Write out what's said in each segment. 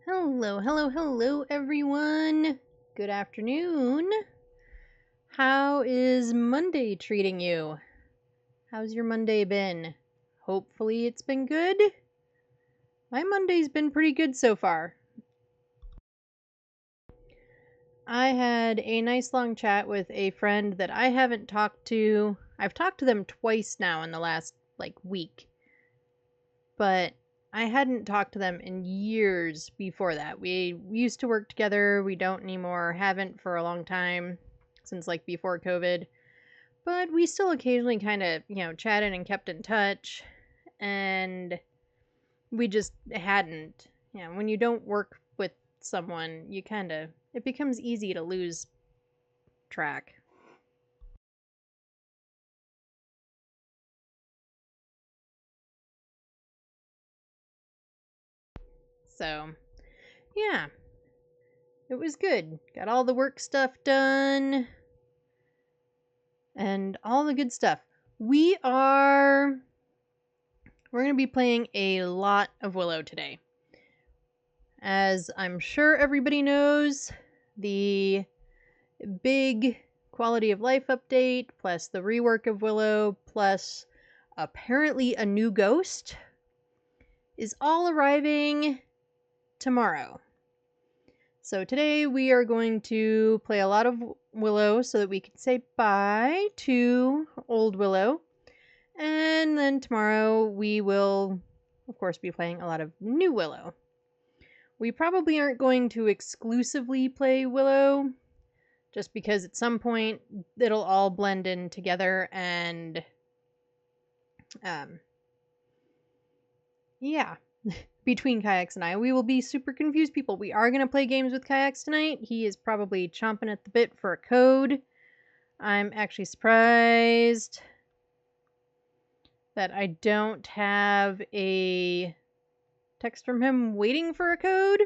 Hello, hello, hello, everyone. Good afternoon. How is Monday treating you? How's your Monday been? Hopefully, it's been good. My Monday's been pretty good so far. I had a nice long chat with a friend that I haven't talked to. I've talked to them twice now in the last, week. But I hadn't talked to them in years before that. We used to work together. We don't anymore. Haven't for a long time, since before COVID. But we still occasionally kind of, chatted and kept in touch. And we just hadn't. When you don't work with someone, it becomes easy to lose track. So, yeah, it was good. Got all the work stuff done and all the good stuff. We're going to be playing a lot of Willow today. As I'm sure everybody knows, the big quality of life update, plus the rework of Willow, plus apparently a new ghost, is all arriving tomorrow. So today we are going to play a lot of Willow so that we can say bye to old Willow. And then tomorrow we will, of course, be playing a lot of new Willow. We probably aren't going to exclusively play Willow, just because at some point it'll all blend in together and, yeah. Between Kayaks and I, we will be super confused people. We are going to play games with Kayaks tonight. He is probably chomping at the bit for a code. I'm actually surprised that I don't have a text from him waiting for a code.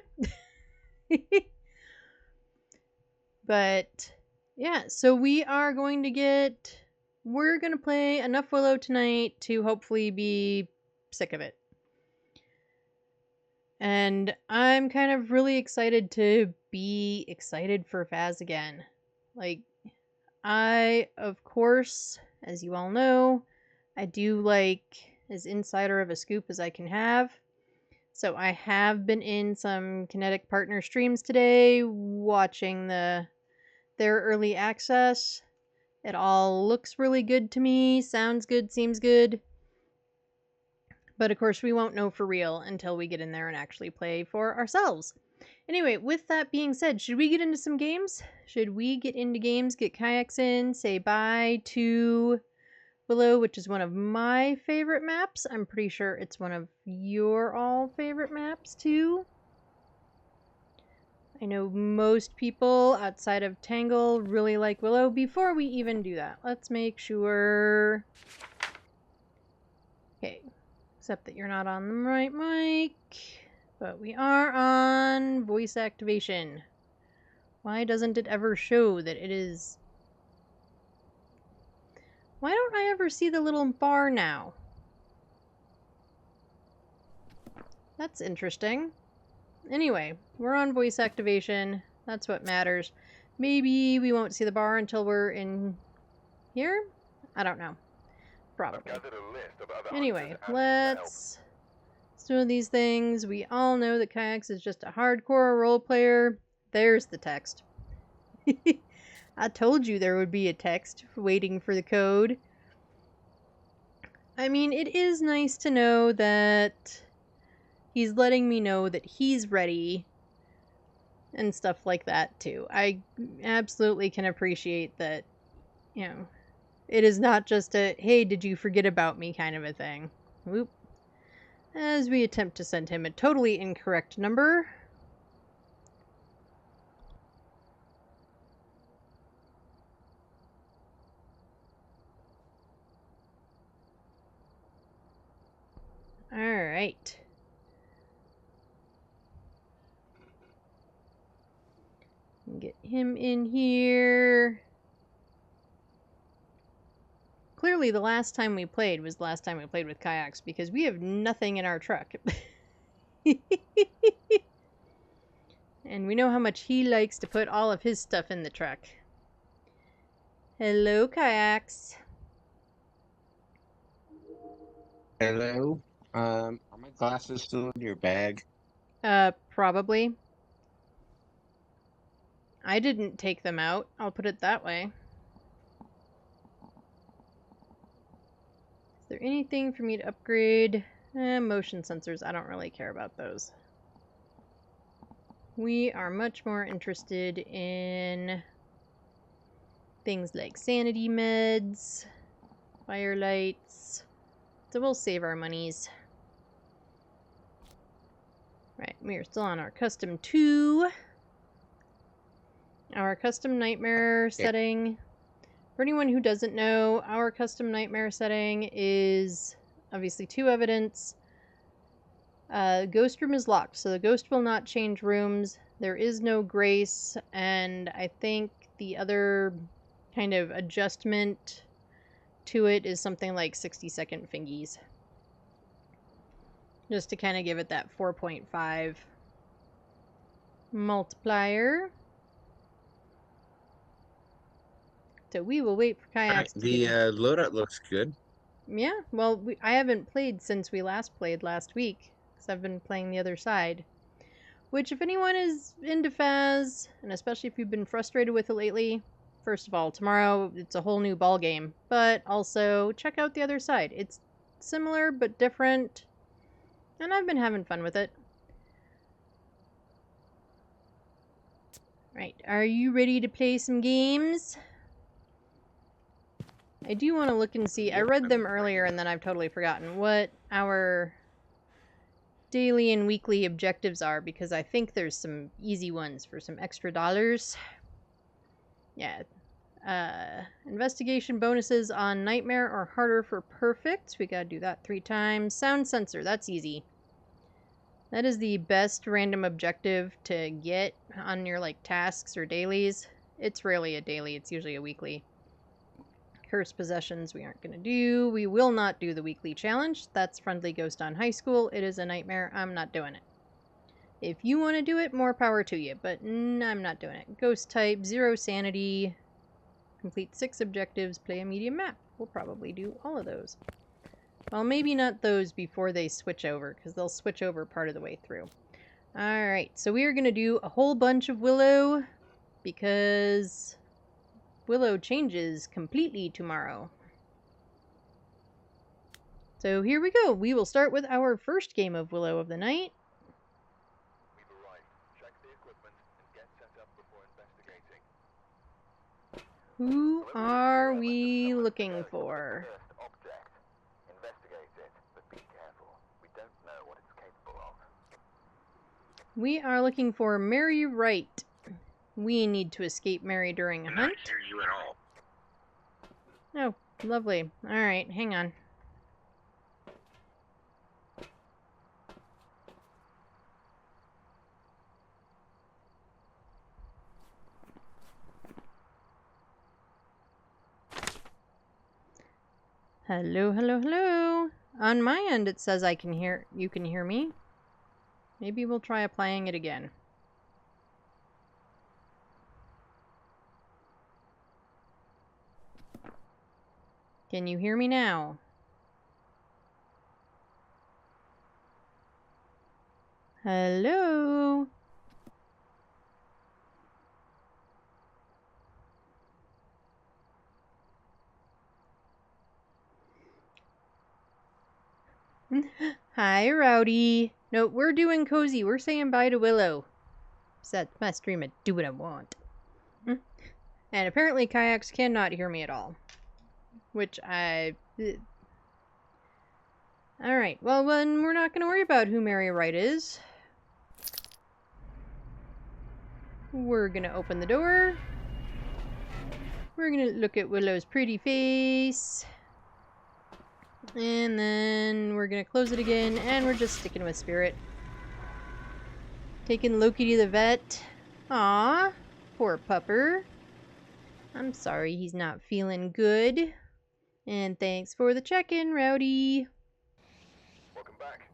But yeah, so we're going to play enough Willow tonight to hopefully be sick of it. And I'm kind of really excited to be excited for Phas again. I, of course, as you all know, I do like as insider of a scoop as I can have. So I have been in some Kinetic Partner streams today, watching their early access. It all looks really good to me, sounds good, seems good. But of course, we won't know for real until we get in there and actually play for ourselves. Anyway, with that being said, should we get into some games? Should we get into games, get Kayaks in, say bye to Willow, which is one of my favorite maps? I'm pretty sure it's one of your all favorite maps, too. I know most people outside of Tangle really like Willow. Before we even do that, let's make sure... Okay. Except that you're not on the right mic. But we are on voice activation. Why doesn't it ever show that it is... Why don't I ever see the little bar now? That's interesting. Anyway, we're on voice activation. That's what matters. Maybe we won't see the bar until we're in here? I don't know. Probably. Anyway, let's do these things. We all know that Kayaks is just a hardcore role player. There's the text. I told you there would be a text waiting for the code. I mean, it is nice to know that he's letting me know that he's ready and stuff like that, too. I absolutely can appreciate that, it is not just a, hey, did you forget about me kind of a thing. Whoop. As we attempt to send him a totally incorrect number. Alright. Get him in here. Clearly the last time we played was the last time we played with Kayaks, because we have nothing in our truck. And we know how much he likes to put all of his stuff in the truck. Hello, Kayaks. Hello. Are my glasses still in your bag? Probably. I didn't take them out. I'll put it that way. Is there anything for me to upgrade? Motion sensors. I don't really care about those. We are much more interested in things like sanity meds, firelights. So we'll save our monies. Right, we are still on our custom 2. Our custom nightmare setting. For anyone who doesn't know, our custom nightmare setting is obviously 2 evidence. Ghost room is locked, so the ghost will not change rooms. There is no grace, and I think the other kind of adjustment to it is something like 60-second fingies. Just to kind of give it that 4.5 multiplier. So we will wait for Kayaks to The get... loadout looks good. Yeah, well, I haven't played since we last played last week, because I've been playing the other side. Which, if anyone is into Phas, and especially if you've been frustrated with it lately, first of all, tomorrow it's a whole new ball game. But also, check out the other side. It's similar but different, and I've been having fun with it. Right, are you ready to play some games? I do want to look and see. I read them earlier and then I've totally forgotten what our daily and weekly objectives are, because I think there's some easy ones for some extra dollars. Yeah. Investigation bonuses on Nightmare are harder for Perfect. We gotta do that 3 times. Sound sensor, that's easy. That is the best random objective to get on your like tasks or dailies. It's rarely a daily, it's usually a weekly. Cursed possessions we aren't going to do. We will not do the weekly challenge. That's Friendly Ghost on High School. It is a nightmare. I'm not doing it. If you want to do it, more power to you, but I'm not doing it. Ghost type, 0 sanity, complete 6 objectives, play a medium map. We'll probably do all of those. Well, maybe not those before they switch over, because they'll switch over part of the way through. Alright, so we are going to do a whole bunch of Willow, because Willow changes completely tomorrow. So here we go. We will start with our first game of Willow of the night. We've arrived. Check the equipment and get set up before investigating. Who are we looking for? First object. Investigate it, but be careful. We don't know what it's capable of. We are looking for Mary Wright. We need to escape Mary during a hunt. I hear you at all. Oh, lovely. Alright, hang on. Hello, hello, hello. On my end it says you can hear me. Maybe we'll try applying it again. Can you hear me now? Hello? Hi, Rowdy. No, we're doing cozy. We're saying bye to Willow. Set my stream and do what I want. And apparently Kayaks cannot hear me at all. Which I... Alright, well then we're not going to worry about who Mary Wright is. We're going to open the door. We're going to look at Willow's pretty face. And then we're going to close it again, and we're just sticking with Spirit. Taking Loki to the vet. Aww, poor pupper. I'm sorry he's not feeling good. And thanks for the check-in, Rowdy. Welcome back.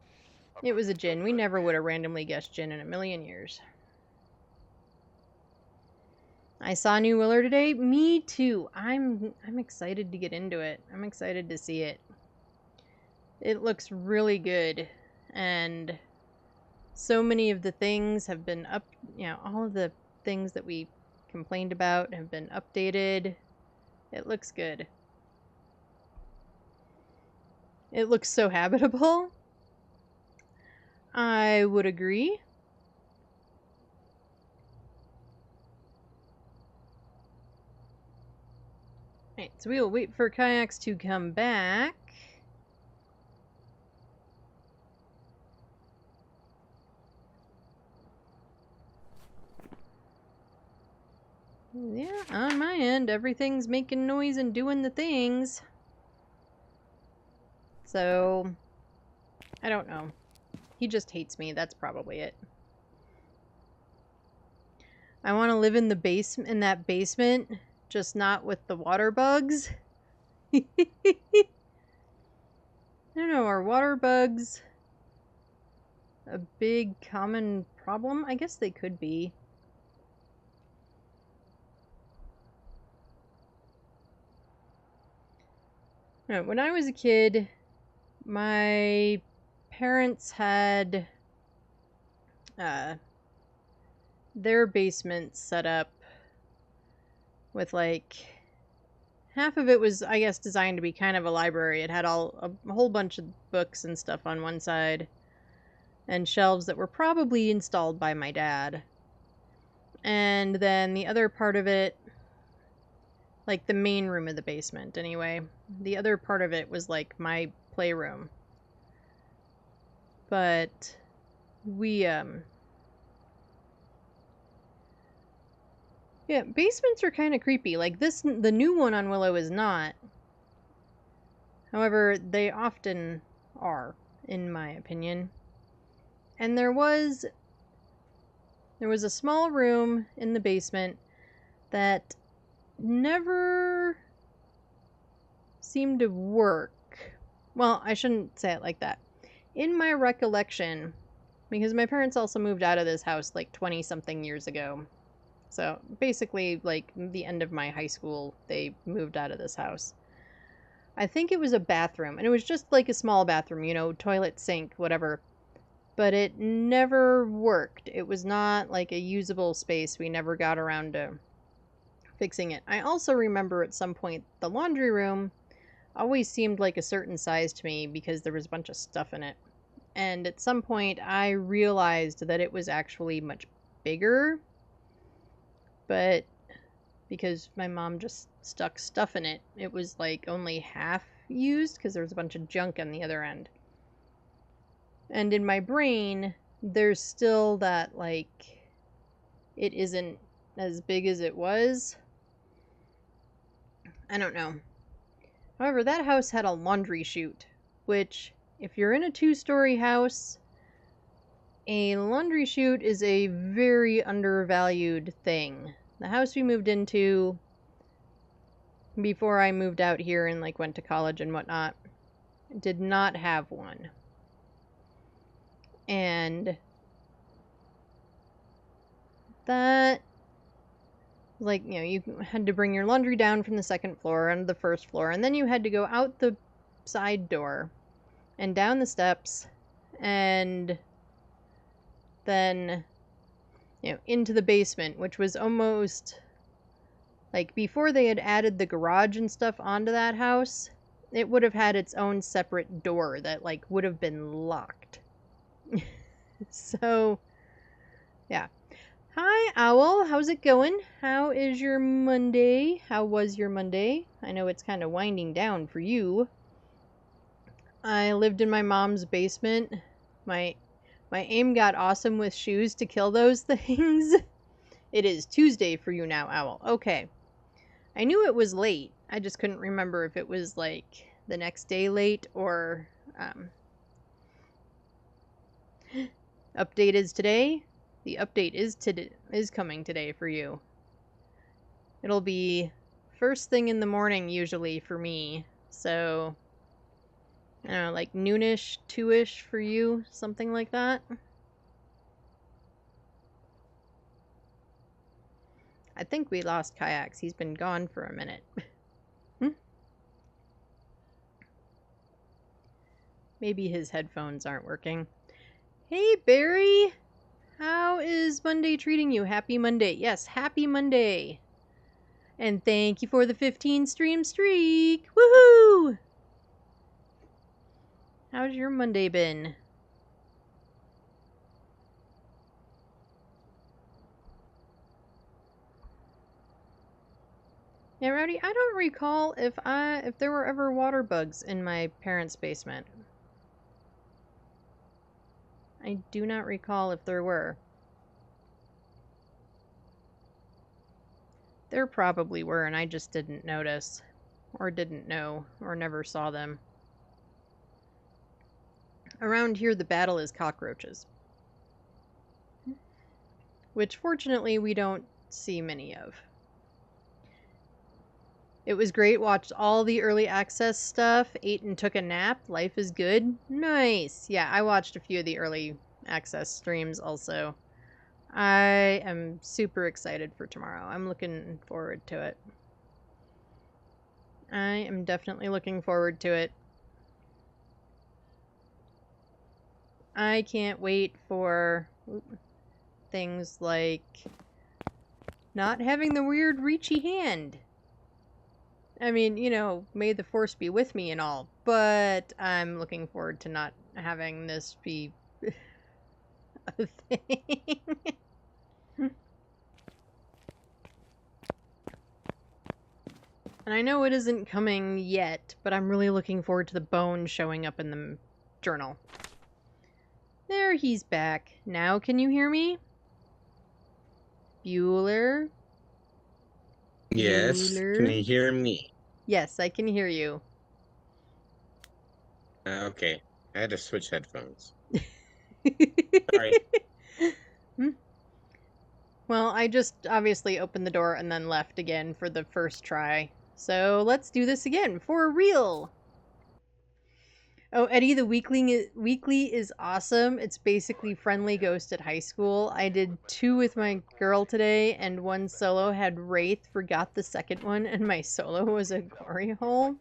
It was a Jinn. We never would have randomly guessed Jinn in a million years. I saw New Willow today. Me too. I'm excited to get into it. I'm excited to see it. It looks really good, and so many of the things have been all of the things that we complained about have been updated. It looks good. It looks so habitable. I would agree. Right, so we will wait for kayaks to come back. Yeah, on my end, everything's making noise and doing the things. So, I don't know. He just hates me, that's probably it. I want to live in that basement, just not with the water bugs. I don't know, are water bugs a big common problem? I guess they could be. When I was a kid, my parents had their basement set up with like half of it was, I guess, designed to be kind of a library. It had a whole bunch of books and stuff on one side and shelves that were probably installed by my dad. And then the other part of it, like the main room of the basement anyway, the other part of it was like my playroom. But we yeah, basements are kind of creepy. Like the new one on Willow is not. However, they often are, in my opinion. And there was a small room in the basement that never seemed to work. Well, I shouldn't say it like that. In my recollection, because my parents also moved out of this house like 20-something years ago. So basically, like the end of my high school, they moved out of this house. I think it was a bathroom, and it was just like a small bathroom, toilet, sink, whatever. But it never worked. It was not like a usable space. We never got around to fixing it. I also remember at some point the laundry room always seemed like a certain size to me because there was a bunch of stuff in it. And at some point I realized that it was actually much bigger, but because my mom just stuck stuff in it, it was like only half used because there was a bunch of junk on the other end. And in my brain, there's still that, like, it isn't as big as it was. I don't know. However, that house had a laundry chute, which, if you're in a 2-story house, a laundry chute is a very undervalued thing. The house we moved into before I moved out here and, like, went to college and whatnot did not have one. And that, like, you had to bring your laundry down from the second floor onto the first floor, and then you had to go out the side door and down the steps and then into the basement, which was almost like before they had added the garage and stuff onto that house, it would have had its own separate door that, like, would have been locked. So, yeah. Hi, Owl. How's it going? How is your Monday? How was your Monday? I know it's kind of winding down for you. I lived in my mom's basement. My aim got awesome with shoes to kill those things. It is Tuesday for you now, Owl. Okay. I knew it was late. I just couldn't remember if it was, like, the next day late or, update is today. The update is coming today for you. It'll be first thing in the morning usually for me. So, I don't know, like noonish, 2-ish for you, something like that. I think we lost Kayaks. He's been gone for a minute. Maybe his headphones aren't working. Hey, Barry! How is Monday treating you? Happy Monday. Yes, happy Monday. And thank you for the 15 stream streak. Woohoo! How's your Monday been? Yeah, Rowdy, I don't recall if there were ever water bugs in my parents' basement. I do not recall if there were. There probably were, and I just didn't notice. Or didn't know, or never saw them. Around here, the battle is cockroaches. Which, fortunately, we don't see many of. It was great, watched all the early access stuff, ate and took a nap, life is good. Nice! Yeah, I watched a few of the early access streams also. I am super excited for tomorrow. I'm looking forward to it. I am definitely looking forward to it. I can't wait for things like not having the weird reachy hand. I mean, you know, may the force be with me and all, but I'm looking forward to not having this be a thing. And I know it isn't coming yet, but I'm really looking forward to the bone showing up in the journal. There, he's back. Now can you hear me? Bueller? Yes. Bueller? Can you hear me? Yes, I can hear you. Okay. I had to switch headphones. Sorry. Well, I just obviously opened the door and then left again for the first try. So let's do this again, for real! Oh, Eddie, the weekly is awesome. It's basically Friendly Ghost at high school. I did 2 with my girl today, and 1 solo had Wraith, forgot the second one, and my solo was a glory hole.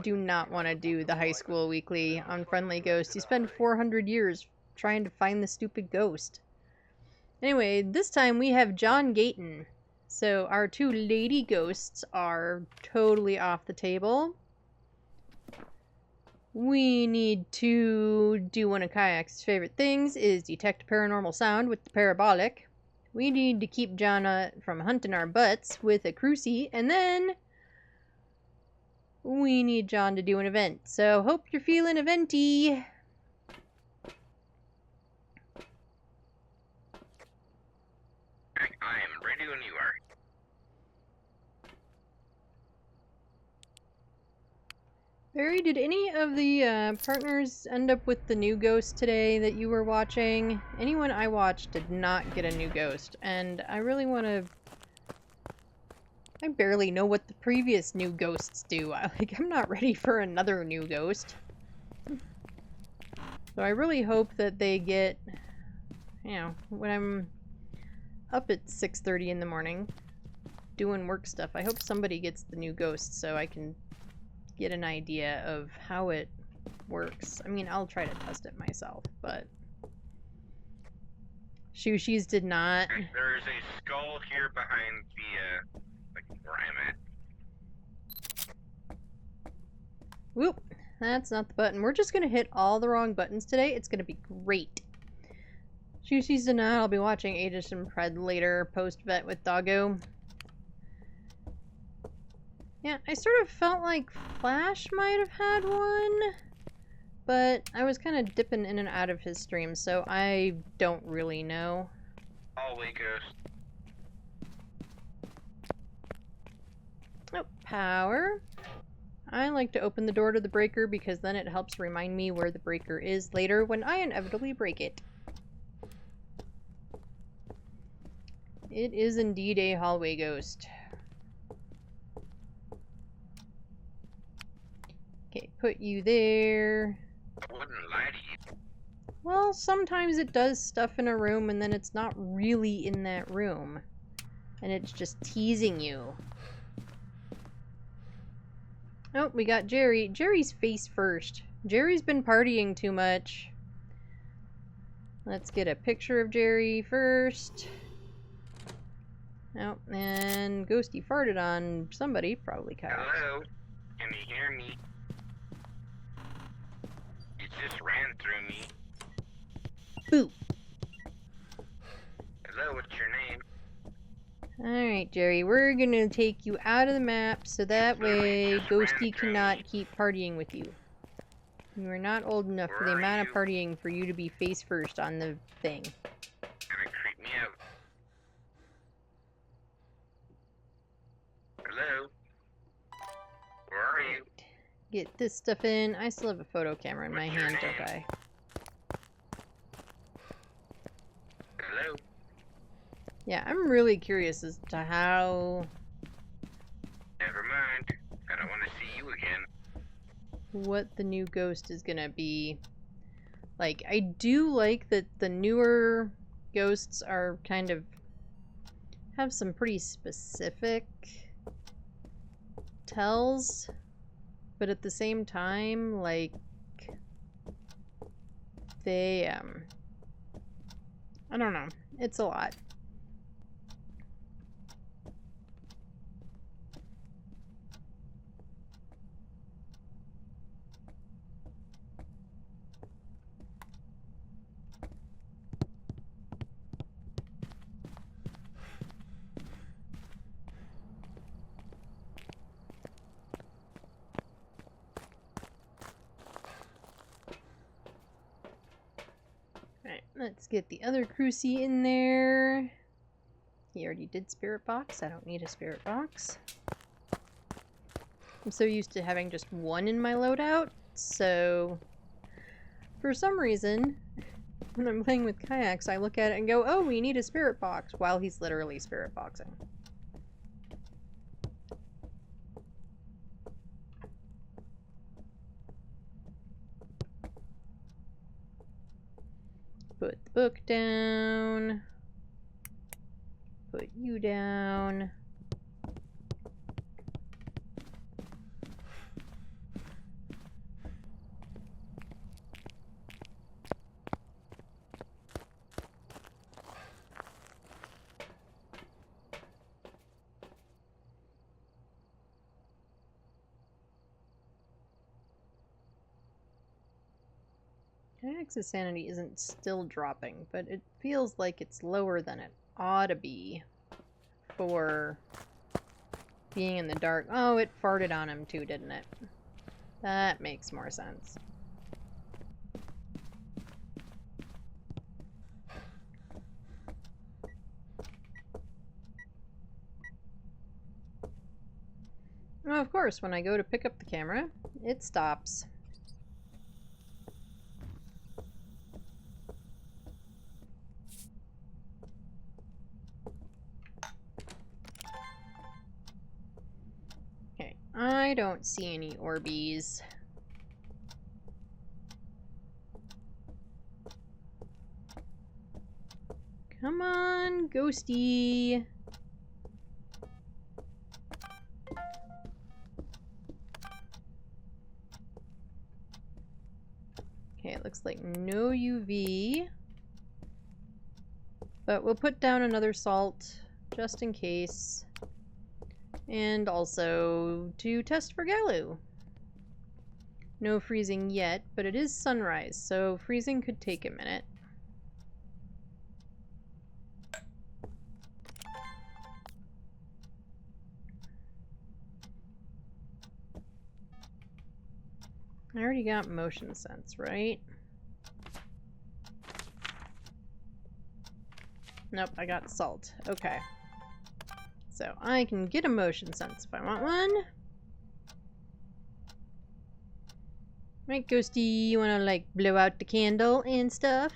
Do not want to do the high school weekly on Friendly Ghost. You spend 400 years trying to find the stupid ghost. Anyway, this time we have John Gayton. So our 2 lady ghosts are totally off the table. We need to do one of Kayak's favorite things, is detect paranormal sound with the parabolic. We need to keep Jonna from hunting our butts with a crucie, and then we need John to do an event. So hope you're feeling eventy. I am ready when you are. Barry, did any of the partners end up with the new ghost today that you were watching? Anyone I watched did not get a new ghost, and I really want to... I barely know what the previous new ghosts do. I'm not ready for another new ghost. So I really hope that they get, you know, when I'm up at 6:30 in the morning doing work stuff, I hope somebody gets the new ghost so I can get an idea of how it works. I mean, I'll try to test it myself, but Shushi's did not. There is a skull here behind the, like, where I'm at. Whoop, that's not the button. We're just gonna hit all the wrong buttons today. It's gonna be great. Shushi's did not. I'll be watching Aegis and Pred later, post-vet with Doggo. Yeah, I sort of felt like Flash might have had one, but I was kind of dipping in and out of his streams, so I don't really know. Hallway ghost. Oh, power. I like to open the door to the breaker because then it helps remind me where the breaker is later when I inevitably break it. It is indeed a hallway ghost. Okay, put you there. I wouldn't lie to you. Well, sometimes it does stuff in a room and then it's not really in that room. and it's just teasing you. Oh, we got Jerry. Jerry's face first. Jerry's been partying too much. Let's get a picture of Jerry first. Oh, and Ghosty farted on somebody, probably Kyle. Hello? Can you hear me? You just ran through me. Boo! Hello, what's your name? Alright, Jerry, we're gonna take you out of the map so that way Ghosty cannot keep partying with you. You are not old enough for the amount of partying for you to be face first on the thing. Gonna creep me out. Hello? Where are you? Get this stuff in. I still have a photo camera in my hand, don't I? Hello? Yeah, I'm really curious as to how... Never mind. I don't want to see you again. what the new ghost is gonna be. Like, I do like that the newer ghosts are kind of... have some pretty specific tells, but at the same time, like, they, I don't know. It's a lot. Alright, let's get the other Cruci in there. He already did Spirit Box. I don't need a Spirit Box. I'm so used to having just one in my loadout, so for some reason, when I'm playing with kayaks, I look at it and go, oh, we need a Spirit Box, while he's literally Spirit Boxing. Put the book down. Put you down. Kayak's sanity isn't still dropping, but it feels like it's lower than it ought to be for being in the dark. Oh, it farted on him too, didn't it? That makes more sense. Well, of course, when I go to pick up the camera, it stops. Okay, I don't see any Orbeez. Come on, Ghosty. Okay, it looks like no UV. But we'll put down another salt just in case. And also to test for Galu. No freezing yet, but it is sunrise, so freezing could take a minute. I already got motion sense, right? Nope, I got salt. Okay. So I can get a motion sense if I want one. Right, Ghosty, you wanna like blow out the candle and stuff?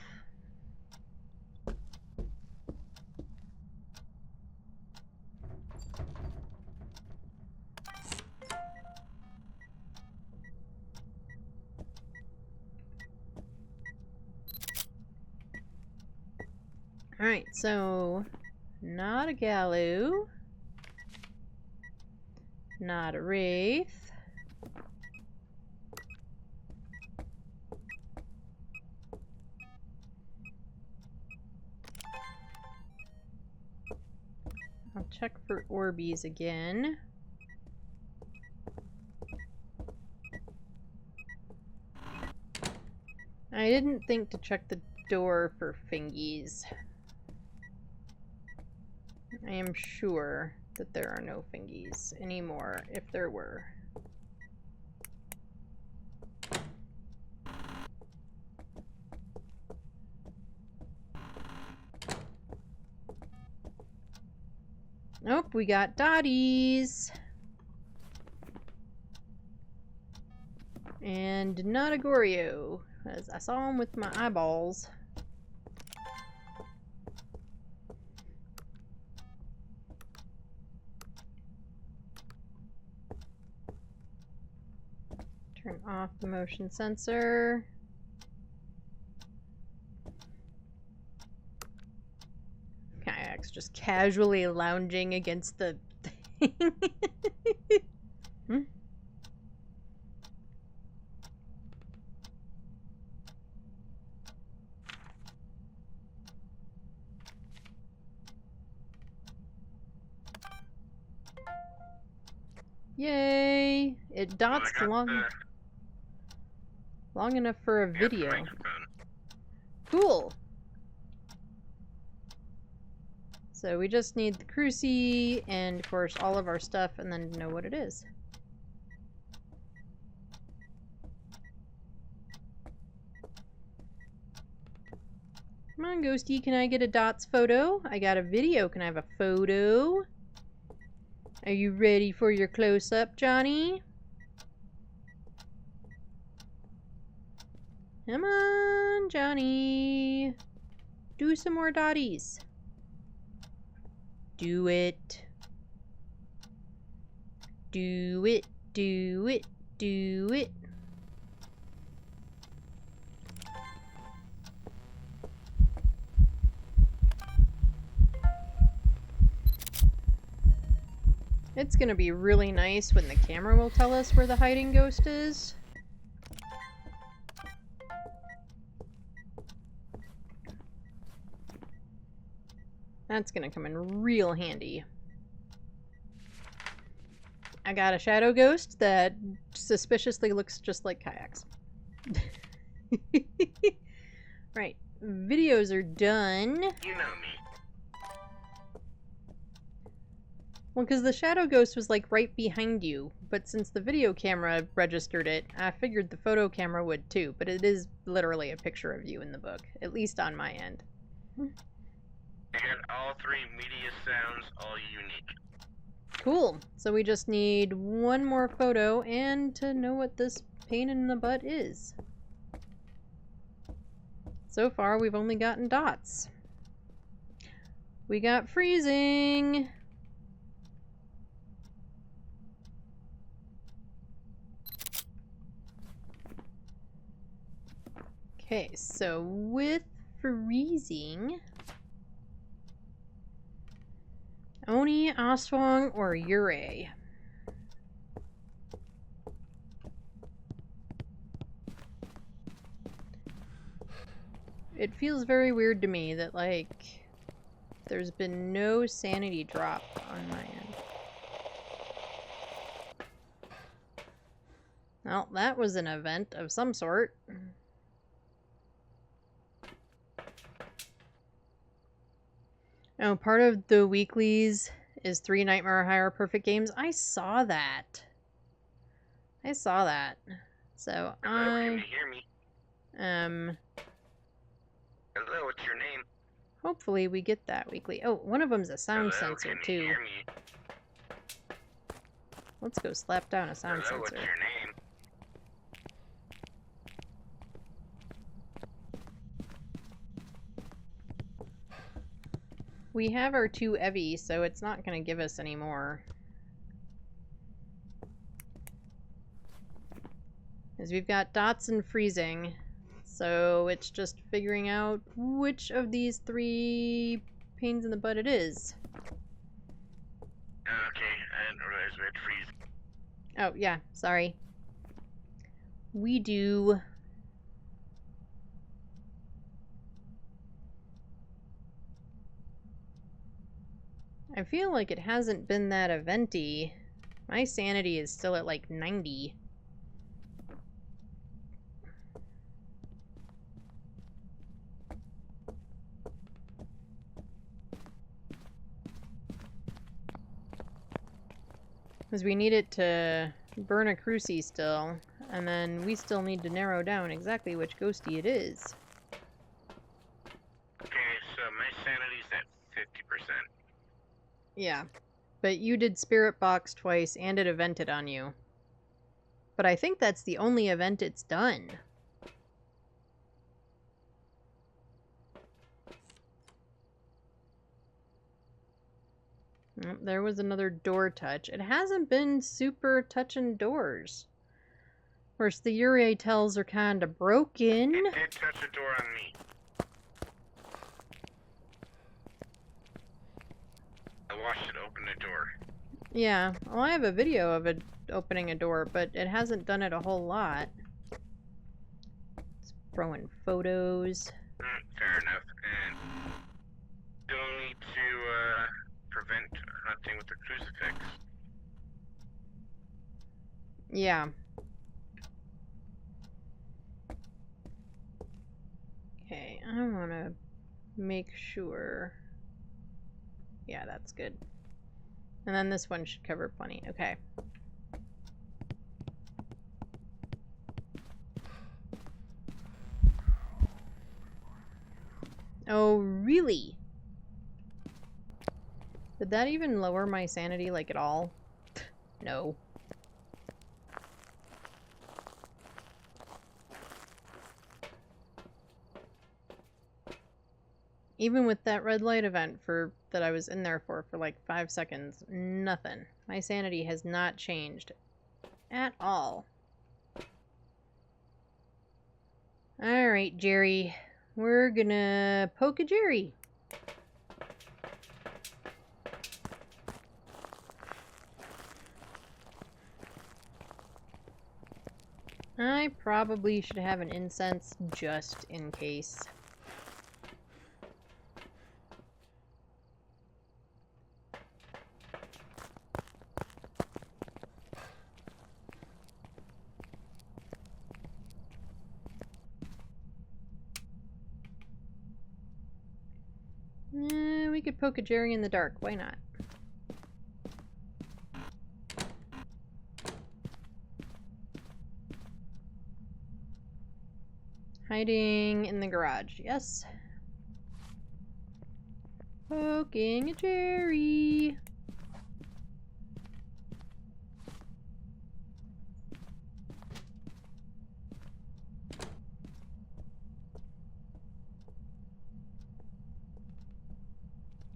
Alright, so Not a Gallu. Not a Wraith. I'll check for Orbeez again. I didn't think to check the door for fingies. I am sure that there are no fingies anymore, if there were. Nope, we got Dotties. And not a Goryo, as I saw him with my eyeballs. Turn off the motion sensor. Kayak's just casually lounging against the thing. Hmm? Yay! It dots long enough for a video. Cool! So we just need the cruci and of course all of our stuff and then know what it is. Come on, Ghosty, can I get a dots photo? I got a video, can I have a photo? Are you ready for your close-up, Johnny? Come on, Johnny. Do some more dotties. Do it. Do it, do it, do it. It's gonna be really nice when the camera will tell us where the hiding ghost is. That's gonna come in real handy. I got a shadow ghost that suspiciously looks just like Kayak's. Right, videos are done. You know me. Well, because the shadow ghost was like right behind you, but since the video camera registered it, I figured the photo camera would too, but it is literally a picture of you in the book, at least on my end. And all three media sounds, all unique. Cool. So we just need one more photo and to know what this pain in the butt is. So far, we've only gotten dots. We got freezing. Okay, so with freezing, Oni, Aswang, or Yurei? It feels very weird to me that, like, there's been no sanity drop on my end. Well, that was an event of some sort. Oh, part of the weeklies is 3 Nightmare Higher Perfect games. I saw that. So Hello, can you hear me? Hello, what's your name? hopefully we get that weekly. Oh, one of them's a sound Hello, sensor can you too. hear me? Let's go slap down a sound Hello, what's sensor. your name? We have our 2 Evie, so it's not going to give us any more. Because we've got dots and freezing, so it's just figuring out which of these 3 pains in the butt it is. Okay, I didn't realize we had freeze. Oh, yeah, sorry. We do. I feel like it hasn't been that eventy. My sanity is still at like 90. Because we need it to burn a cruci still, and then we still need to narrow down exactly which ghosty it is. Okay, so my sanity's at 50%. Yeah, but you did Spirit Box twice and it evented on you. But I think that's the only event it's done. Oh, there was another door touch. It hasn't been super touching doors. Of course, the Uriel tells are kind of broken. It did touch a door on me. I watched it open the door. Yeah, well, I have a video of it opening a door, but it hasn't done it a whole lot. It's throwing photos. Fair enough. And still need to prevent hunting with the crucifix. Yeah. Okay, I want to make sure. Yeah, that's good. And then this one should cover plenty. Okay. Oh, really? Did that even lower my sanity, like, at all? No. Even with that red light event that I was in there for like 5 seconds, nothing. My sanity has not changed at all. Alright, Jerry. We're gonna poke a Jerry. I probably should have an incense just in case. We could poke a Jerry in the dark. Why not? Hiding in the garage. Yes. Poking a Jerry.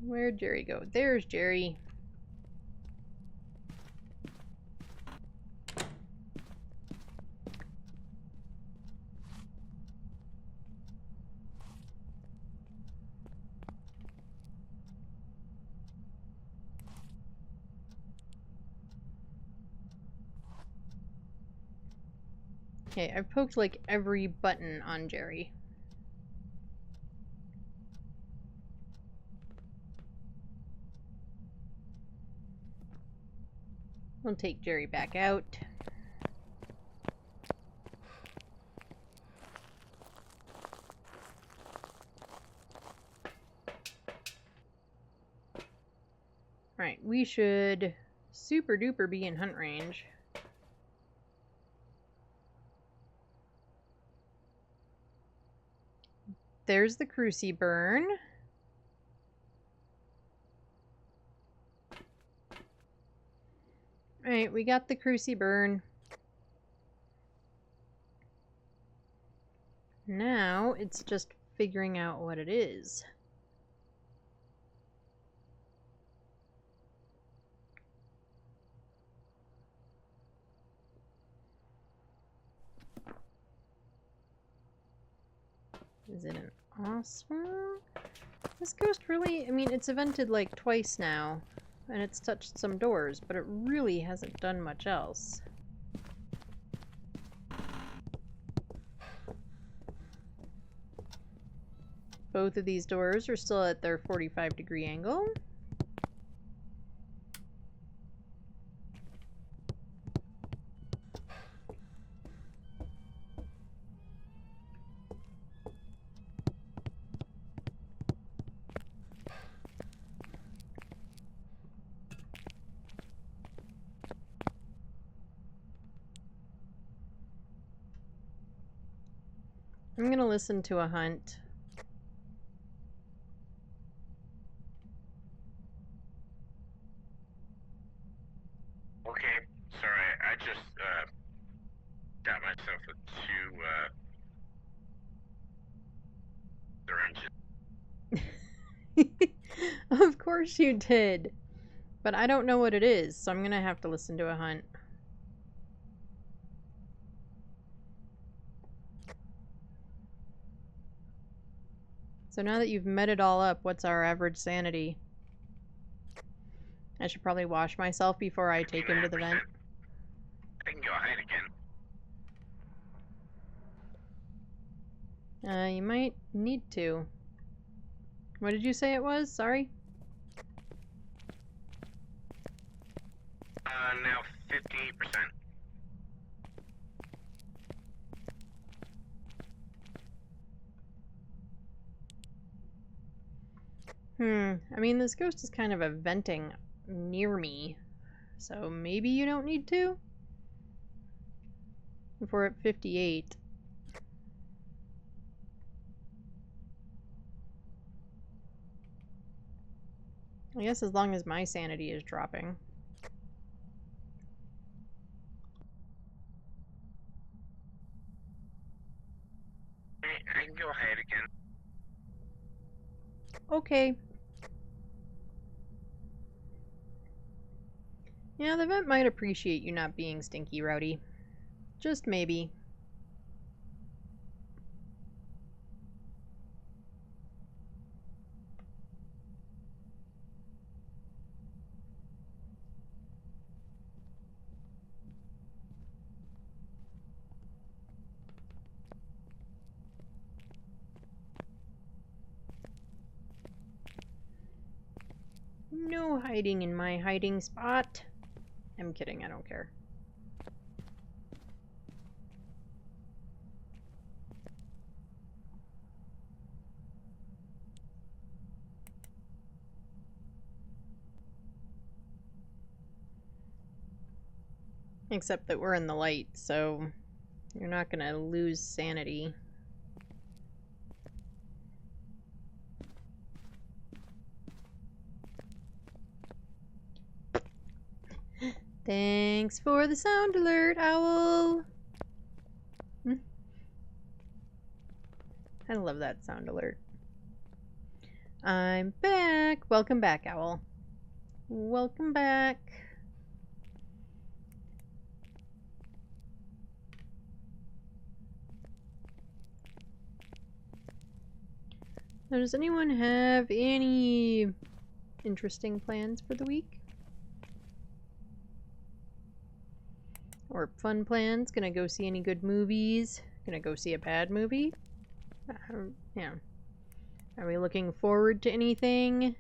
Where'd Jerry go? There's Jerry. Okay, I've poked like every button on Jerry. We'll take Jerry back out. Right, we should super duper be in hunt range. There's the cruci burn. Alright, we got the cruci burn. Now it's just figuring out what it is. Is it an awesome? This ghost really, I mean, it's evented like twice now, and it's touched some doors, but it really hasn't done much else. Both of these doors are still at their 45-degree angle. I'm gonna listen to a hunt. Okay, sorry, I just got myself with two syringes. Of course you did. But I don't know what it is, so I'm gonna have to listen to a hunt. So now that you've met it all up, what's our average sanity? I should probably wash myself before I take him to the vent. I can go hide again. You might need to. What did you say it was? Sorry? Now 58%. I mean, this ghost is kind of a venting near me, so maybe you don't need to? If we're at 58. I guess as long as my sanity is dropping. I can go hide again. Okay. Yeah, the vent might appreciate you not being stinky, Rowdy. Just maybe. No hiding in my hiding spot. I'm kidding, I don't care. Except that we're in the light, so you're not gonna lose sanity. Thanks for the sound alert, Owl! I love that sound alert. I'm back! Welcome back, Owl. Welcome back. Now, does anyone have any interesting plans for the week? Or fun plans? Gonna go see any good movies? Gonna go see a bad movie? Yeah. Are we looking forward to anything?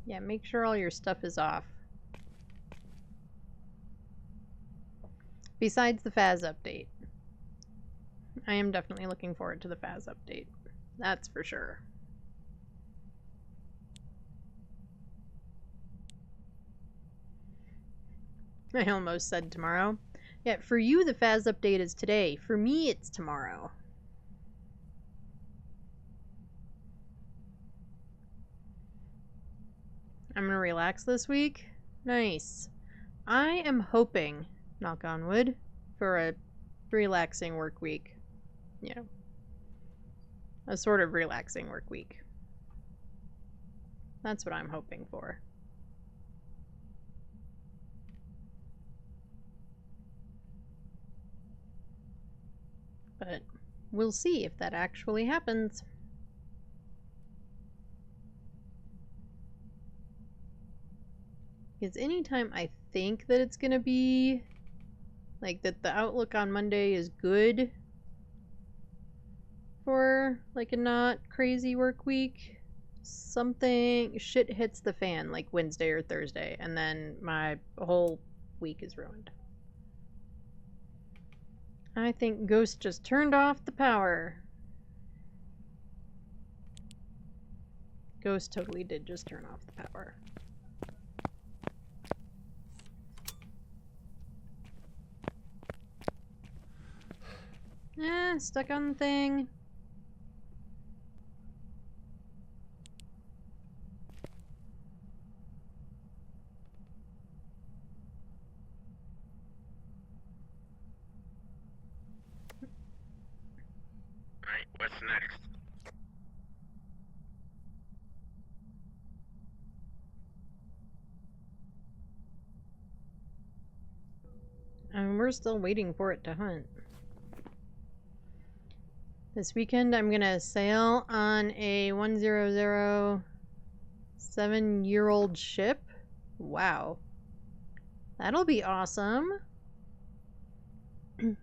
Yeah, make sure all your stuff is off. Besides the Phas update. I am definitely looking forward to the Phas update. That's for sure. I almost said tomorrow. Yeah, for you the Phas update is today. For me it's tomorrow. I'm gonna relax this week. Nice. I am hoping, knock on wood, for a relaxing work week. Yeah. A sort of relaxing work week. That's what I'm hoping for. But we'll see if that actually happens. Because anytime I think that it's gonna be like that, the outlook on Monday is good for like a not crazy work week, something shit hits the fan like Wednesday or Thursday, and then my whole week is ruined. I think Ghost just turned off the power. Ghost totally did just turn off the power. Stuck on the thing. Alright, what's next? And we're still waiting for it to hunt. This weekend I'm gonna sail on a 1007-year-old ship. Wow. That'll be awesome. No,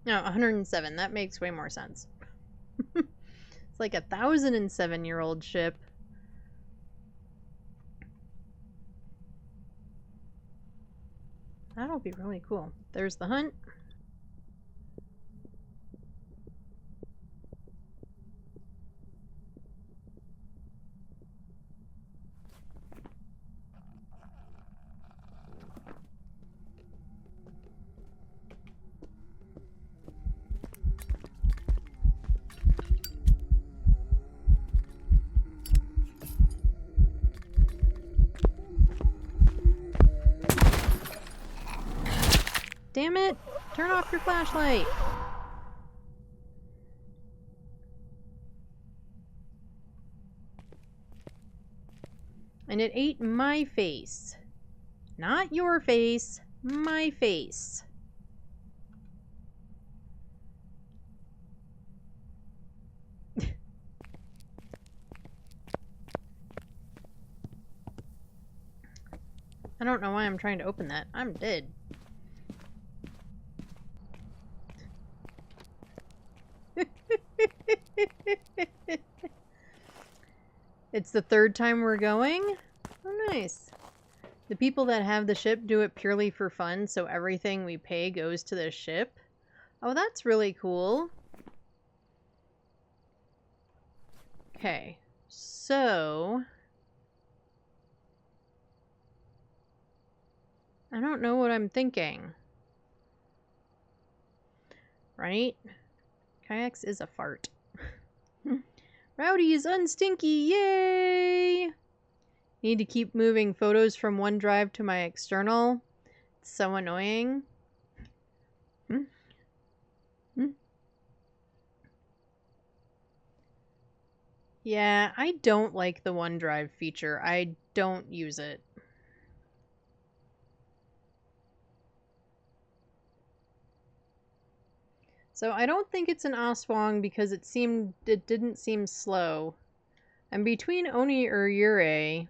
107. That makes way more sense. It's like a 1007-year-old ship. That'll be really cool. There's the hunt. Damn it! Turn off your flashlight! And it ate my face. Not your face, my face. I don't know why I'm trying to open that. I'm dead. It's the third time we're going? Oh, nice. The people that have the ship do it purely for fun, so everything we pay goes to the ship. Oh, that's really cool. Okay, so... I don't know what I'm thinking. Right? Kayaks is a fart. Rowdy is unstinky, yay! Need to keep moving photos from OneDrive to my external. It's so annoying. Yeah, I don't like the OneDrive feature. I don't use it. So I don't think it's an Aswang because it didn't seem slow. I'm between Oni or Yurei.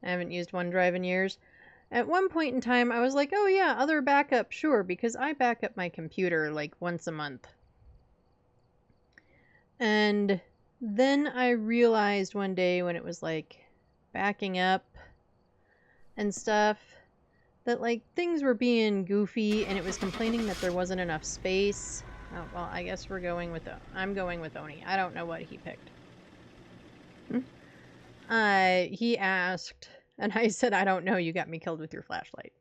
I haven't used OneDrive in years. At one point in time, I was like, oh yeah, other backup, sure, because I back up my computer like once a month. And then I realized one day when it was like backing up and stuff that like things were being goofy and it was complaining that there wasn't enough space. Oh, well, I guess I'm going with Oni. I don't know what he picked. He asked, and I said, I don't know, you got me killed with your flashlight.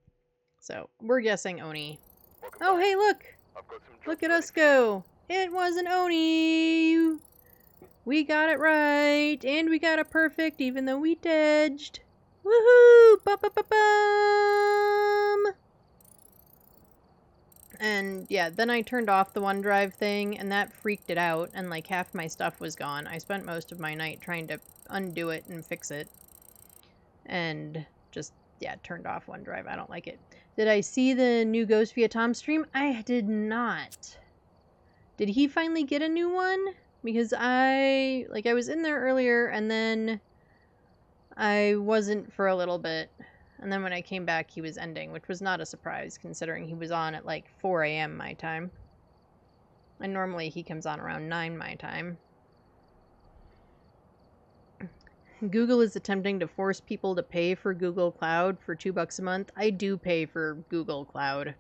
So, we're guessing Oni. Oh, hey, look! Look at us go! It was an Oni! We got it right! And we got it perfect, even though we dodged! Woohoo! Bum, bum, bum, bum! And yeah, then I turned off the OneDrive thing, and that freaked it out, and like half my stuff was gone. I spent most of my night trying to undo it and fix it. And just, yeah, turned off OneDrive. I don't like it. Did I see the new Ghost via Tom stream? I did not. Did he finally get a new one? Because I was in there earlier, and then I wasn't for a little bit. And then when I came back, he was ending, which was not a surprise, considering he was on at like 4 a.m. my time. And normally he comes on around 9 my time. Google is attempting to force people to pay for Google Cloud for $2 a month. I do pay for Google Cloud.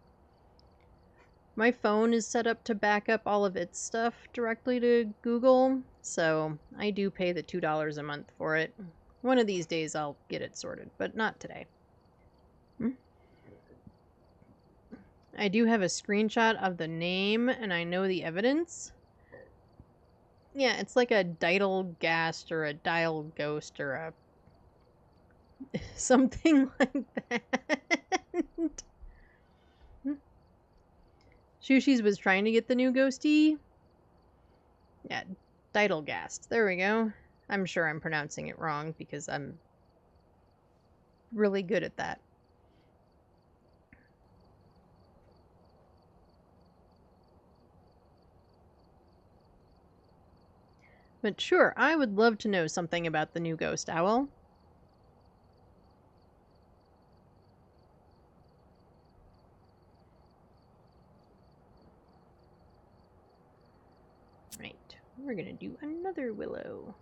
My phone is set up to back up all of its stuff directly to Google, so I do pay the $2 a month for it. One of these days I'll get it sorted, but not today. I do have a screenshot of the name, and I know the evidence. Yeah, it's like a Dial-Gast or a Dial-Ghost or a... something like that. Shushi's was trying to get the new ghosty. Yeah, Dial-Gast. There we go. I'm sure I'm pronouncing it wrong because I'm really good at that. But sure, I would love to know something about the new ghost owl. Right, we're gonna do another Willow.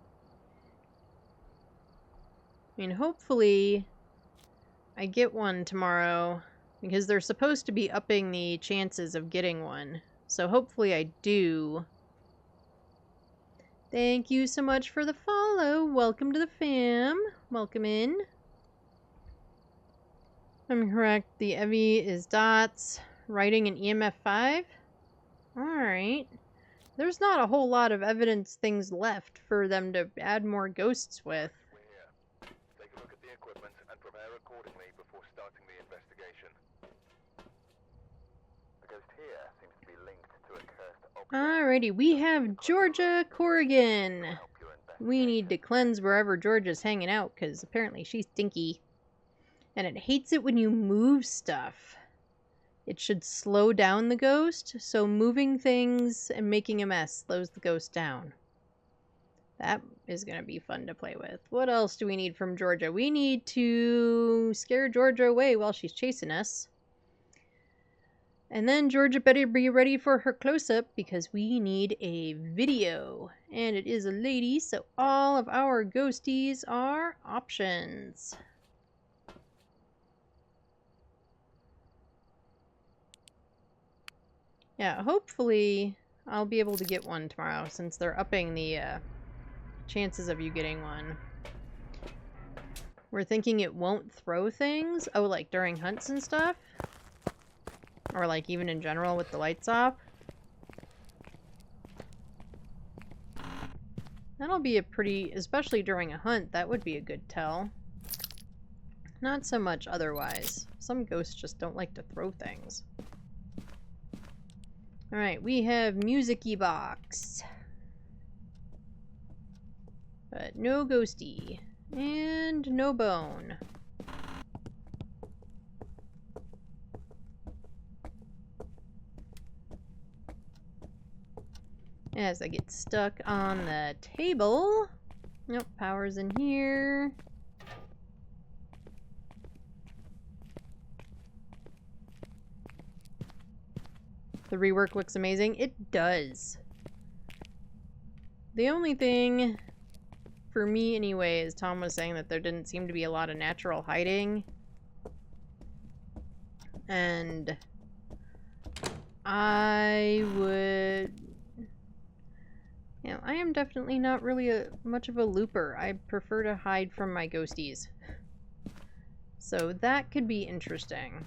I mean, hopefully I get one tomorrow, because they're supposed to be upping the chances of getting one. So hopefully I do. Thank you so much for the follow. Welcome to the fam. Welcome in. I'm correct. The Evie is dots. Writing an EMF 5. Alright. There's not a whole lot of evidence things left for them to add more ghosts with. We're here. Take a look at the equipment and prepare accordingly before starting the investigation. The ghost here seems to be linked to a cursed object. Alrighty, we have Georgia Corrigan. Help your We need to cleanse wherever Georgia's hanging out, because apparently she's stinky. And it hates it when you move stuff. It should slow down the ghost, so moving things and making a mess slows the ghost down. That is going to be fun to play with. What else do we need from Georgia? We need to scare Georgia away while she's chasing us. And then Georgia better be ready for her close-up, because we need a video. And it is a lady, so all of our ghosties are options. Yeah, hopefully I'll be able to get one tomorrow, since they're upping the chances of you getting one. We're thinking it won't throw things. Oh, like during hunts and stuff? Or like even in general with the lights off? That'll be a pretty, especially during a hunt, that would be a good tell. Not so much otherwise. Some ghosts just don't like to throw things. Alright, we have music-y box. But no ghosty. And no bone. As I get stuck on the table. Nope, power's in here. The rework looks amazing. It does. The only thing, for me anyway, is Tom was saying that there didn't seem to be a lot of natural hiding. And I would... You know, I am definitely not really much of a looper. I prefer to hide from my ghosties. So that could be interesting.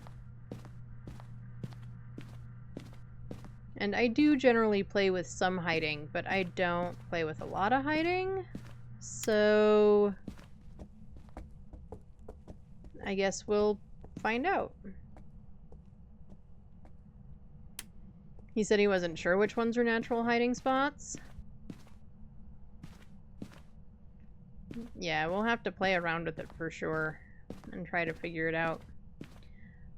And I do generally play with some hiding, but I don't play with a lot of hiding. So I guess we'll find out. He said he wasn't sure which ones were natural hiding spots. Yeah, we'll have to play around with it for sure and try to figure it out.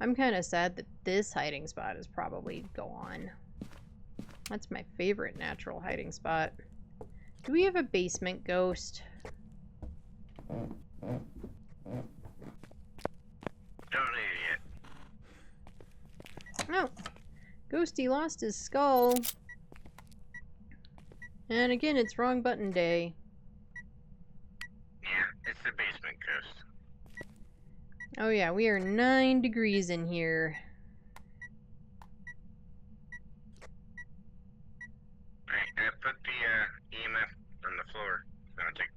I'm kind of sad that this hiding spot is probably gone. That's my favorite natural hiding spot. Do we have a basement ghost? Don't need it yet. Oh, Ghosty lost his skull. And again, it's wrong button day. Yeah, it's the basement ghost. Oh yeah, we are 9 degrees in here. I put the EMF on the floor. I'll take.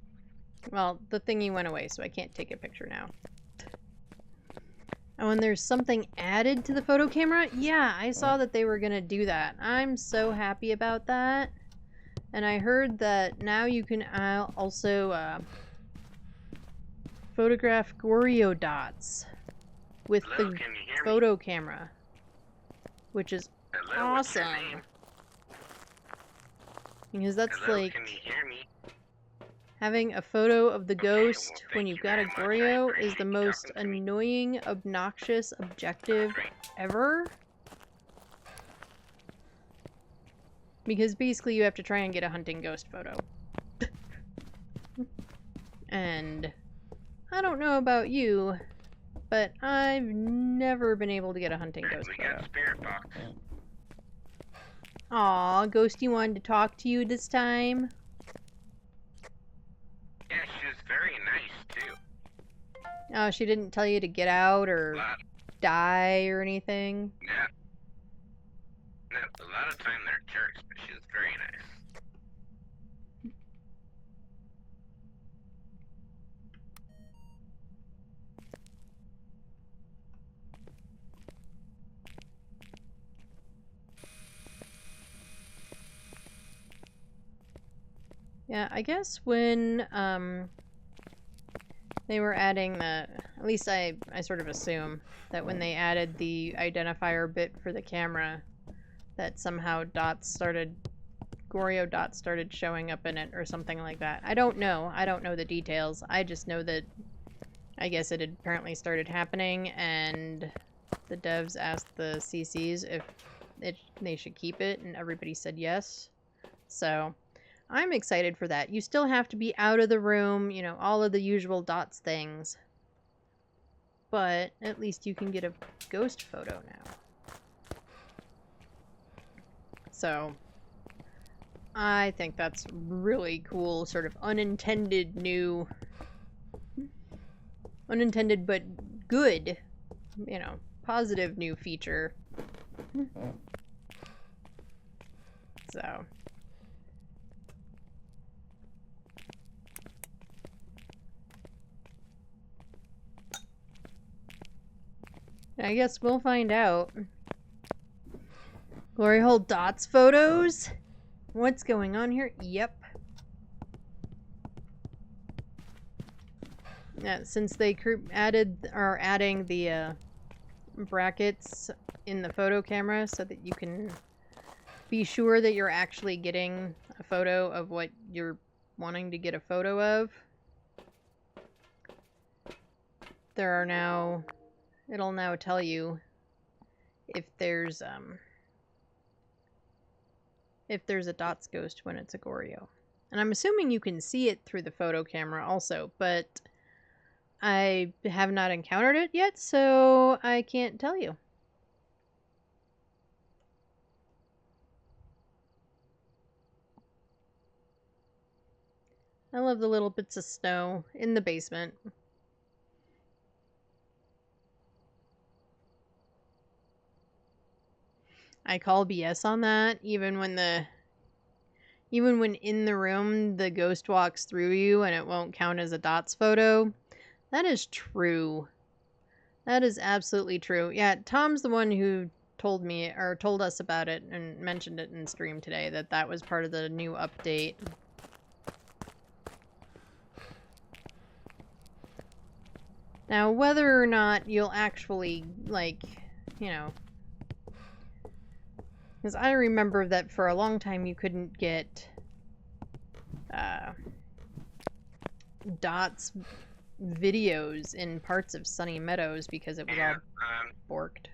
Well, the thingy went away, so I can't take a picture now. Oh, and there's something added to the photo camera? Yeah, I saw that they were gonna do that. I'm so happy about that. And I heard that now you can also photograph Goryo dots with Hello, the can you hear me? photo camera, which is Hello, what's your awesome. name? Because that's Hello, like can you hear me? having a photo of the Okay, ghost well, when thank you've you got a very much. I Goryo is appreciate the you most talking to me. annoying, obnoxious objective Great. ever. Because basically you have to try and get a hunting ghost photo. And I don't know about you, but I've never been able to get a hunting ghost We photo. got spirit box. Aw, Ghosty wanted to talk to you this time. Yeah, she was very nice too. Oh, she didn't tell you to get out or Lot, die or anything? yeah. No, a lot of time they're jerks, but she was very nice. Yeah, I guess when they were adding the, at least I sort of assume that when they added the identifier bit for the camera, that somehow Goryo dots started showing up in it or something like that. I don't know. I don't know the details. I just know that I guess it had apparently started happening, and the devs asked the CCs if they should keep it, and everybody said yes. So I'm excited for that. You still have to be out of the room, you know, all of the usual dots things. But at least you can get a ghost photo now. So I think that's really cool, sort of unintended but good, you know, positive new feature. So I guess we'll find out. Glory hole dots photos? What's going on here? Yep. Yeah, since they are adding the brackets in the photo camera so that you can be sure that you're actually getting a photo of what you're wanting to get a photo of. It'll now tell you if there's a dots ghost when it's a Goryo. And I'm assuming you can see it through the photo camera also, but I have not encountered it yet, so I can't tell you. I love the little bits of snow in the basement. I call BS on that, even when in the room the ghost walks through you and it won't count as a dots photo. That is true. That is absolutely true. Yeah, Tom's the one who told us about it and mentioned it in stream today, that was part of the new update. Now, whether or not you'll actually, like, you know, Because I remember that for a long time you couldn't get Dot's videos in parts of Sunny Meadows because it was all borked.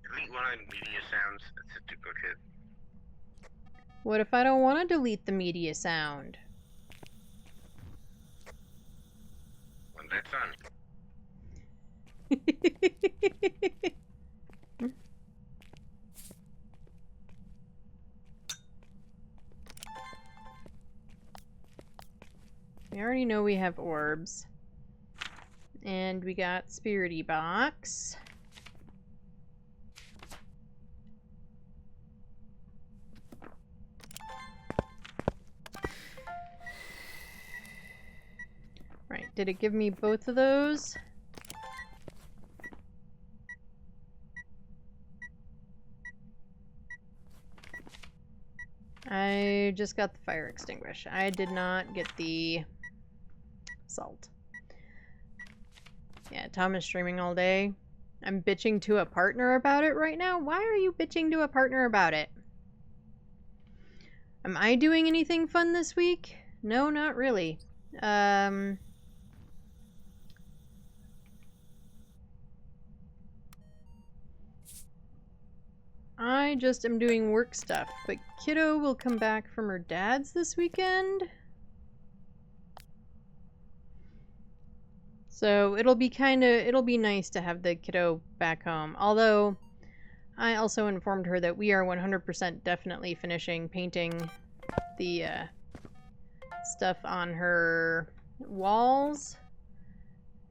Delete one of the media sounds. That's a duplicate. What if I don't want to delete the media sound? When that's on. We already know we have orbs. And we got Spirity Box. Right, did it give me both of those? I just got the fire extinguisher. I did not get the salt. Yeah, Tom is streaming all day. I'm bitching to a partner about it right now. Why are you bitching to a partner about it? Am I doing anything fun this week? No, not really. I just am doing work stuff, but Kiddo will come back from her dad's this weekend. So it'll be nice to have the kiddo back home. Although, I also informed her that we are 100% definitely finishing painting the stuff on her walls.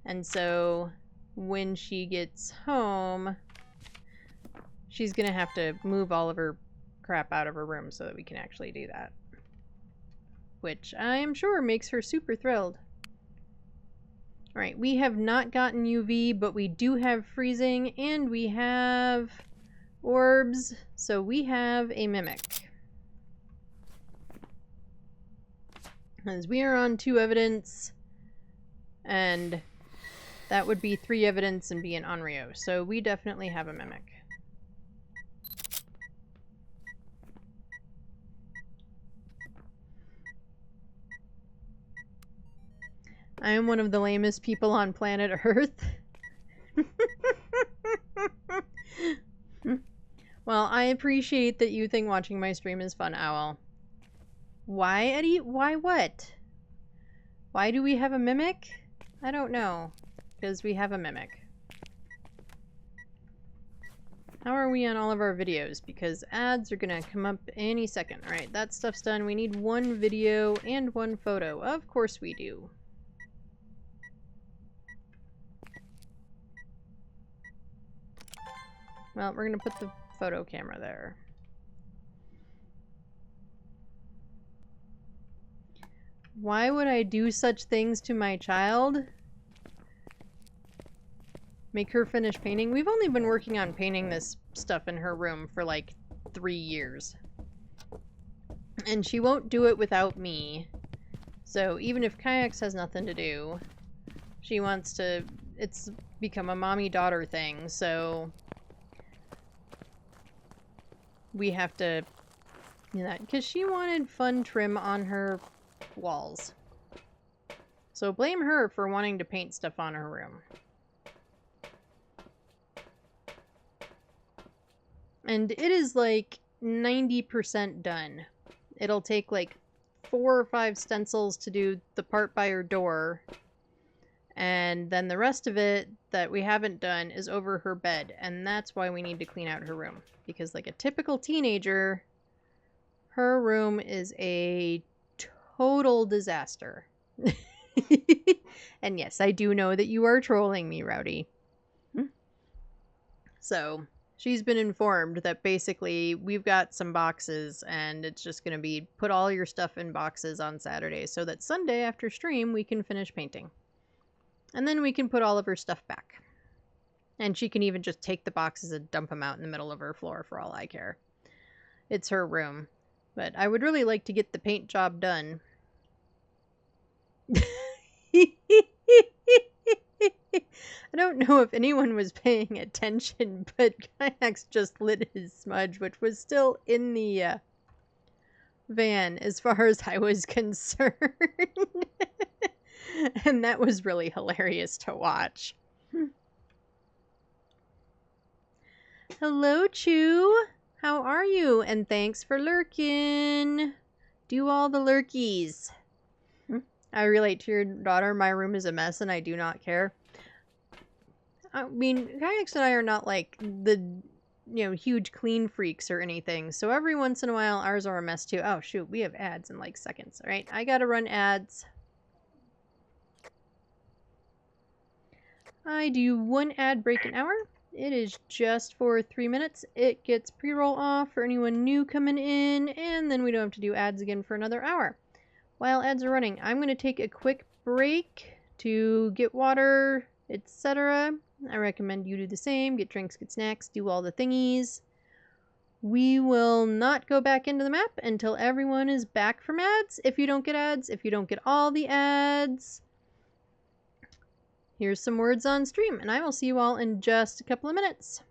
And so, when she gets home, she's gonna have to move all of her crap out of her room so that we can actually do that. Which I am sure makes her super thrilled. Alright, we have not gotten UV, but we do have freezing, and we have orbs, so we have a mimic. As we are on 2 evidence, and that would be 3 evidence and be an Onryo, so we definitely have a mimic. I am one of the lamest people on planet Earth. Well, I appreciate that you think watching my stream is fun, Owl. Why, Eddie? Why what? Why do we have a mimic? I don't know. Because we have a mimic. How are we on all of our videos? Because ads are gonna come up any second. Alright, that stuff's done. We need 1 video and 1 photo. Of course we do. Well, we're gonna put the photo camera there. Why would I do such things to my child? Make her finish painting? We've only been working on painting this stuff in her room for like 3 years. And she won't do it without me. So even if Kayaks has nothing to do, she wants to... It's become a mommy-daughter thing, so... we have to do that because she wanted fun trim on her walls. So blame her for wanting to paint stuff on her room. And it is like 90% done. It'll take like 4 or 5 stencils to do the part by her door. And then the rest of it that we haven't done is over her bed. And that's why we need to clean out her room. Because like a typical teenager, her room is a total disaster. And yes, I do know that you are trolling me, Rowdy. So, she's been informed that basically we've got some boxes and it's just going to be put all your stuff in boxes on Saturday so that Sunday after stream we can finish painting. And then we can put all of her stuff back. And she can even just take the boxes and dump them out in the middle of her floor for all I care. It's her room. But I would really like to get the paint job done. I don't know if anyone was paying attention, but Kayaks just lit his smudge, which was still in the van as far as I was concerned. And that was really hilarious to watch. Hello, Chew. How are you? And thanks for lurking. Do all the lurkies. I relate to your daughter. My room is a mess and I do not care. I mean, Kayaks and I are not like the, huge clean freaks or anything. So every once in a while, ours are a mess too. Oh, shoot. We have ads in like seconds. All right. I got to run ads. I do one ad break an hour. It is just for 3 minutes. It gets pre-roll off for anyone new coming in, and then we don't have to do ads again for another hour. While ads are running, I'm going to take a quick break to get water, etc. I recommend you do the same. Get drinks, get snacks, do all the thingies. We will not go back into the map until everyone is back from ads. If you don't get ads, if you don't get all the ads, here's some words on stream, and I will see you all in just a couple of minutes.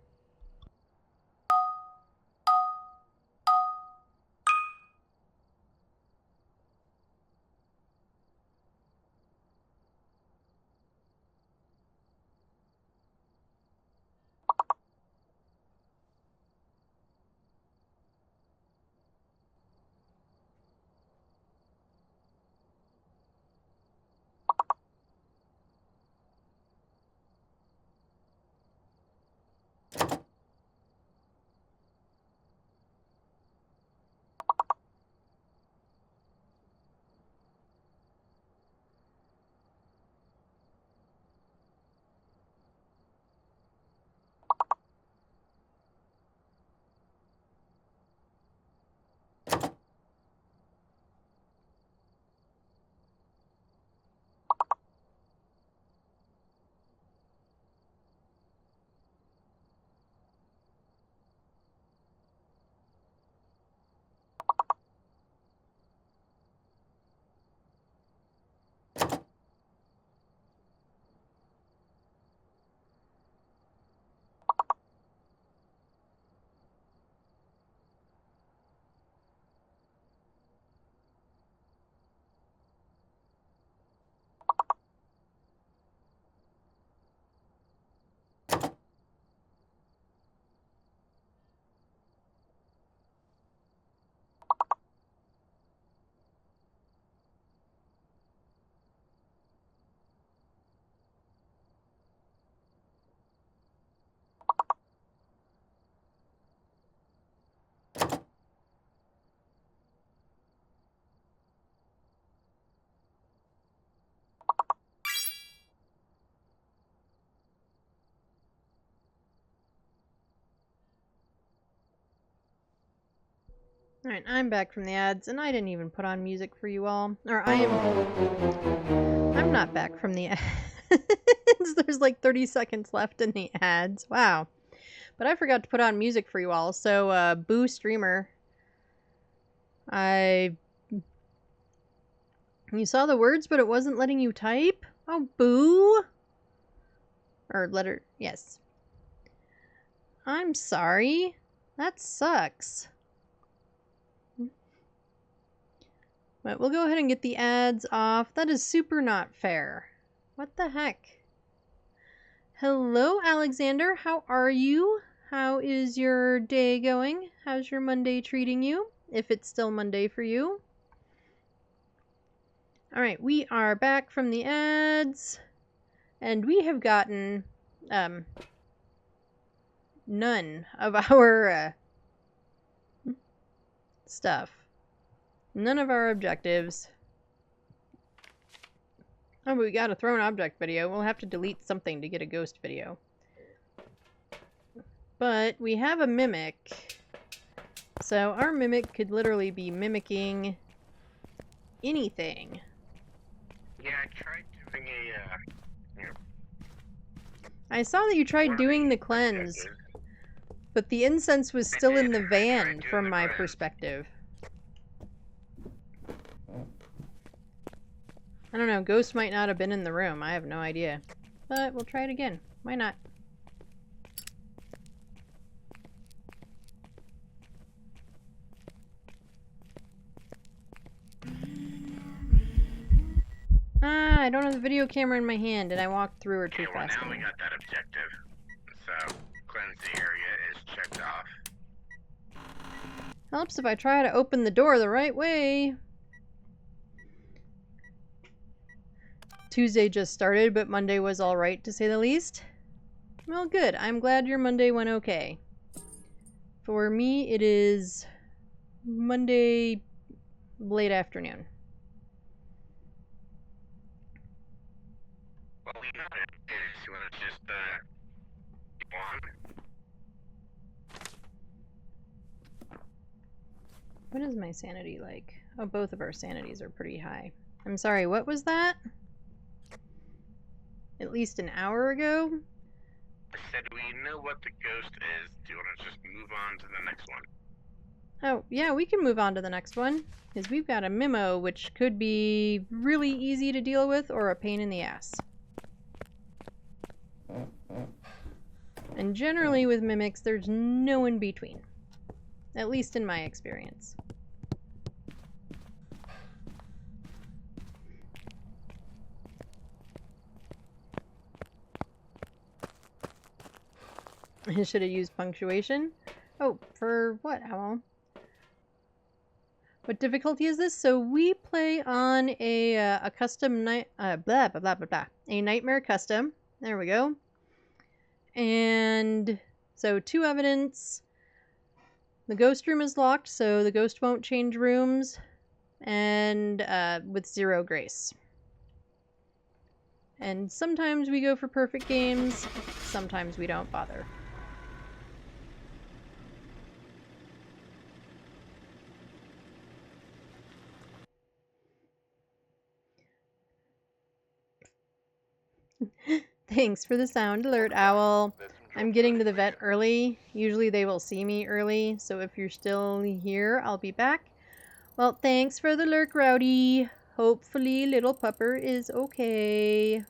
Alright, I'm back from the ads, and I didn't even put on music for you all. I'm not back from the ads. There's like 30 seconds left in the ads. Wow. But I forgot to put on music for you all, so, boo streamer. You saw the words, but it wasn't letting you type? Oh, boo! Or letter, yes. I'm sorry. That sucks. But we'll go ahead and get the ads off. That is super not fair. What the heck? Hello, Alexander. How are you? How is your day going? How's your Monday treating you? If it's still Monday for you. Alright, we are back from the ads. And we have gotten none of our stuff. None of our objectives. Oh, but we got a thrown object video. We'll have to delete something to get a ghost video. But we have a mimic. So our mimic could literally be mimicking anything. Yeah, I tried doing I saw that you tried doing the cleanse, but the incense was still in the van from my perspective. I don't know, Ghost might not have been in the room. I have no idea. But we'll try it again. Why not? Ah, I don't have the video camera in my hand and I walked through her too Okay, well fast. now we got that objective. So, cleanse the area is checked off. Helps if I try to open the door the right way. Tuesday just started, but Monday was alright to say the least. Well, good. I'm glad your Monday went okay. For me, it is Monday late afternoon. Well, we know what it is. You want to just, keep on? What is my sanity like? Oh, both of our sanities are pretty high. I'm sorry, what was that? At least an hour ago? I said we know what the ghost is. Do you want to just move on to the next one? Oh, yeah, we can move on to the next one. Because we've got a memo, which could be really easy to deal with or a pain in the ass. And generally with mimics, there's no in between. At least in my experience. I should have used punctuation. Oh, for what, Owl? What difficulty is this? So we play on a custom night, blah, blah, blah, blah, blah. A nightmare custom. There we go. And so 2 evidence. The ghost room is locked, so the ghost won't change rooms. And with 0 grace. And sometimes we go for perfect games. Sometimes we don't bother. Thanks for the sound alert, Owl. I'm getting to the vet early. Usually they will see me early, so if you're still here, I'll be back. Well, thanks for the lurk, Rowdy. Hopefully little pupper is okay.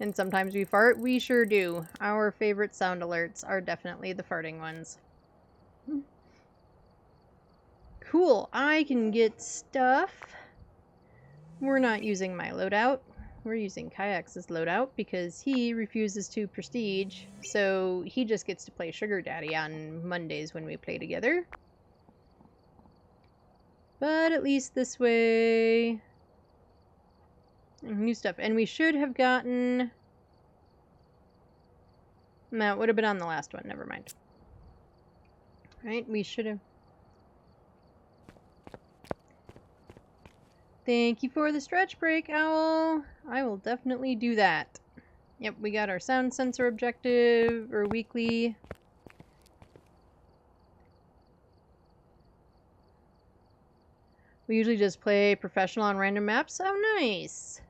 And sometimes we fart. We sure do. Our favorite sound alerts are definitely the farting ones. Cool. I can get stuff. We're not using my loadout. We're using Kayak's loadout because he refuses to prestige, so he just gets to play Sugar Daddy on Mondays when we play together. But at least this way... New stuff. And we should have gotten... No, it would have been on the last one. Never mind. Right? We should have... Thank you for the stretch break, Owl. I will definitely do that. Yep, we got our sound sensor objective, or weekly. We usually just play professional on random maps. Oh, nice.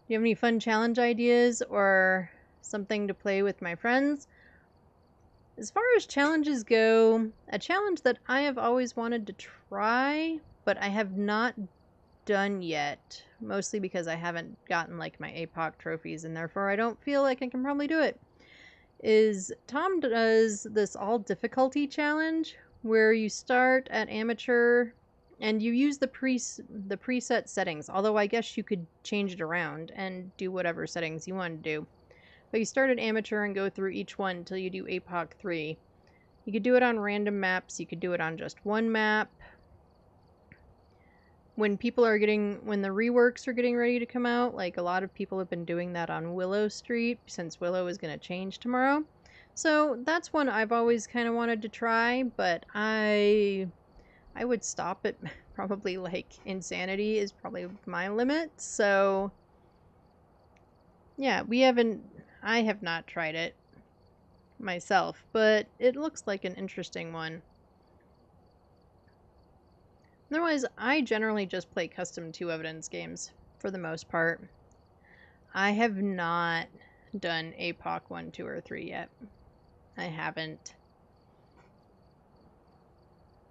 Do you have any fun challenge ideas or something to play with my friends? As far as challenges go, a challenge that I have always wanted to try, but I have not done yet, mostly because I haven't gotten like my APOC trophies and therefore I don't feel like I can probably do it, is Tom does this all difficulty challenge where you start at amateur and you use the preset settings, although I guess you could change it around and do whatever settings you want to do. But you start at amateur and go through each one until you do APOC 3. You could do it on random maps, you could do it on just one map. When the reworks are getting ready to come out, like a lot of people have been doing that on Willow Street, since Willow is going to change tomorrow. So that's one I've always kind of wanted to try, but I would stop at probably like insanity is probably my limit. So yeah, I have not tried it myself, but it looks like an interesting one. Otherwise, I generally just play custom 2 evidence games, for the most part. I have not done APOC 1, 2, or 3 yet. I haven't.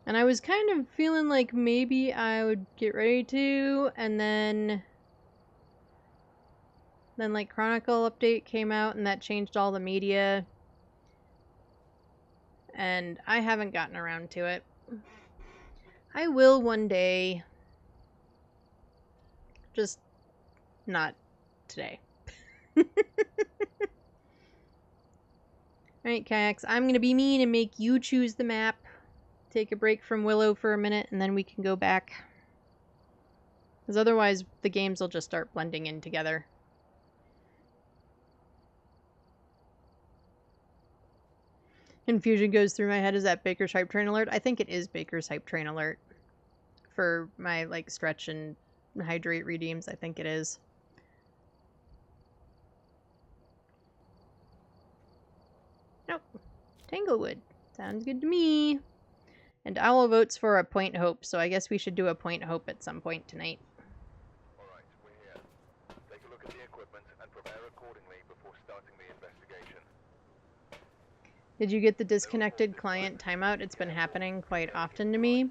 And I was kind of feeling like maybe I would get ready to, and then Then, like, Chronicle update came out, and that changed all the media. And I haven't gotten around to it. I will one day. Just not today. Alright, Kayaks, I'm going to be mean and make you choose the map. Take a break from Willow for a minute, and then we can go back. Because otherwise, the games will just start blending in together. Confusion goes through my head. Is that Baker's Hype Train Alert? I think it is Baker's Hype Train Alert. For my, like, stretch and hydrate redeems, I think it is. Nope. Tanglewood. Sounds good to me. And Owl votes for a Point Hope, so I guess we should do a Point Hope at some point tonight. Alright, we're here. Take a look at the equipment and prepare accordingly before starting the investigation. Did you get the disconnected client timeout? It's been happening quite often to me.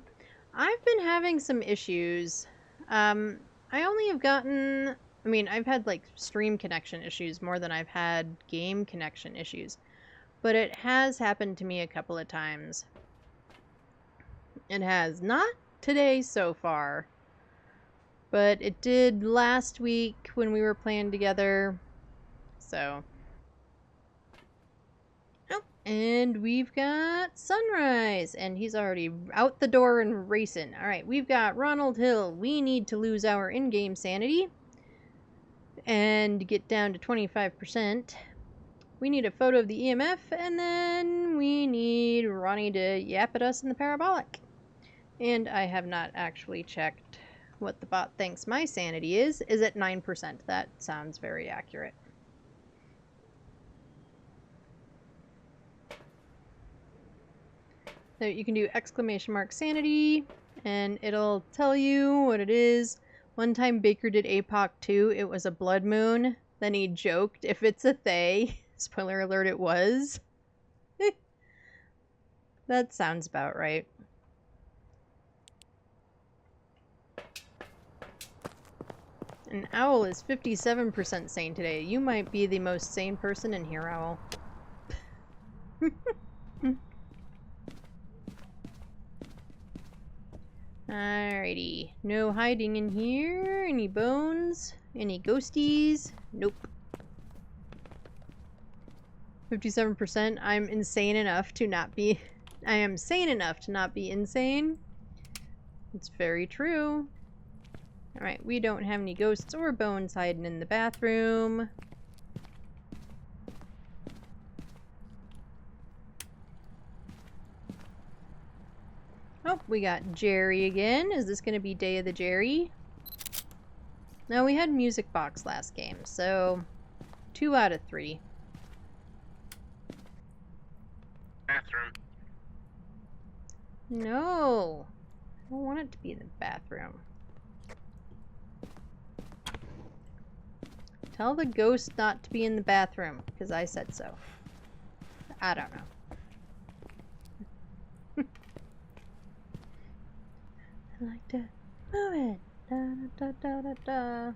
I've been having some issues. I only have gotten... I mean, I've had, like, stream connection issues more than I've had game connection issues. But it has happened to me a couple of times. It has not today so far. But it did last week when we were playing together. So... Oh, and we've got Sunrise. And he's already out the door and racing. Alright, we've got Ronald Hill. We need to lose our in-game sanity. And get down to 25%. We need a photo of the EMF. And then we need Ronnie to yap at us in the parabolic. And I have not actually checked what the bot thinks my sanity is. Is at 9%. That sounds very accurate. So you can do ! sanity, and it'll tell you what it is. One time Baker did APOC 2, it was a blood moon. Then he joked, if it's a Thay. Spoiler alert, it was. That sounds about right. And Owl is 57% sane today. You might be the most sane person in here, Owl. Alrighty. No hiding in here. Any bones? Any ghosties? Nope. 57%. I'm insane enough to not be... I am sane enough to not be insane. It's very true. Alright, we don't have any ghosts or bones hiding in the bathroom. Oh, we got Jerry again. Is this going to be Day of the Jerry? No, we had Music Box last game, so 2 out of 3. Bathroom. No, I don't want it to be in the bathroom. Tell the ghost not to be in the bathroom, because I said so. I don't know. I like to move it. Da da da da da.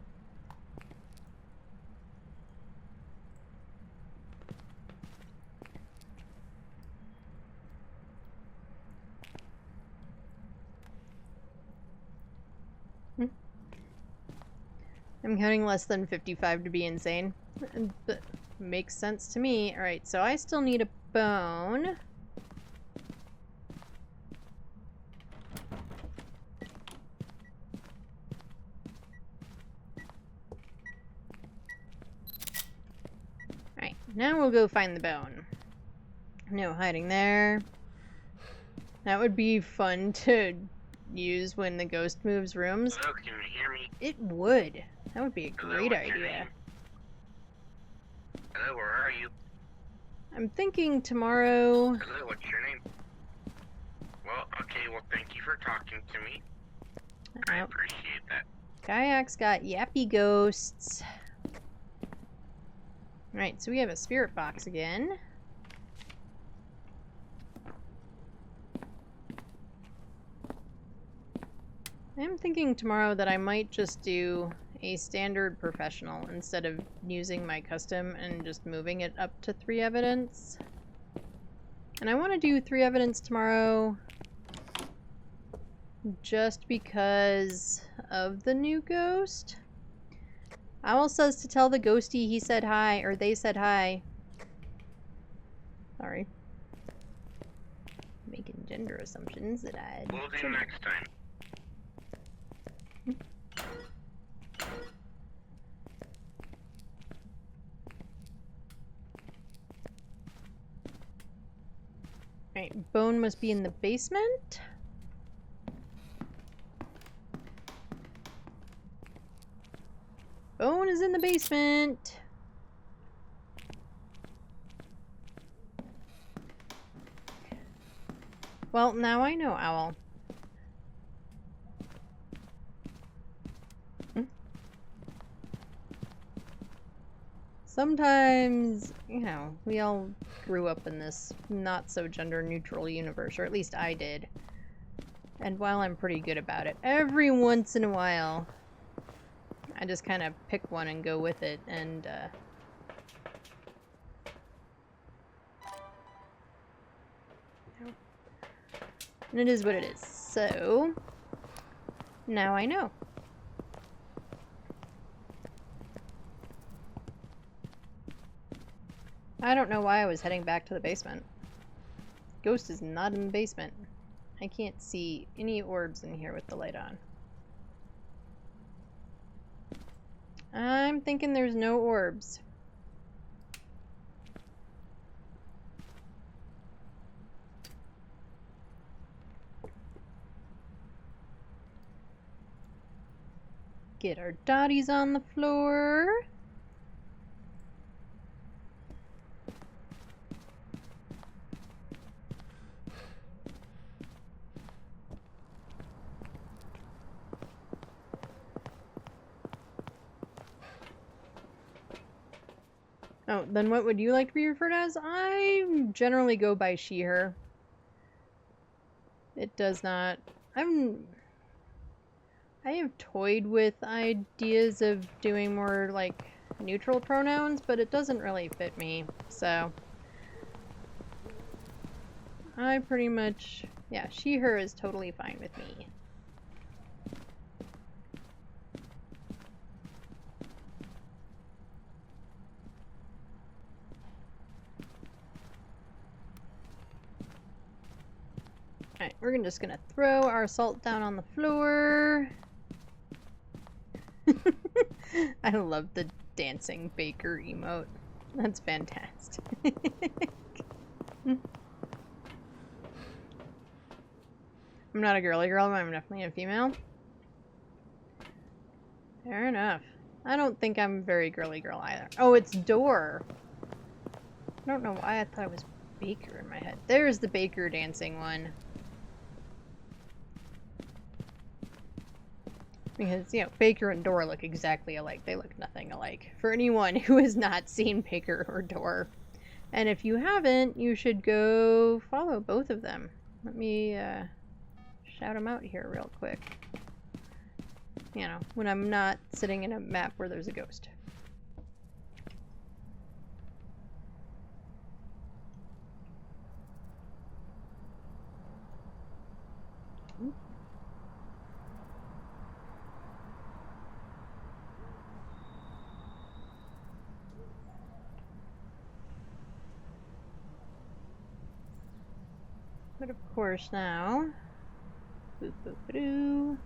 I'm counting less than 55 to be insane. That makes sense to me. Alright, so I still need a bone. Alright, now we'll go find the bone. No hiding there. That would be fun to use when the ghost moves rooms. Hello, can you hear me? It would. That would be a Hello, great what's your idea. name? Hello, where are you? I'm thinking tomorrow... Hello, what's your name? Well, okay, well, thank you for talking to me. I appreciate that. Kayak's got yappy ghosts. Right, so we have a spirit box again. I'm thinking tomorrow that I might just do a standard professional instead of using my custom and just moving it up to 3 evidence. And I want to do 3 evidence tomorrow just because of the new ghost. Owl says to tell the ghosty he said hi, or they said hi. Sorry. Making gender assumptions that I We'll do next time. Right, Bone must be in the basement. Bone is in the basement. Well, now I know, Owl. Sometimes, you know, we all grew up in this not so gender neutral universe, or at least I did. And while I'm pretty good about it, every once in a while, I just kind of pick one and go with it, and it is what it is. So, now I know. I don't know why I was heading back to the basement. Ghost is not in the basement. I can't see any orbs in here with the light on. I'm thinking there's no orbs. Get our dotties on the floor. Oh, then what would you like to be referred as? I generally go by she, her. It does not... I have toyed with ideas of doing more, like, neutral pronouns, but it doesn't really fit me, so... I pretty much... Yeah, she, her is totally fine with me. Alright, we're just gonna throw our salt down on the floor. I love the dancing baker emote. That's fantastic. I'm not a girly girl, but I'm definitely a female. Fair enough. I don't think I'm a very girly girl either. Oh, it's door. I don't know why I thought it was baker in my head. There's the baker dancing one. Because, you know, Baker and Door look exactly alike. They look nothing alike. For anyone who has not seen Baker or Door. And if you haven't, you should go follow both of them. Let me shout them out here real quick. You know, when I'm not sitting in a map where there's a ghost. But of course now, boop boop doo.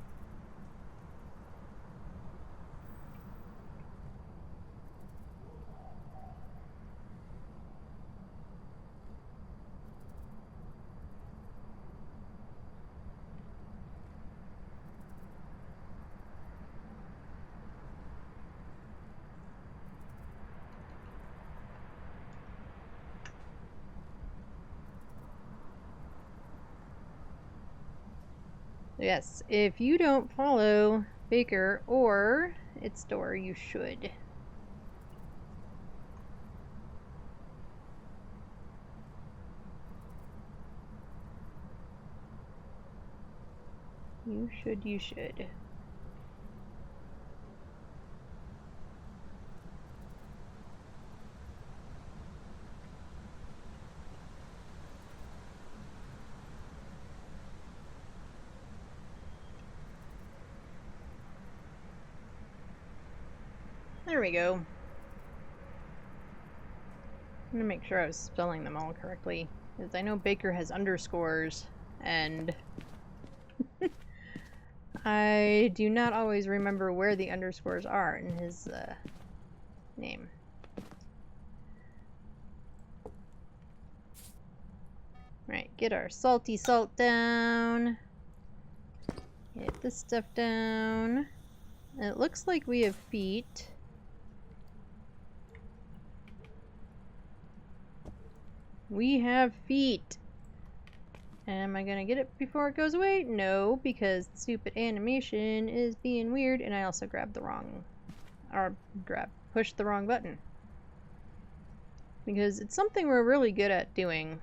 Yes, if you don't follow Baker or its Door, you should. You should. There we go. I'm gonna make sure I was spelling them all correctly, because I know Baker has underscores, and I do not always remember where the underscores are in his name. Right, get our salty salt down. Get this stuff down. It looks like we have feet. We have feet. Am I gonna get it before it goes away? No, because the stupid animation is being weird, and I also grabbed the wrong... pushed the wrong button. Because it's something we're really good at doing,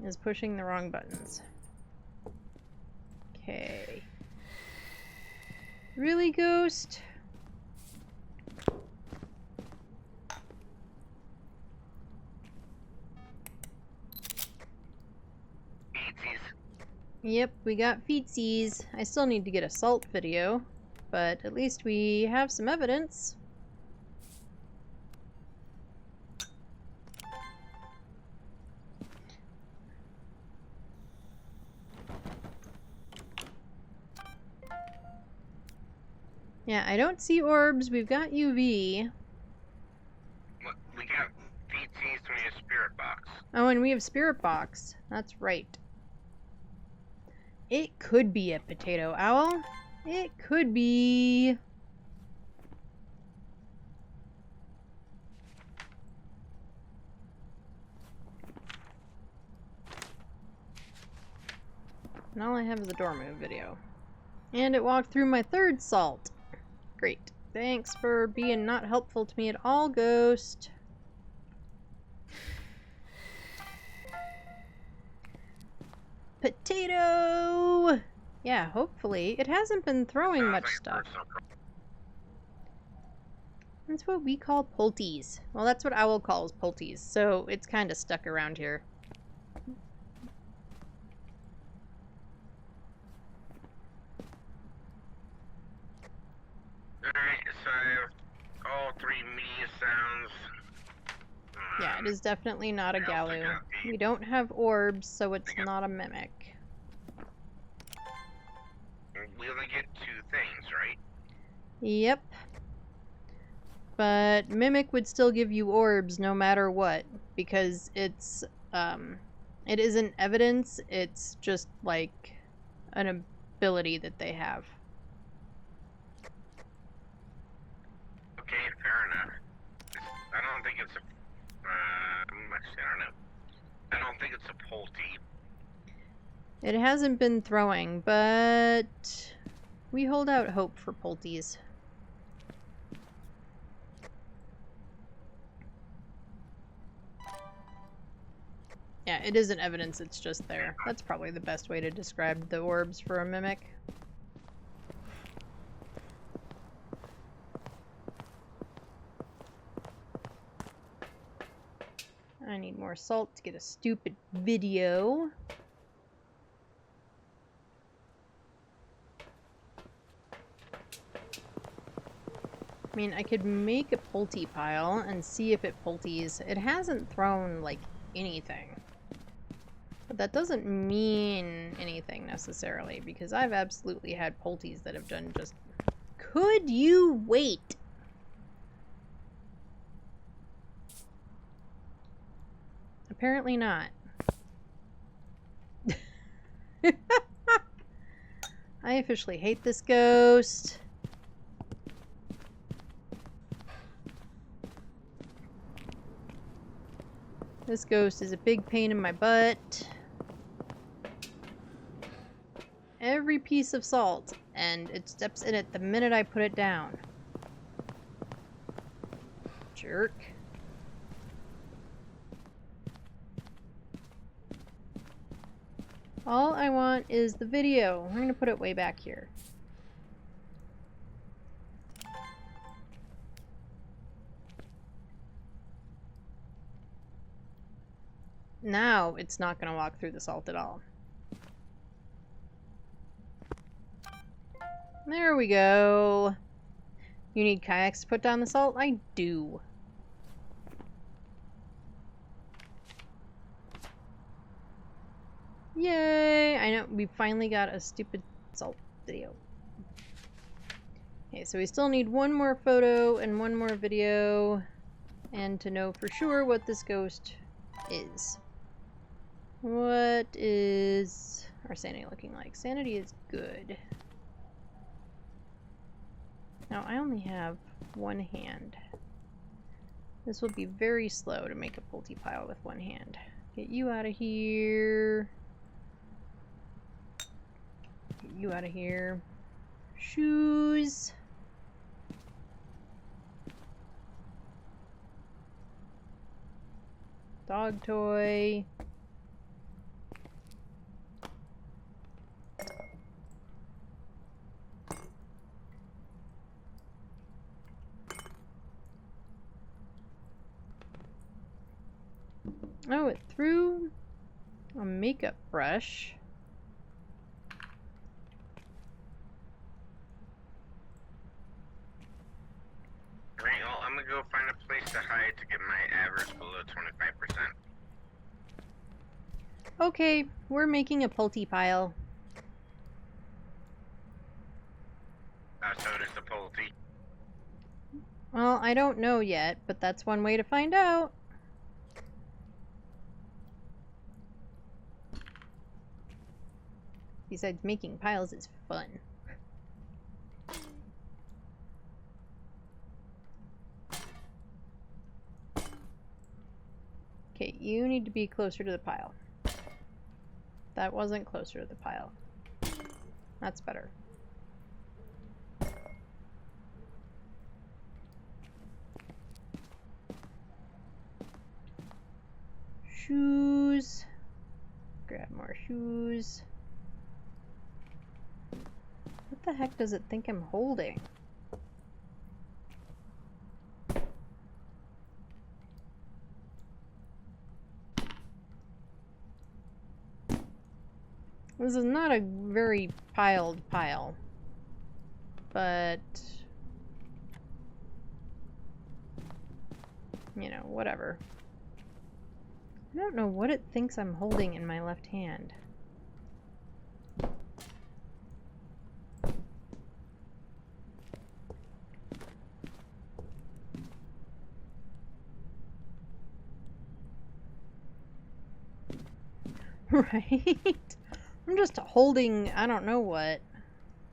is pushing the wrong buttons. Okay. Really, Ghost? Yep, we got feetsies. I still need to get a salt video, but at least we have some evidence. Yeah, I don't see orbs. We've got UV. We got feetsies and we have spirit box. Oh, and we have spirit box. That's right. It could be a potato owl. It could be... And all I have is a door move video. And it walked through my third salt. Great. Thanks for being not helpful to me at all, Ghost. Potato! Yeah, hopefully. It hasn't been throwing much stuff. That's what we call pulties. Well, that's what Owl calls pulties, so it's kind of stuck around here. Alright, so all three media sounds. Yeah, it is definitely not a Galoo. We don't have orbs, so it's not a mimic. We only get 2 things, right? Yep. But mimic would still give you orbs no matter what, because it isn't evidence, it's just like an ability that they have. Okay, fair enough. I don't think it's a... actually, I don't know. I don't think it's a Polty. It hasn't been throwing, but we hold out hope for Polties. Yeah, it isn't evidence, it's just there. That's probably the best way to describe the orbs for a mimic. I need more salt to get a stupid video. I mean, I could make a Polty pile and see if it Polties. It hasn't thrown, like, anything. But that doesn't mean anything, necessarily, because I've absolutely had Polties that have done just... Could you wait? Apparently not. I officially hate this ghost. This ghost is a big pain in my butt. Every piece of salt, and it steps in it the minute I put it down. Jerk. All I want is the video. We're gonna put it way back here. Now it's not gonna walk through the salt at all. There we go. You need kayaks to put down the salt? I do. Yay! I know, we finally got a stupid salt video. Okay, so we still need one more photo and one more video, and to know for sure what this ghost is. What is our sanity looking like? Sanity is good. Now, I only have one hand. This will be very slow to make a pulte pile with one hand. Get you out of here. Get you out of here. Shoes. Dog toy. Oh, it threw a makeup brush. Right, well, I'm gonna go find a place to hide to get my average below 25%. Okay, we're making a pulte pile. So does the pulte. Well, I don't know yet, but that's one way to find out. Besides, making piles is fun. Okay, you need to be closer to the pile. That wasn't closer to the pile. That's better. Shoes. Grab more shoes. What the heck does it think I'm holding? This is not a very piled pile, but you know, whatever. I don't know what it thinks I'm holding in my left hand. Right? I'm just holding, I don't know what.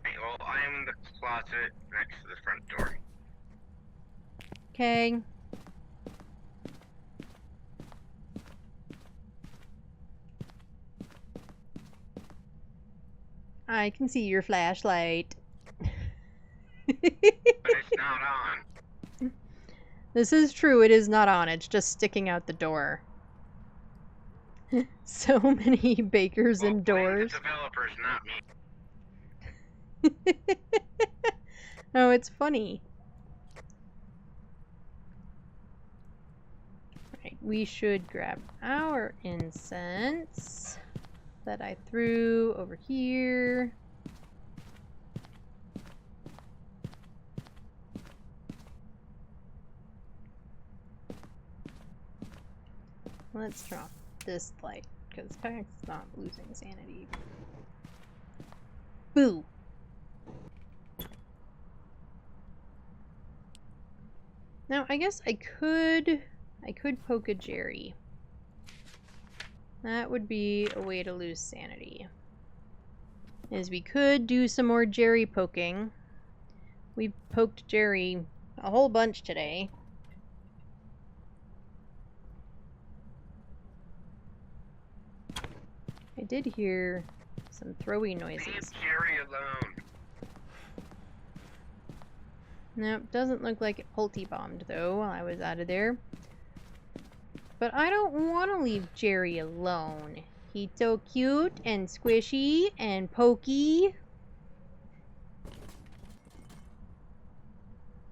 Right, well, I am in the closet next to the front door. Okay. I can see your flashlight. But it's not on. This is true, it is not on, it's just sticking out the door. So many bakers and doors. The developers, not me. No, it's funny. Right, we should grab our incense that I threw over here. Let's drop this light, because Pax's not losing sanity. Boo! Now, I guess I could poke a Jerry. That would be a way to lose sanity. Is we could do some more Jerry poking. We poked Jerry a whole bunch today. I did hear some throwy noises. Leave Jerry alone. Nope, doesn't look like it pulte bombed though while I was out of there. But I don't want to leave Jerry alone. He's so cute and squishy and pokey.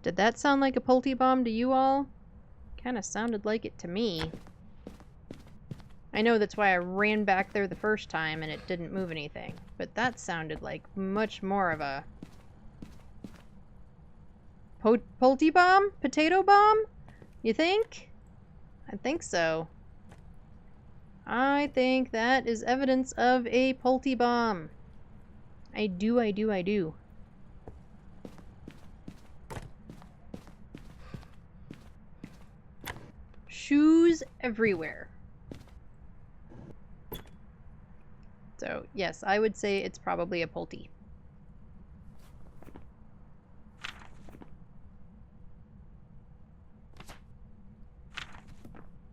Did that sound like a pulte bomb to you all? Kinda sounded like it to me. I know that's why I ran back there the first time and it didn't move anything. But that sounded like much more of a Poulty bomb? Potato bomb? You think? I think so. I think that is evidence of a Poulty bomb. I do. Shoes everywhere. So, yes, I would say it's probably a Poulty.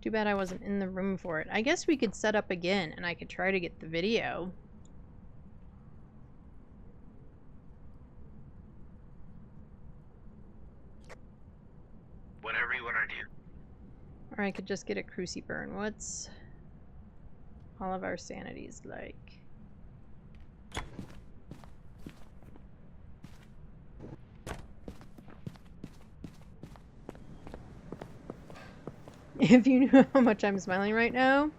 Too bad I wasn't in the room for it. I guess we could set up again and I could try to get the video. Whatever you want to do. Or I could just get a cruci burn. What's all of our sanities like? If you knew how much I'm smiling right now.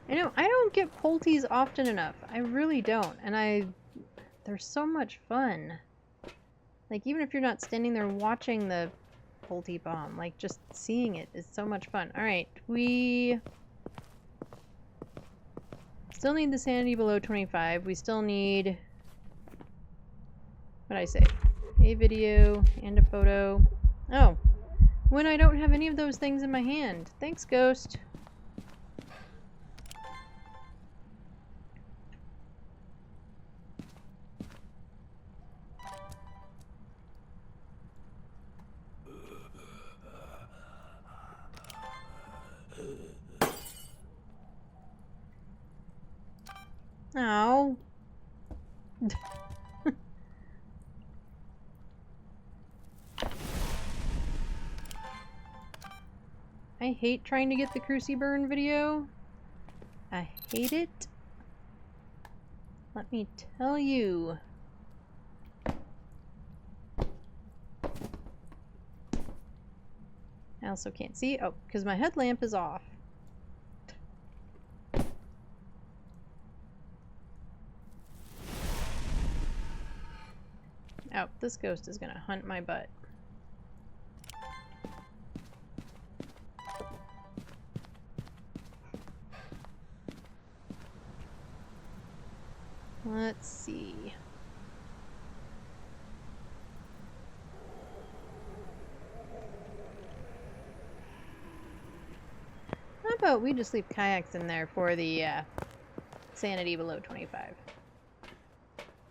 I know, I don't get Poulties often enough. I really don't. And they're so much fun. Like, even if you're not standing there watching the Poulty bomb, like, just seeing it is so much fun. Alright, we still need the sanity below 25. We still need, what'd I say? A video and a photo. Oh. When I don't have any of those things in my hand. Thanks, Ghost. Ow. I hate trying to get the cruci burn video. I hate it. Let me tell you. I also can't see. Oh, because my headlamp is off. Oh, this ghost is gonna hunt my butt. Let's see. How about we just leave kayaks in there for the sanity below 25.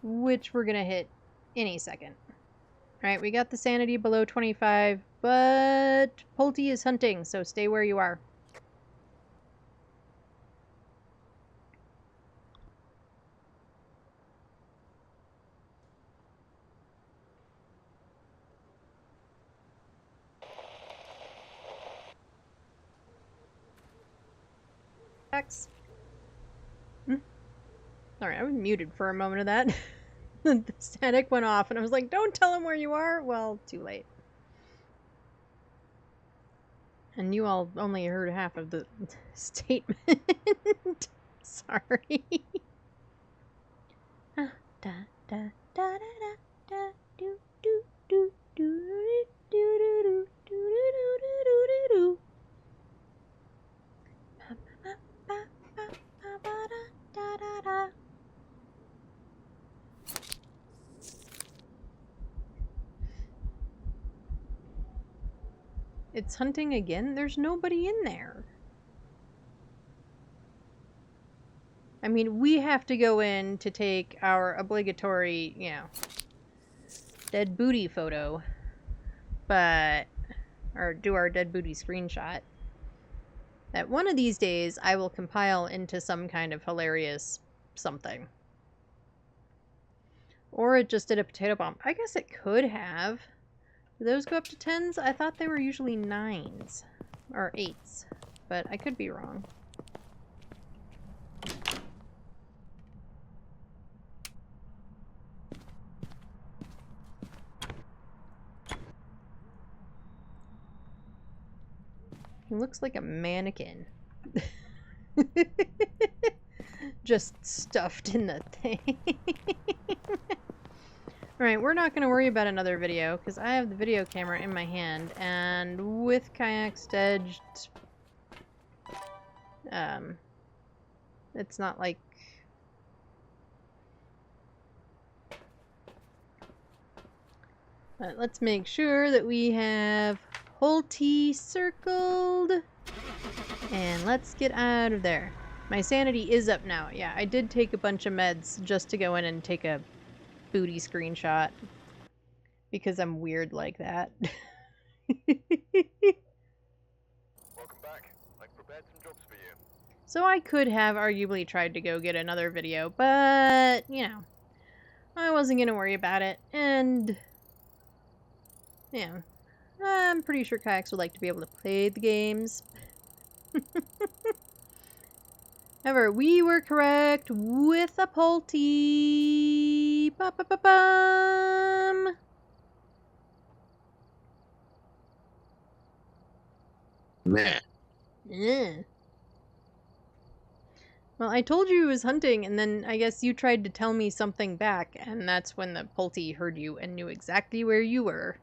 Which we're gonna hit any second. Alright, we got the sanity below 25, but Poulty is hunting, so stay where you are. Sorry, I was muted for a moment of that. The static went off and I was like, don't tell him where you are. Well, too late. And you all only heard half of the statement. Sorry. Da da da da da da do do do do do do do do do. It's hunting again? There's nobody in there. I mean, we have to go in to take our obligatory, you know, dead booty photo. But, or do our dead booty screenshot. That one of these days I will compile into some kind of hilarious something. Or it just did a potato bomb. I guess it could have. Do those go up to 10s? I thought they were usually 9s. Or 8s. But I could be wrong. He looks like a mannequin. Just stuffed in the thing. Alright, we're not going to worry about another video, because I have the video camera in my hand, and with kayak stedged, it's not like... But let's make sure that we have Holte circled, and let's get out of there. My sanity is up now. Yeah, I did take a bunch of meds just to go in and take a booty screenshot because I'm weird like that. Welcome back. I've prepared some jobs for you. So I could have arguably tried to go get another video, but, you know, I wasn't going to worry about it, and, yeah, I'm pretty sure kayaks would like to be able to play the games. However, we were correct with a Pulte. Ba-ba-ba-bum. Meh. Yeah. Well, I told you it was hunting, and then I guess you tried to tell me something back, and that's when the Pulte heard you and knew exactly where you were.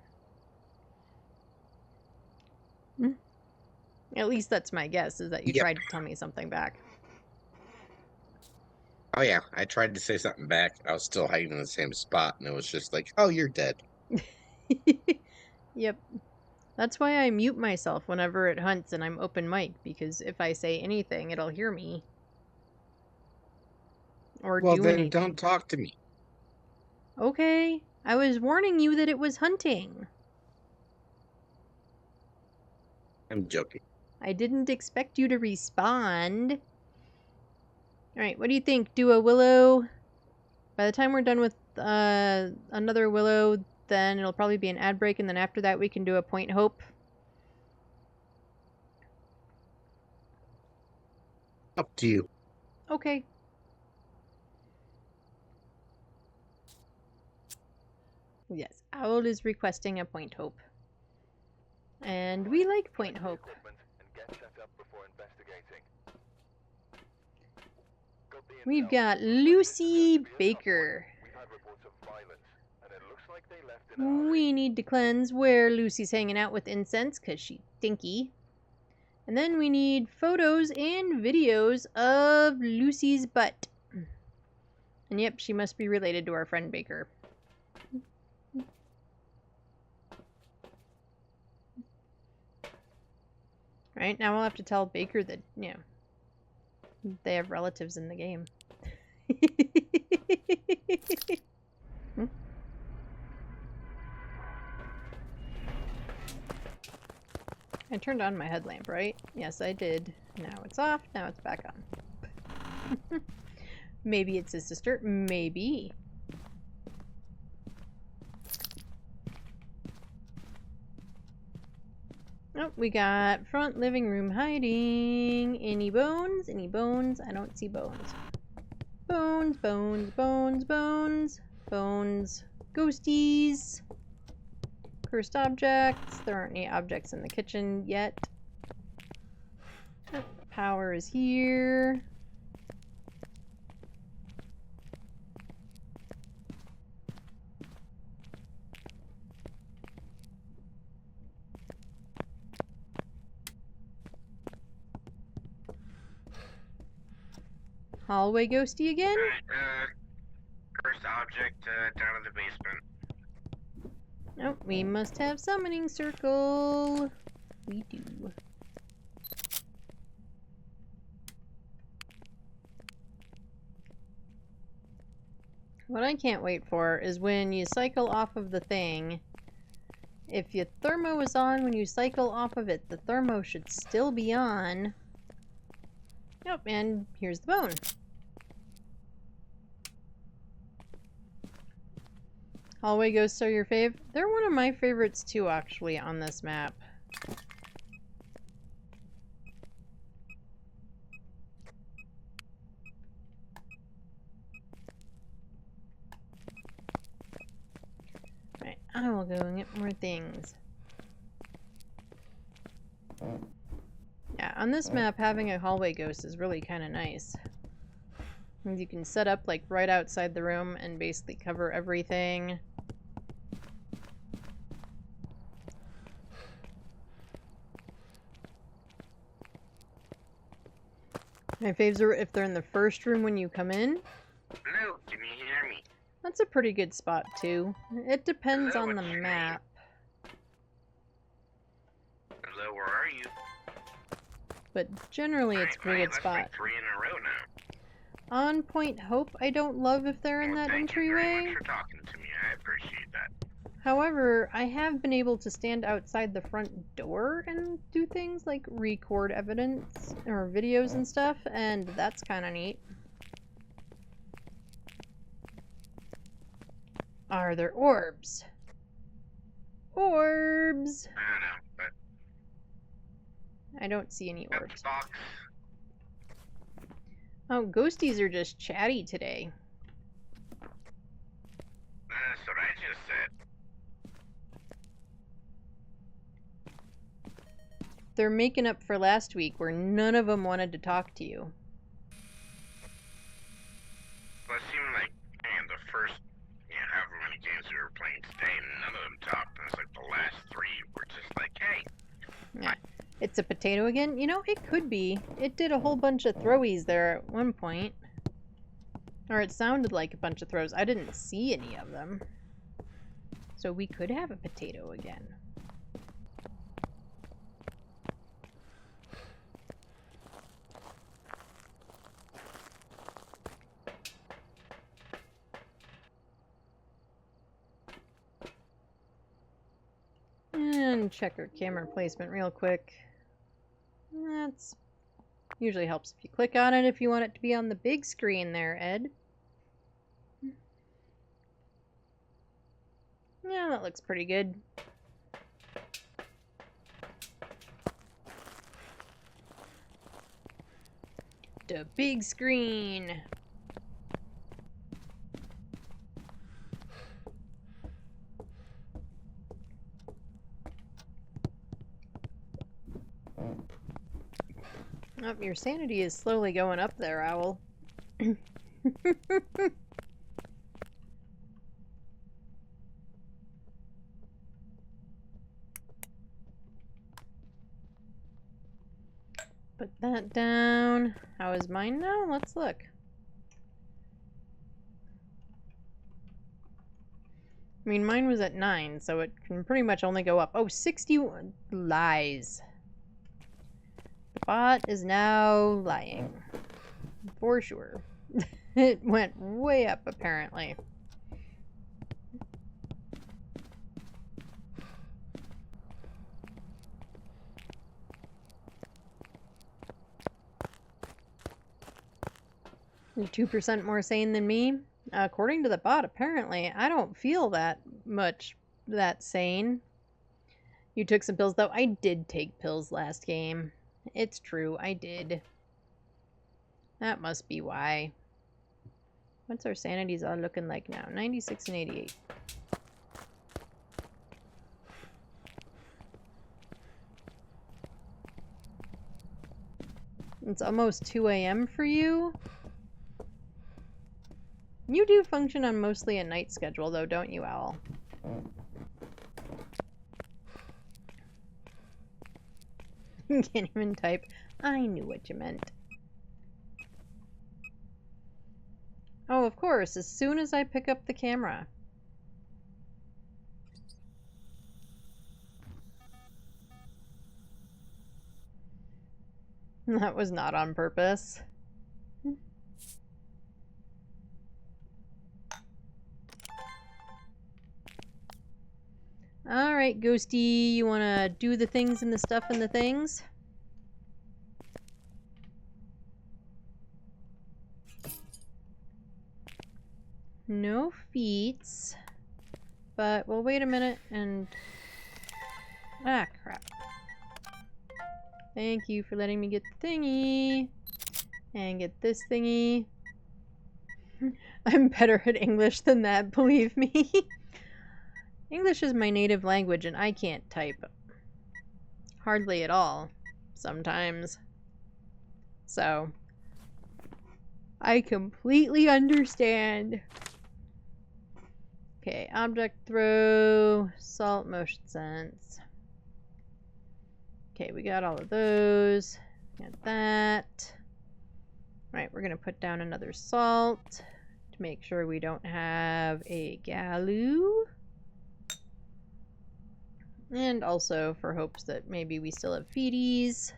At least that's my guess, is that you Yep. tried to tell me something back. Oh yeah, I tried to say something back. I was still hiding in the same spot, and it was just like, oh, you're dead. Yep. That's why I mute myself whenever it hunts and I'm open mic, because if I say anything, it'll hear me. Or Well, do then anything. don't talk to me. Okay, I was warning you that it was hunting. I'm joking. I didn't expect you to respond. Alright, what do you think? Do a Willow? By the time we're done with another Willow, then it'll probably be an ad break, and then after that we can do a Point Hope. Up to you. Okay. Yes, Owl is requesting a Point Hope. And we like Point Hope. Equipment and get set up before investigating. Got the We've intel. got This is Lucy going to be a tough one. Baker. We've had reports of violence, and it looks like they left in a hurry. We need to cleanse where Lucy's hanging out with incense, because she's stinky. And then we need photos and videos of Lucy's butt. And yep, she must be related to our friend Baker. Right, now we'll have to tell Baker that, you know, they have relatives in the game. Hmm? I turned on my headlamp, right? Yes, I did. Now it's off, now it's back on. Maybe it's his sister. Maybe. Oh, we got front living room hiding. Any bones? Any bones? I don't see bones. Bones, bones, bones, bones. Bones. Ghosties. Cursed objects. There aren't any objects in the kitchen yet. Oh, power is here. Hallway ghosty again? Cursed object down in the basement. Oh, we must have summoning circle. We do. What I can't wait for is when you cycle off of the thing. If your thermo is on when you cycle off of it, the thermo should still be on. Nope, and here's the bone. Hallway ghosts are your fave? They're one of my favorites too, actually, on this map. Right, I will go and get more things. Yeah, on this map, having a hallway ghost is really kind of nice. You can set up like right outside the room and basically cover everything. My faves are if they're in the first room when you come in. Hello, can you hear me? That's a pretty good spot, too. It depends Hello, on the what's your map. Hello, where are you? But generally, it's a pretty good That's spot. like 3 in a row now. On Point Hope, I don't love if they're in Well, that thank you very entryway. much for talking to me. I appreciate that. However, I have been able to stand outside the front door and do things like record evidence or videos and stuff, and that's kind of neat. Are there orbs? Orbs! I don't know, but I don't see any orbs. box. Oh, ghosties are just chatty today. That's what I just said. They're making up for last week where none of them wanted to talk to you. Well, it seemed like, man, the first, however many games we were playing today, none of them talked. And it's like the last 3 were just like, hey. Yeah. It's a potato again? You know, it could be. It did a whole bunch of throwies there at one point. Or it sounded like a bunch of throws. I didn't see any of them. So we could have a potato again. And check our camera placement real quick. That's usually helps if you click on it if you want it to be on the big screen there, Ed. Yeah, that looks pretty good. The big screen. Oh, your sanity is slowly going up there, Owl. Put that down. How is mine now? Let's look. I mean, mine was at 9, so it can pretty much only go up. Oh, 61 lies. The bot is now lying. For sure. It went way up, apparently. You're 2% more sane than me? According to the bot, apparently. I don't feel that sane. You took some pills, though. I did take pills last game. It's true, I did. That must be why. What's our sanities all looking like now? 96 and 88. It's almost 2 a.m. for you? You do function on mostly a night schedule, though, don't you, Owl? Can't even type. I knew what you meant. Oh, of course, as soon as I pick up the camera. That was not on purpose. Alright, Ghosty, you wanna do the things and the stuff and the things? No feats. But we'll wait a minute and... Ah, crap. Thank you for letting me get the thingy. And get this thingy. I'm better at English than that, believe me. English is my native language and I can't type. Hardly at all. Sometimes. So. I completely understand. Okay, object throw, salt, motion sense. Okay, we got all of those. Got that. Right, we're going to put down another salt to make sure we don't have a galoo. And also for hopes that maybe we still have feeties.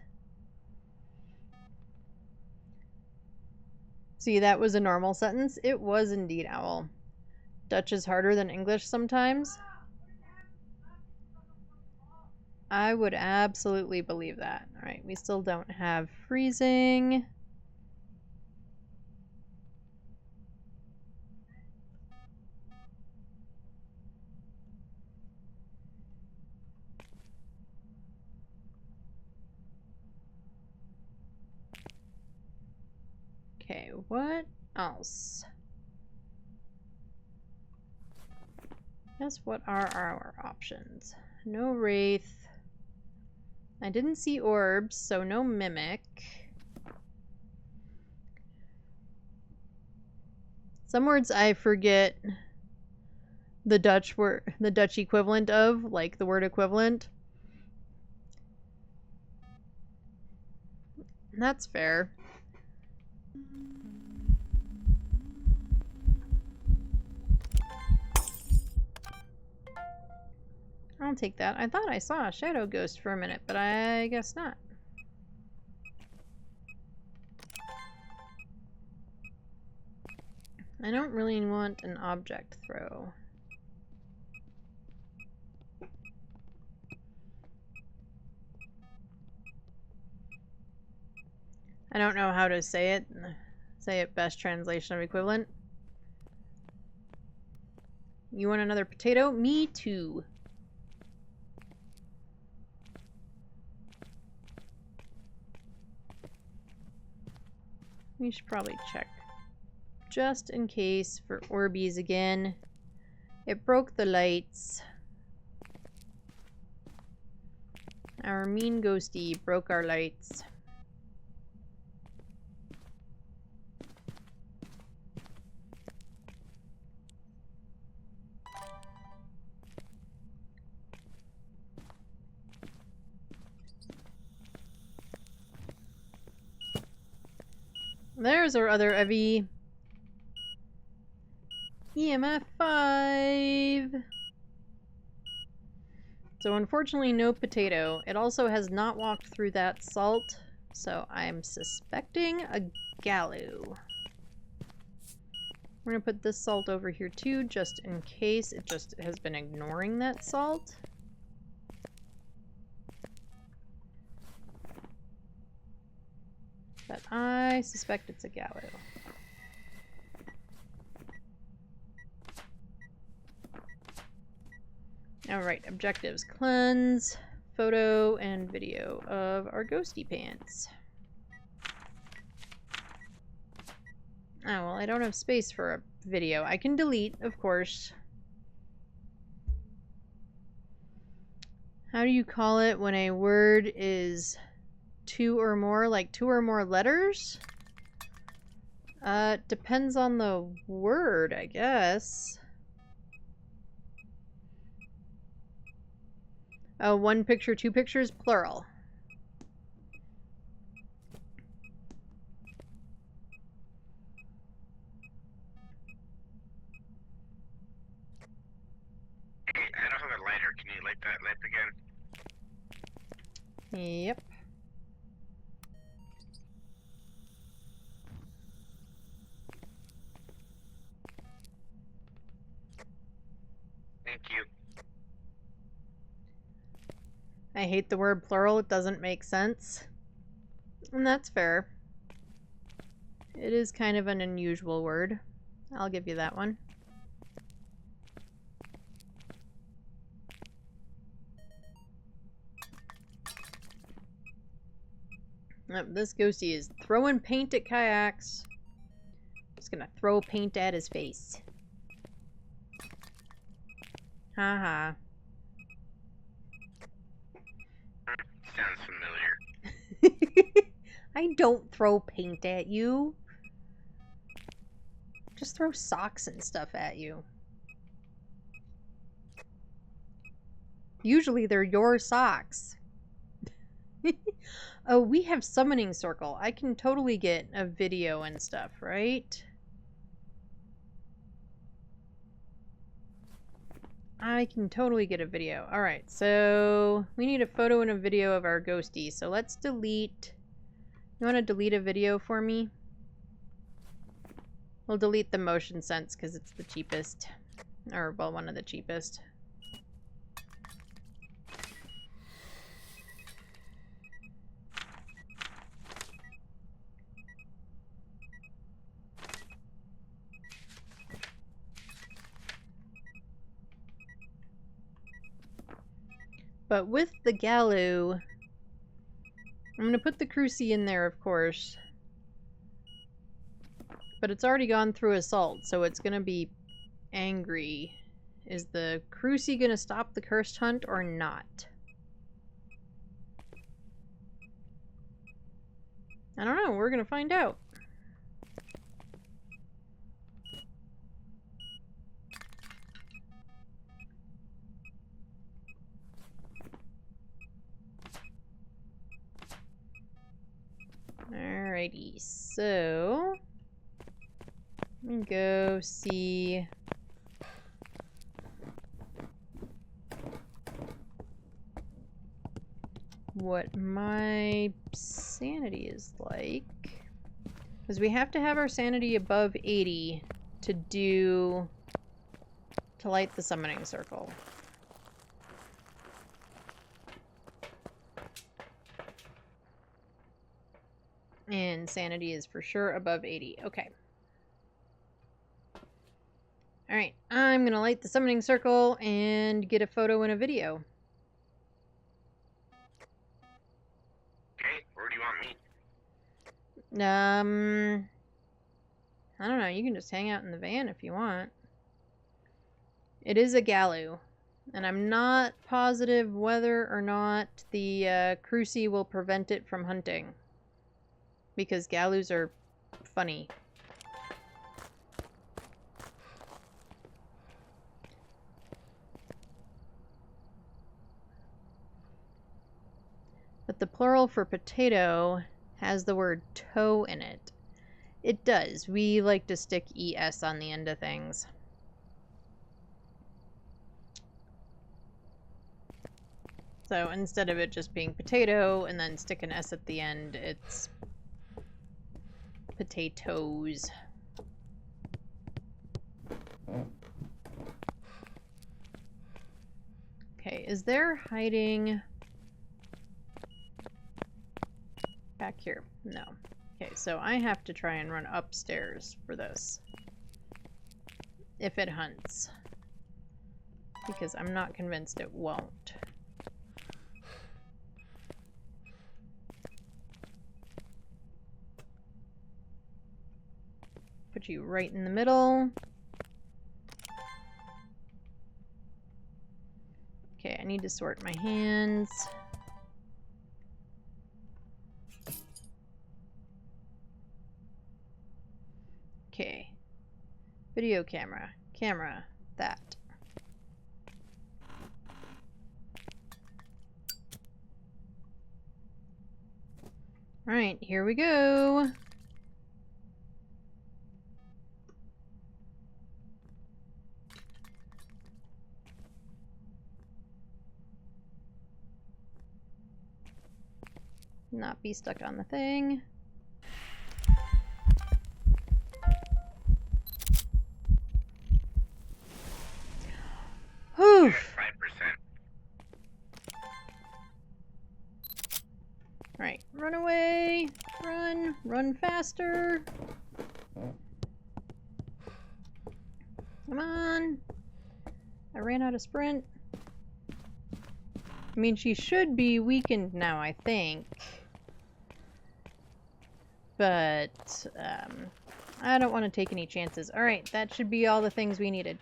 See, that was a normal sentence. It was indeed, Owl. Dutch is harder than English sometimes. I would absolutely believe that. Alright, we still don't have freezing. Okay, what else? Guess what are our options? No wraith. I didn't see orbs, so no mimic. Some words I forget the Dutch word, the Dutch equivalent of, like the word equivalent. That's fair. I'll take that. I thought I saw a shadow ghost for a minute, but I guess not. I don't really want an object throw. I don't know how to say it. Say it best translation of equivalent. You want another potato? Me too. We should probably check. Just in case for Orbeez again. It broke the lights. Our mean ghosty broke our lights. There's our other Evie. EMF 5. So unfortunately no potato. It also has not walked through that salt, so I'm suspecting a galoo. We're gonna put this salt over here too, just in case it just has been ignoring that salt. But I suspect it's a galoo. Alright, objectives. Cleanse, photo, and video of our ghosty pants. Oh, well, I don't have space for a video. I can delete, of course. How do you call it when a word is two or more, like 2 or more letters? Depends on the word, I guess. Oh, 1 picture, 2 pictures, plural. Hey, I don't have a lighter. Can you light that lamp again? Yep. Thank you. I hate the word plural. It doesn't make sense. And that's fair. It is kind of an unusual word. I'll give you that one. Oh, this ghosty is throwing paint at kayaks. Just gonna throw paint at his face. Haha. Sounds familiar. I don't throw paint at you. Just throw socks and stuff at you. Usually they're your socks. Oh, we have summoning circle. I can totally get a video and stuff, right? I can totally get a video. Alright, so we need a photo and a video of our ghostie. So let's delete... You want to delete a video for me? We'll delete the motion sense because it's the cheapest. Or, well, one of the cheapest. But with the Galoo, I'm going to put the Cruci in there, of course. But it's already gone through assault, so it's going to be angry. Is the Cruci going to stop the cursed hunt or not? I don't know. We're going to find out. Alrighty, so let me go see what my sanity is like. Because we have to have our sanity above 80 to light the summoning circle. And sanity is for sure above 80. Okay. Alright, I'm gonna light the summoning circle and get a photo and a video. Okay, where do you want me? I don't know, you can just hang out in the van if you want. It is a Galoo, and I'm not positive whether or not the Cruci will prevent it from hunting. Because Galoos are funny. But the plural for potato has the word toe in it. It does. We like to stick ES on the end of things. So instead of it just being potato and then stick an S at the end, it's potatoes. Okay, is there hiding back here? No. Okay, so I have to try and run upstairs for this. If it hunts. Because I'm not convinced it won't. Put you right in the middle. Okay, I need to sort my hands. Okay. Video camera. Camera. That. Alright, here we go. Not be stuck on the thing. Whew. 5%. Right, run away. Run. Run faster. Come on. I ran out of sprint. I mean, she should be weakened now, I think. But, I don't want to take any chances. Alright, that should be all the things we needed.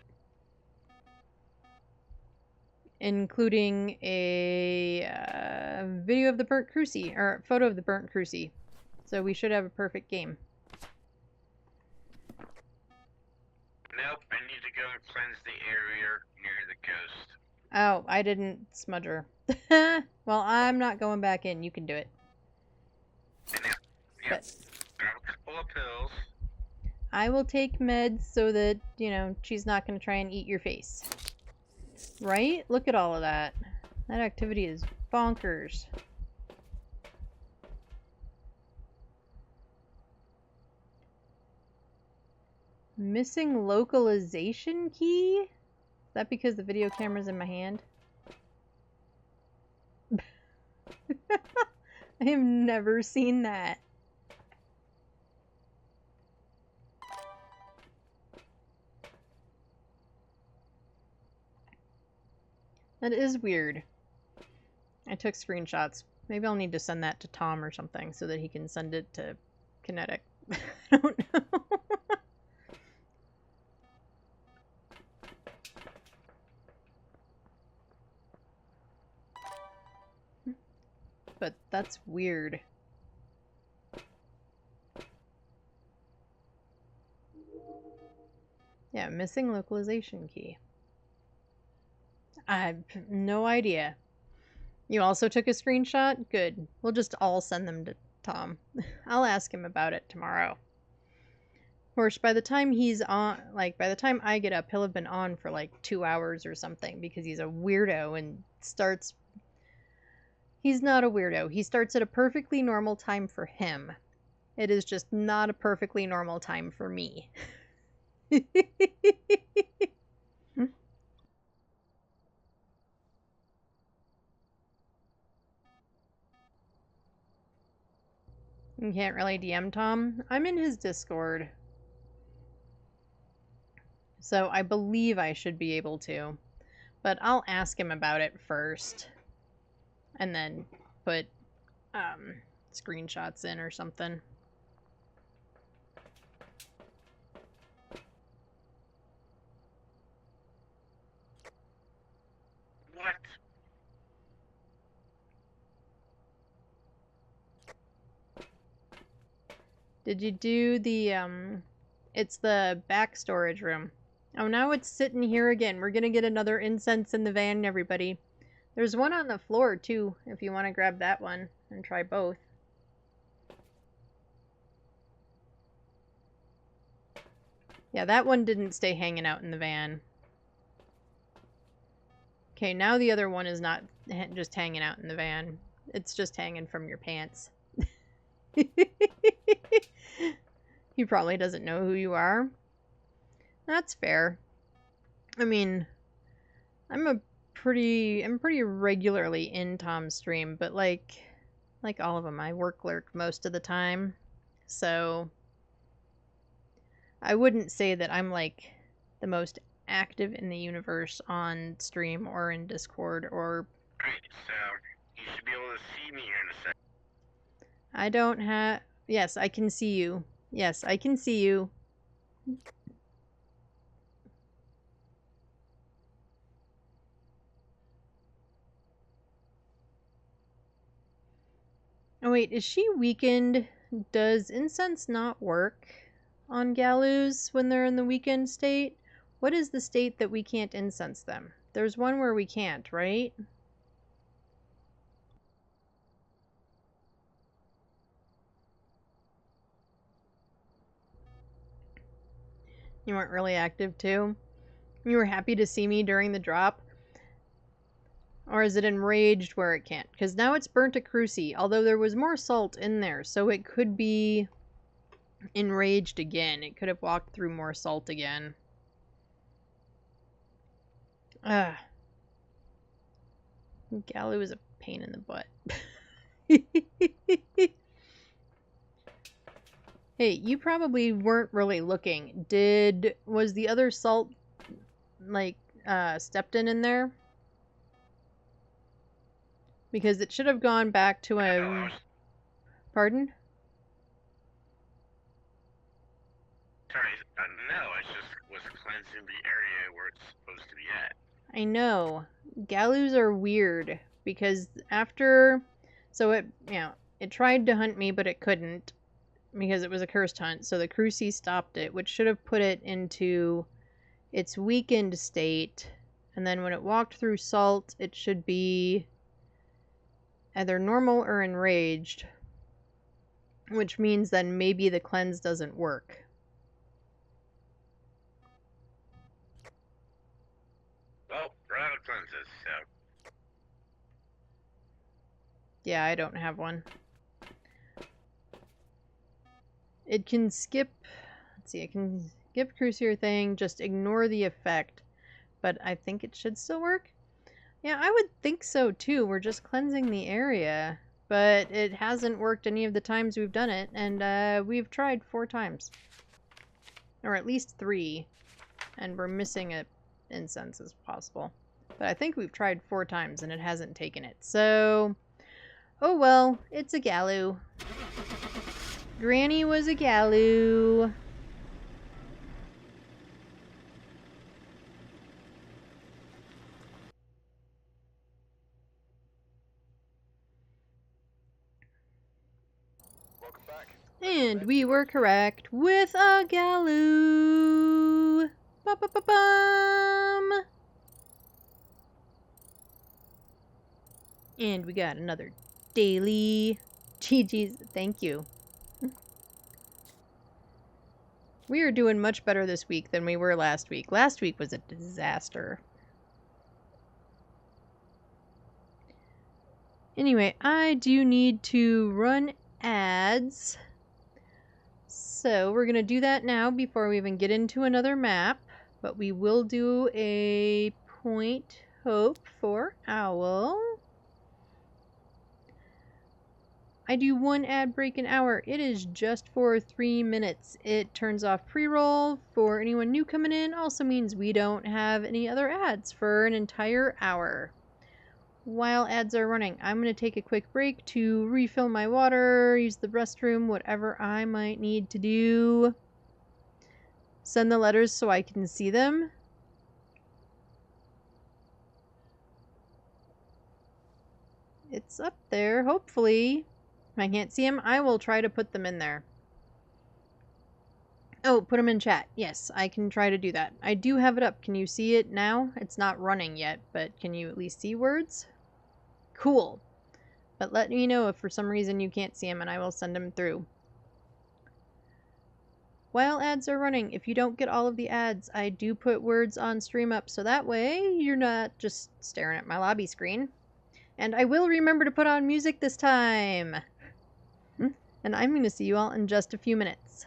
Including a video of the burnt Cruci, or photo of the burnt Cruci. So we should have a perfect game. Nope, I need to go and cleanse the area near the ghost. Oh, I didn't smudge her. Well, I'm not going back in. You can do it. Yep. Grab a couple of pills. I will take meds so that, you know, she's not going to try and eat your face. Right? Look at all of that. That activity is bonkers. Missing localization key? Is that because the video camera's in my hand? I have never seen that. That is weird. I took screenshots. Maybe I'll need to send that to Tom or something so that he can send it to Kinetic. I don't know. But that's weird. Yeah, missing localization key. I have no idea. You also took a screenshot? Good. We'll just all send them to Tom. I'll ask him about it tomorrow. Of course, by the time he's on, like, by the time I get up, he'll have been on for like 2 hours or something because he's a weirdo and starts. He's not a weirdo. He starts at a perfectly normal time for him. It is just not a perfectly normal time for me. You can't really DM Tom. I'm in his Discord. So I believe I should be able to. But I'll ask him about it first. And then put screenshots in or something. What? Did you do the, it's the back storage room. Oh, now it's sitting here again. We're gonna get another incense in the van, everybody. There's one on the floor, too, if you want to grab that one and try both. Yeah, that one didn't stay hanging out in the van. Okay, now the other one is not just hanging out in the van. It's just hanging from your pants. He probably doesn't know who you are. That's fair. I mean, I'm pretty regularly in Tom's stream, but like all of them, I work lurk most of the time. So I wouldn't say that I'm like the most active in the universe on stream or in Discord or. Alright, so you should be able to see me here in a second. I don't have. Yes, I can see you. Yes, I can see you. Oh wait, is she weakened? Does incense not work on Gallows when they're in the weakened state? What is the state that we can't incense them? There's one where we can't, right? You weren't really active too? You were happy to see me during the drop? Or is it enraged where it can't? Because now it's burnt to Cruci, although there was more salt in there, so it could be enraged again. It could have walked through more salt again. Ugh. Gallo is a pain in the butt. Hey, you probably weren't really looking. Was the other salt, like, stepped in there? Because it should have gone back to a... Pardon? Sorry, no, I just was cleansing the area where it's supposed to be at. I know. Gallows are weird. Because after... So it, it tried to hunt me, but it couldn't. Because it was a cursed hunt. So the Cruci stopped it, which should have put it into its weakened state. And then when it walked through salt, it should be either normal or enraged. which means then maybe the cleanse doesn't work. Well, we're out of cleanses, so. Yeah, I don't have one. It can skip, let's see, it can skip Crusader thing, just ignore the effect, but I think it should still work. Yeah, I would think so too. We're just cleansing the area, but it hasn't worked any of the times we've done it, and we've tried 4 times. Or at least 3, and we're missing a incense as possible. But I think we've tried 4 times and it hasn't taken it. So, oh well, it's a galoo. Granny was a galoo. Welcome back. And we were correct with a galoo. Ba-ba-ba-bum. And we got another daily. GG's, thank you. We are doing much better this week than we were last week. Last week was a disaster. Anyway, I do need to run ads. So we're going to do that now before we even get into another map. But we will do a Point Hope for Owl. I do 1 ad break an hour. It is just for 3 minutes. It turns off pre-roll for anyone new coming in. Also means we don't have any other ads for an entire hour. While ads are running, I'm going to take a quick break to refill my water, use the restroom, whatever I might need to do. Send the letters so I can see them. It's up there, hopefully. If I can't see them, I will try to put them in there. Oh, put them in chat. Yes, I can try to do that. I do have it up. Can you see it now? It's not running yet, but can you at least see words? Cool. But let me know if for some reason you can't see them and I will send them through. While ads are running, if you don't get all of the ads, I do put words on stream up so that way you're not just staring at my lobby screen. And I will remember to put on music this time. And I'm going to see you all in just a few minutes.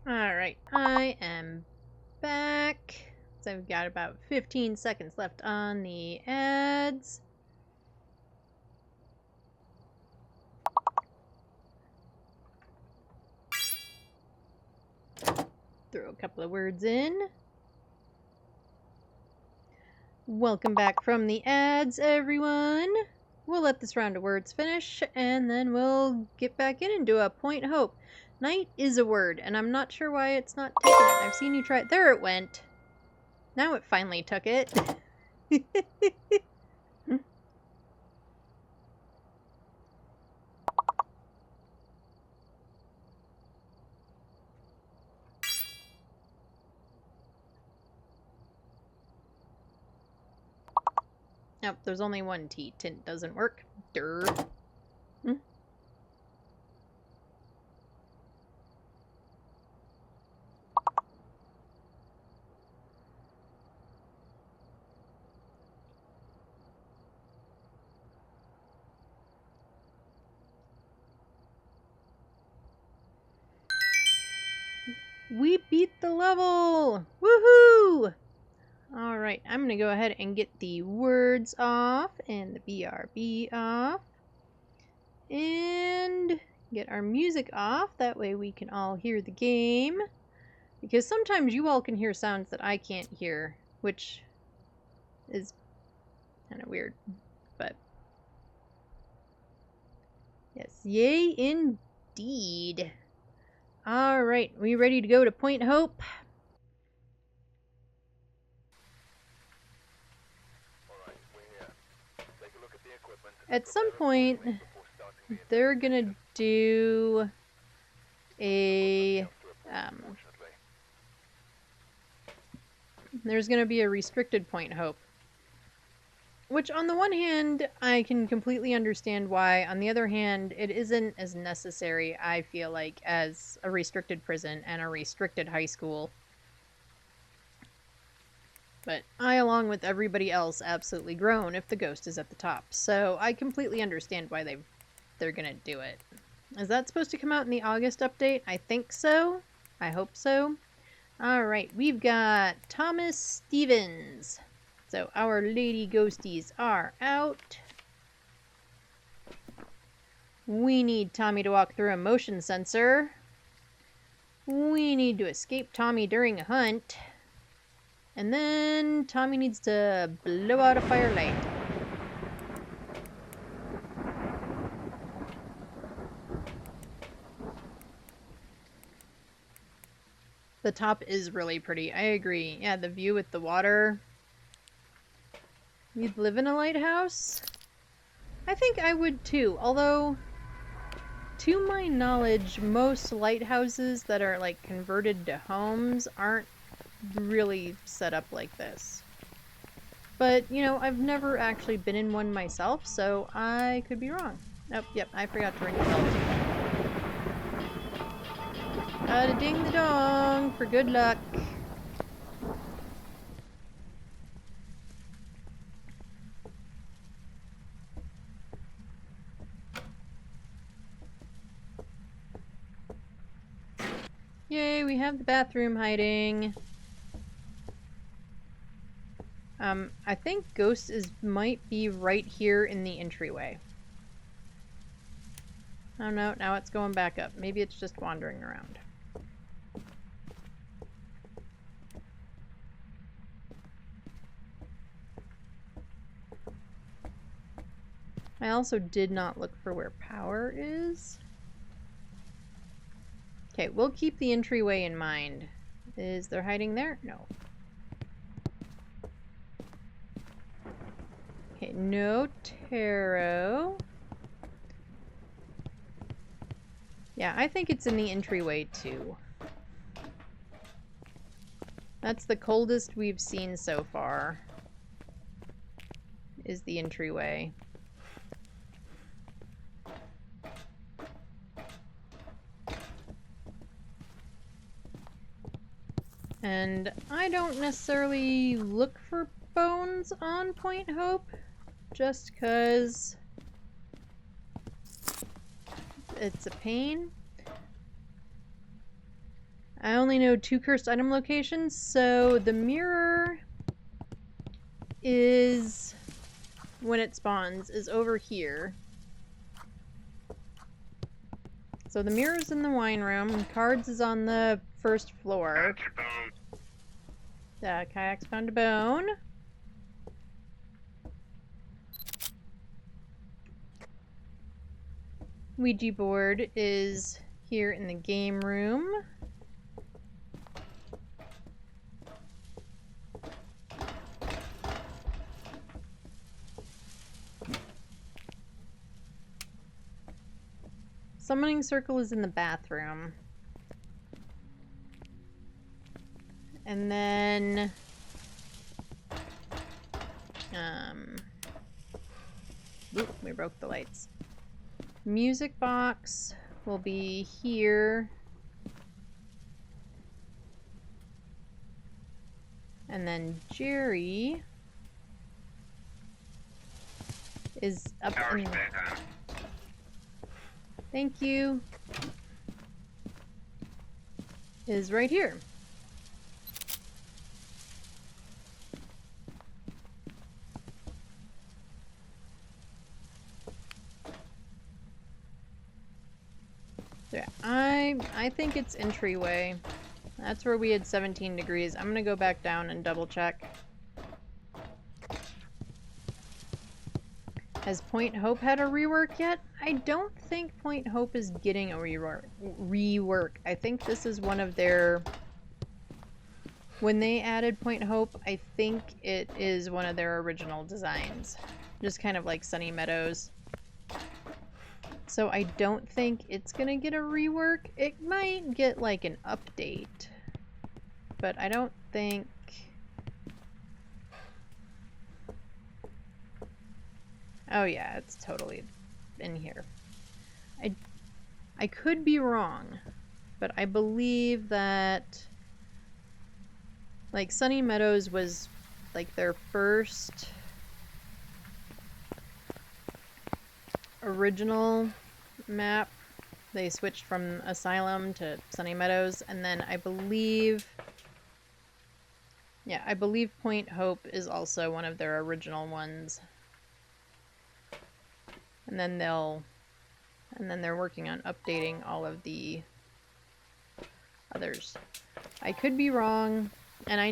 Alright, I am back. So I've got about 15 seconds left on the ads. Throw a couple of words in. Welcome back from the ads, everyone. We'll let this round of words finish, and then we'll get back in and do a point hope. Night is a word, and I'm not sure why it's not taking it. I've seen you try it. There it went. Now it finally took it. Nope, there's only one T. Tint doesn't work. Durr. We beat the level! Woohoo! Alright, I'm gonna go ahead and get the words off and the BRB off. And get our music off. That way we can all hear the game. Because sometimes you all can hear sounds that I can't hear, which is kind of weird. But yes, yay indeed. Alright, we ready to go to Point Hope? Alright, we're here. Take a look at the equipment. At some point, they're gonna do a, there's gonna be a restricted Point Hope. Which, on the one hand, I can completely understand why. On the other hand, it isn't as necessary, I feel like, as a restricted prison and a restricted high school. But I, along with everybody else, absolutely groan if the ghost is at the top. So I completely understand why they're gonna do it. Is that supposed to come out in the August update? I think so. I hope so. Alright, we've got Thomas Stevens. So our lady ghosties are out. We need Tommy to walk through a motion sensor. We need to escape Tommy during a hunt. And then Tommy needs to blow out a firelight. The top is really pretty. I agree. Yeah, the view with the water. You'd live in a lighthouse? I think I would too, although, to my knowledge, most lighthouses that are like converted to homes aren't really set up like this. But, you know, I've never actually been in one myself, so I could be wrong. Oh, yep, I forgot to ring the bell too. Gotta ding the dong for good luck. Yay, we have the bathroom hiding. I think Ghost might be right here in the entryway. Oh no, now it's going back up. Maybe it's just wandering around. I also did not look for where power is. Okay, we'll keep the entryway in mind. Is there hiding there? No. Okay, no tarot. Yeah, I think it's in the entryway too. That's the coldest we've seen so far. Is the entryway. And I don't necessarily look for bones on Point Hope, just because it's a pain. I only know 2 cursed item locations, so the mirror is, when it spawns, is over here. So the mirror's in the wine room, cards is on the first floor. Got your bone. Kayak's found a bone. Ouija board is here in the game room. Summoning circle is in the bathroom. And then oop, we broke the lights. Music box will be here. And then Jerry is up Power's in... back on. Thank you. Is right here. Yeah, I think it's entryway. That's where we had 17 degrees. I'm gonna go back down and double check. Has Point Hope had a rework yet? I don't think Point Hope is getting a rework. I think this is one of their... When they added Point Hope, I think it is one of their original designs. Just kind of like Sunny Meadows. So I don't think it's gonna get a rework. It might get like an update. But I don't think... Oh yeah, it's totally in here. I could be wrong, but I believe that like Sunny Meadows was like their first original map. They switched from Asylum to Sunny Meadows, and then I believe Point Hope is also one of their original ones. And then they're working on updating all of the others. I could be wrong, and I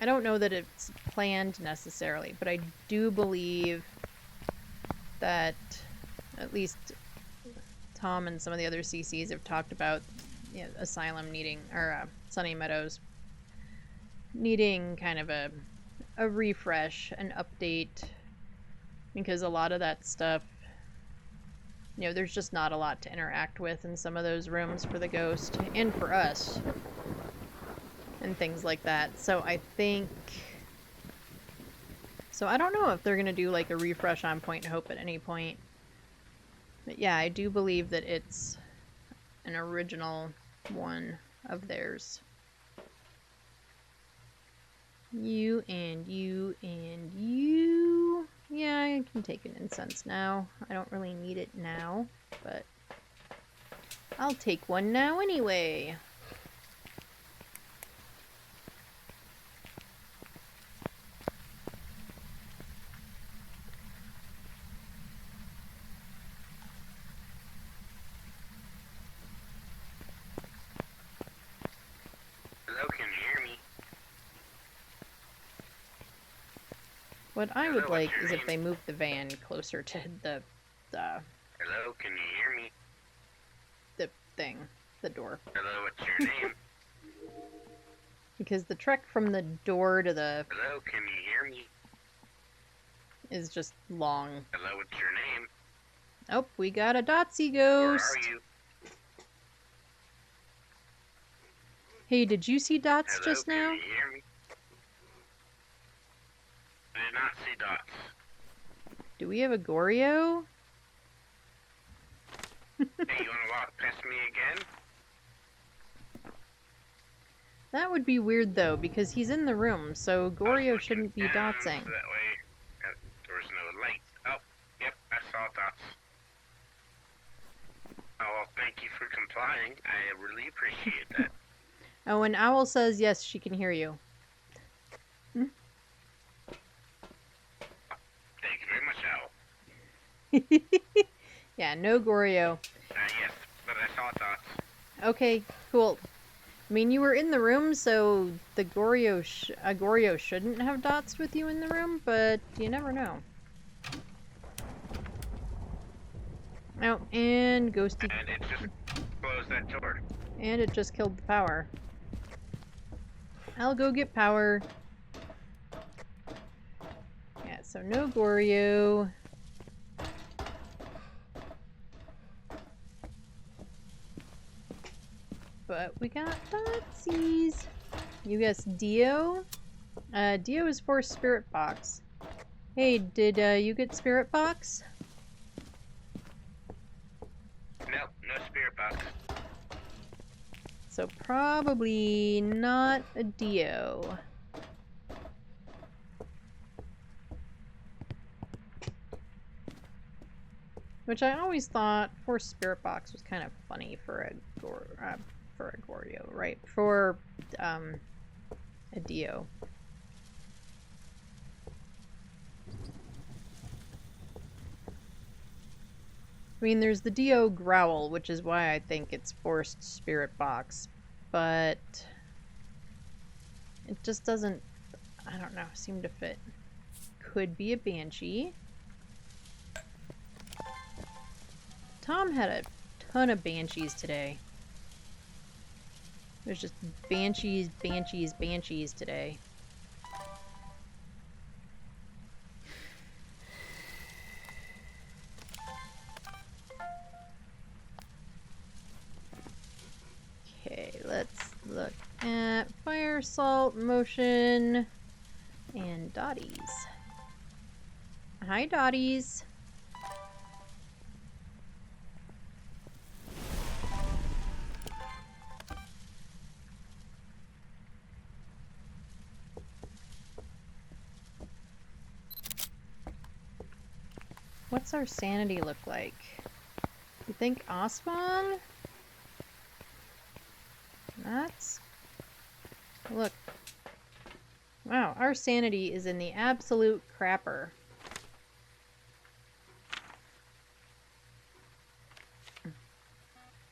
don't know that it's planned necessarily, but I do believe that at least Tom and some of the other CCs have talked about, you know, Asylum needing, or Sunny Meadows needing kind of a refresh, an update. Because a lot of that stuff, you know, there's just not a lot to interact with in some of those rooms for the ghost, and for us, and things like that. So I think... So I don't know if they're going to do like a refresh on Point Hope at any point. But yeah, I do believe that it's an original one of theirs. You and you and you... Yeah, I can take an incense now. I don't really need it now, but I'll take one now anyway. Hello, can you hear me? What I would Hello, like what's your is if name? they moved the van closer to the Hello, can you hear me? thing, the door. Hello, what's your name? Because the trek from the door to the Hello, can you hear me? is just long. Hello, what's your name? Oh, we got a Dotsy Where ghost. are you? Hey, did you see Dots Hello, just can now? you hear me? I did not see dots. Do we have a Goryo? Hey, you wanna walk past me again? That would be weird though, because he's in the room, so I was Goryo looking shouldn't be down, dotsing. So that way, there was no light. Oh, yep, I saw dots. Oh, well, thank you for replying. I really appreciate that. Oh, and Owl says yes, she can hear you. Thank you very much, Owl. Yeah, no Goryo. Yes, but I saw thoughts. Okay, cool. I mean, you were in the room, so the Goryo shouldn't have dotsed with you in the room, but you never know. Oh, and Ghosty. And it just closed that door. And it just killed the power. I'll go get power. Yeah, so no Goryo. But we got dotsies. You guess Dio? Dio is for Spirit Box. Hey, did you get Spirit Box? Nope, no spirit box. So probably not a Dio. Which I always thought for Spirit Box was kind of funny for a Goryo, right? For a Dio. I mean, there's the Dio Growl, which is why I think it's forced Spirit Box, but it just doesn't, I don't know, seem to fit. Could be a Banshee. Tom had a ton of Banshees today. There's just Banshees, Banshees, Banshees today. Okay, let's look at fire, salt, motion, and Dotties. Hi, Dotties. What's our sanity look like? You think Oswong? That's... Look. Wow, our sanity is in the absolute crapper.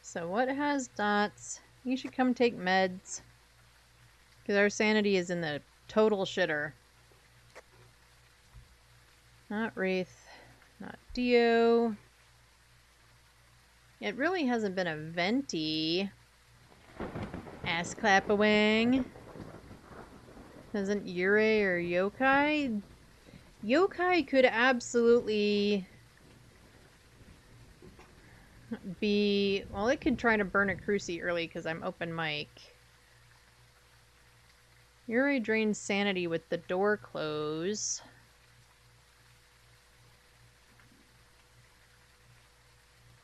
So what has dots? You should come take meds. Because our sanity is in the total shitter. Not Wraith. Not Dio. It really hasn't been a venti. Ass clap-a-wang. Isn't Yurei or Yokai? Yokai could absolutely be... Well, it could try to burn a Cruci early because I'm open mic. Yurei drains sanity with the door close.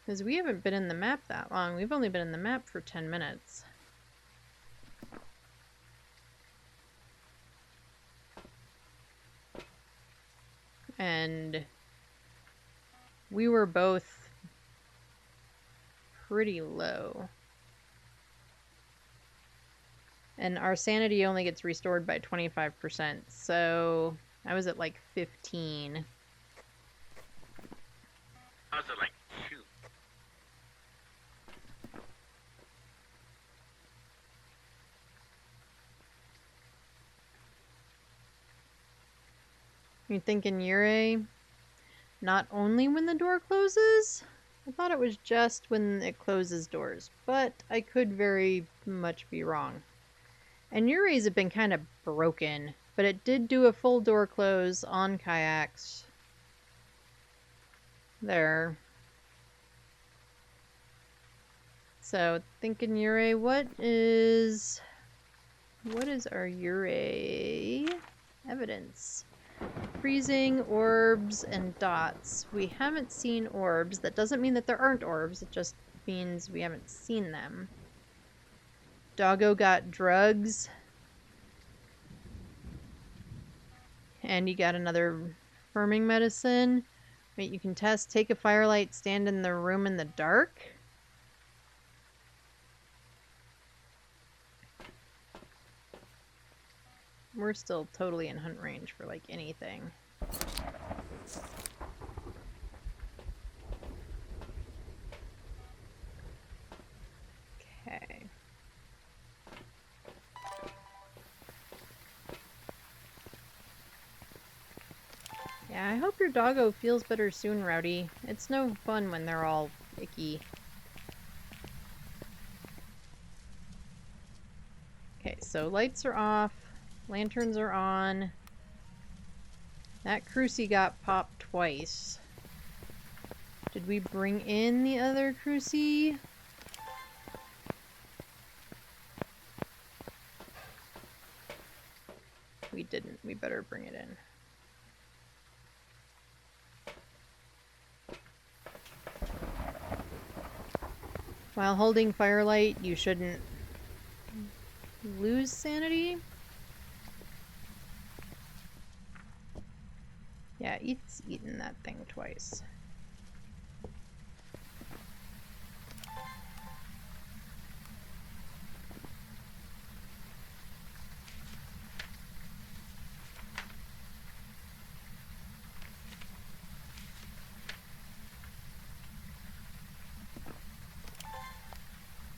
Because we haven't been in the map that long. We've only been in the map for 10 minutes. And we were both pretty low. And our sanity only gets restored by 25%. So I was at like 15. I was at like 2. You're thinking Yurei? Not only when the door closes? I thought it was just when it closes doors, but I could very much be wrong. And Yurei's have been kind of broken, but it did do a full door close on kayaks. There. So, thinking Yurei, what is our Yurei evidence? Freezing, orbs, and dots. We haven't seen orbs. That doesn't mean that there aren't orbs. It just means we haven't seen them. Doggo got drugs. And you got another firming medicine. Wait, you can test. Take a firelight, stand in the room in the dark. we're still totally in hunt range for like anything. Okay. Yeah, I hope your doggo feels better soon, Rowdy. It's no fun when they're all icky. Okay, so lights are off, lanterns are on. That crucie got popped twice. Did we bring in the other crucie? We didn't. We better bring it in. While holding firelight, you shouldn't lose sanity. Yeah, it's eaten that thing twice.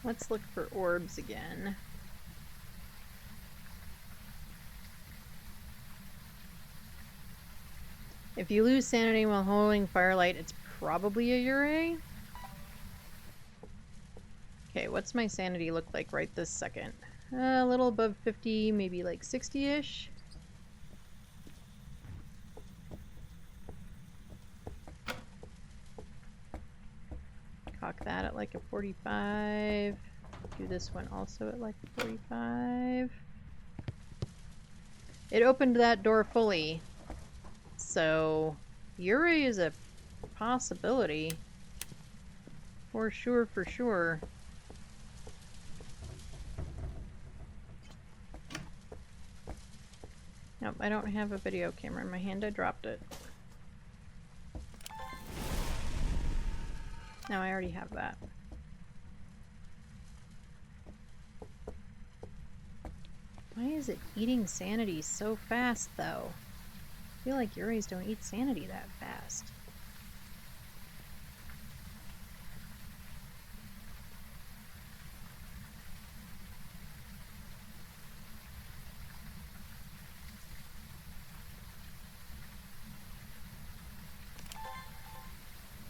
Let's look for orbs again. If you lose sanity while holding firelight, it's probably a Ure. Okay, what's my sanity look like right this second? A little above 50, maybe like 60-ish. Cock that at like a 45. Do this one also at like a 45. It opened that door fully. So, Ure is a possibility. For sure, for sure. Nope, I don't have a video camera in my hand. I dropped it. No, I already have that. Why is it eating sanity so fast, though? I feel like Ures don't eat sanity that fast.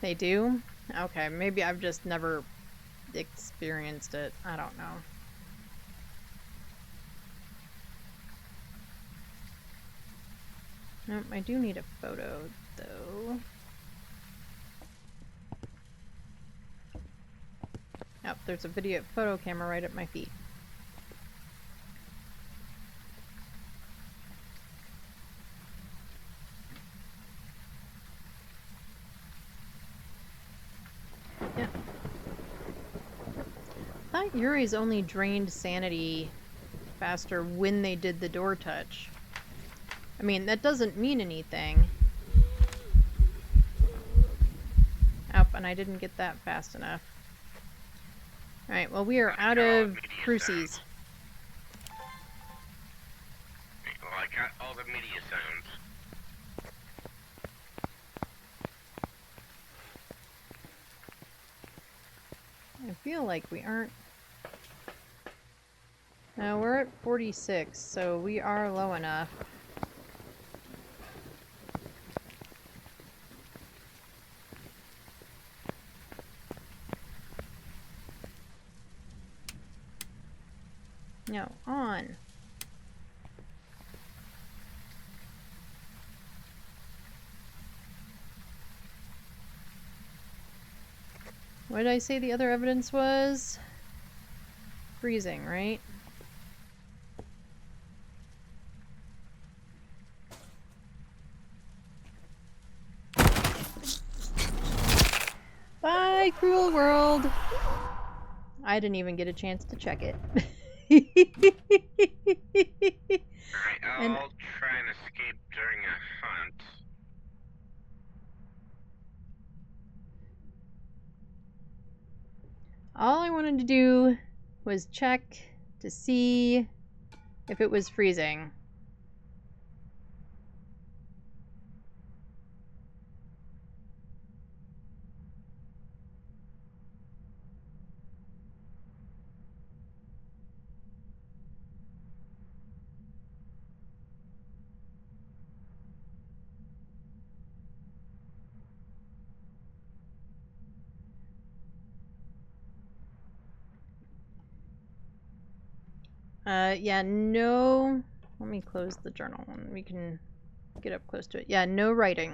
They do? Okay, maybe I've just never experienced it. I don't know. Nope, I do need a photo, though. Nope, there's a photo camera right at my feet. Yeah. I thought Yuri's only drained sanity faster when they did the door touch. I mean, that doesn't mean anything. Oh, and I didn't get that fast enough. Alright, well, we are out of crucies. Well, I got all the media sounds. I feel like we aren't... No, we're at 46, so we are low enough. No, on. What did I say the other evidence was? Freezing, right? Bye, cruel world! I didn't even get a chance to check it. Alright, I'll try and escape during a hunt. All I wanted to do was check to see if it was freezing. Yeah, no... Let me close the journal and we can get up close to it. Yeah, no writing.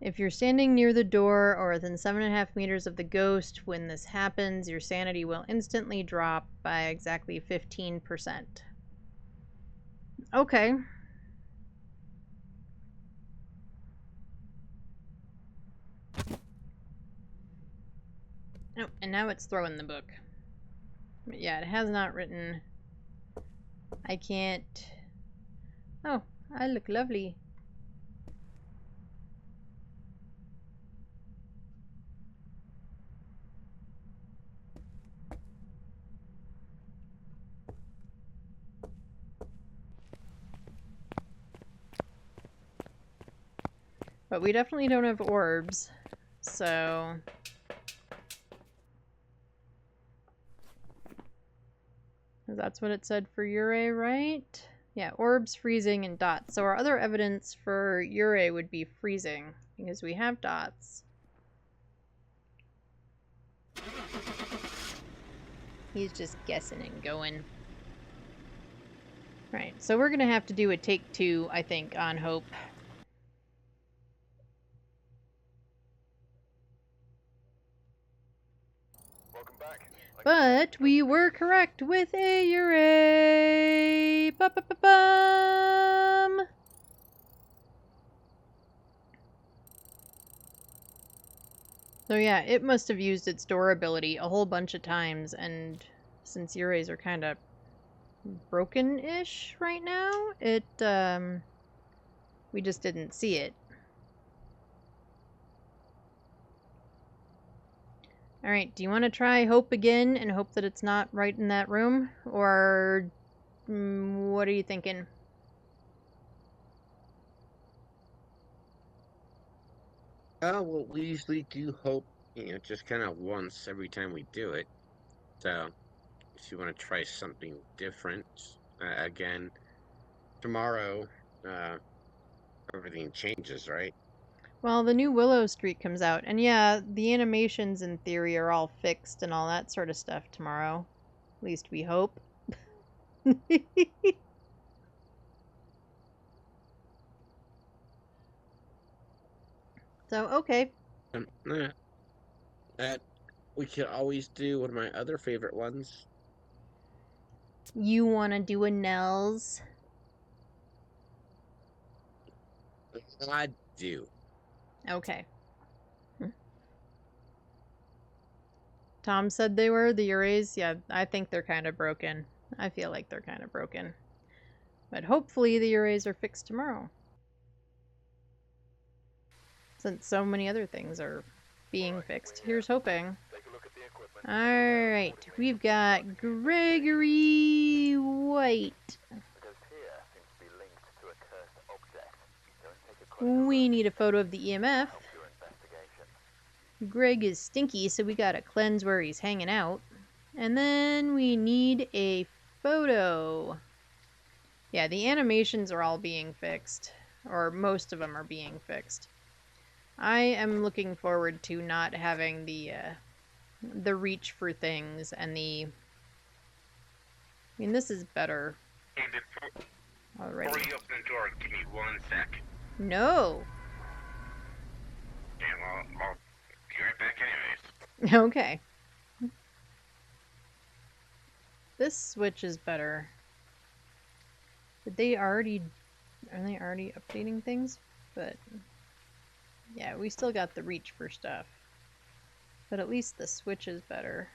If you're standing near the door or within 7.5 meters of the ghost when this happens, your sanity will instantly drop by exactly 15%. Okay. Oh, and now it's throwing the book. But yeah, it has not written. I can't... Oh, I look lovely. But we definitely don't have orbs, so... That's what it said for Ure, right? Yeah, orbs, freezing, and dots. So our other evidence for Ure would be freezing, because we have dots. He's just guessing and going. Right, so we're gonna have to do a take 2, I think, on Hope. Welcome back. But we were correct with a Ure! Ba-ba-ba-bum! So yeah, it must have used its door ability a whole bunch of times, and since Ures are kind of broken-ish right now, we just didn't see it. Alright, do you want to try Hope again and hope that it's not right in that room? Or what are you thinking? Well, we usually do hope, just kind of once every time we do it. So, if you want to try something different, again, tomorrow, everything changes, right? Well, the new Willow Street comes out, and yeah, the animations in theory are all fixed and all that sort of stuff tomorrow. At least we hope. So, okay. That we could always do one of my other favorite ones. You want to do a Nels? I do. Okay. Tom said they were, the Ures. Yeah, I think they're kind of broken. I feel like they're kind of broken. But hopefully the Ures are fixed tomorrow. Since so many other things are being fixed. Here's hoping. Take a look at the equipment. Alright, we've got Gregory White. The ghost here seems to be linked to a cursed object. Don't take a closer We look. need a photo of the EMF. Help your investigation. Greg is stinky, so we gotta cleanse where he's hanging out. And then we need a photo. Yeah, the animations are all being fixed. Or most of them are being fixed. I am looking forward to not having the reach for things and the... I mean, this is better Hey, before already. you open the door, give me 1 sec. No! Yeah, well, I'll be right back anyways. Okay. This switch is better. Did they already... Are they already updating things? But... Yeah, we still got the reach for stuff. But at least the switch is better.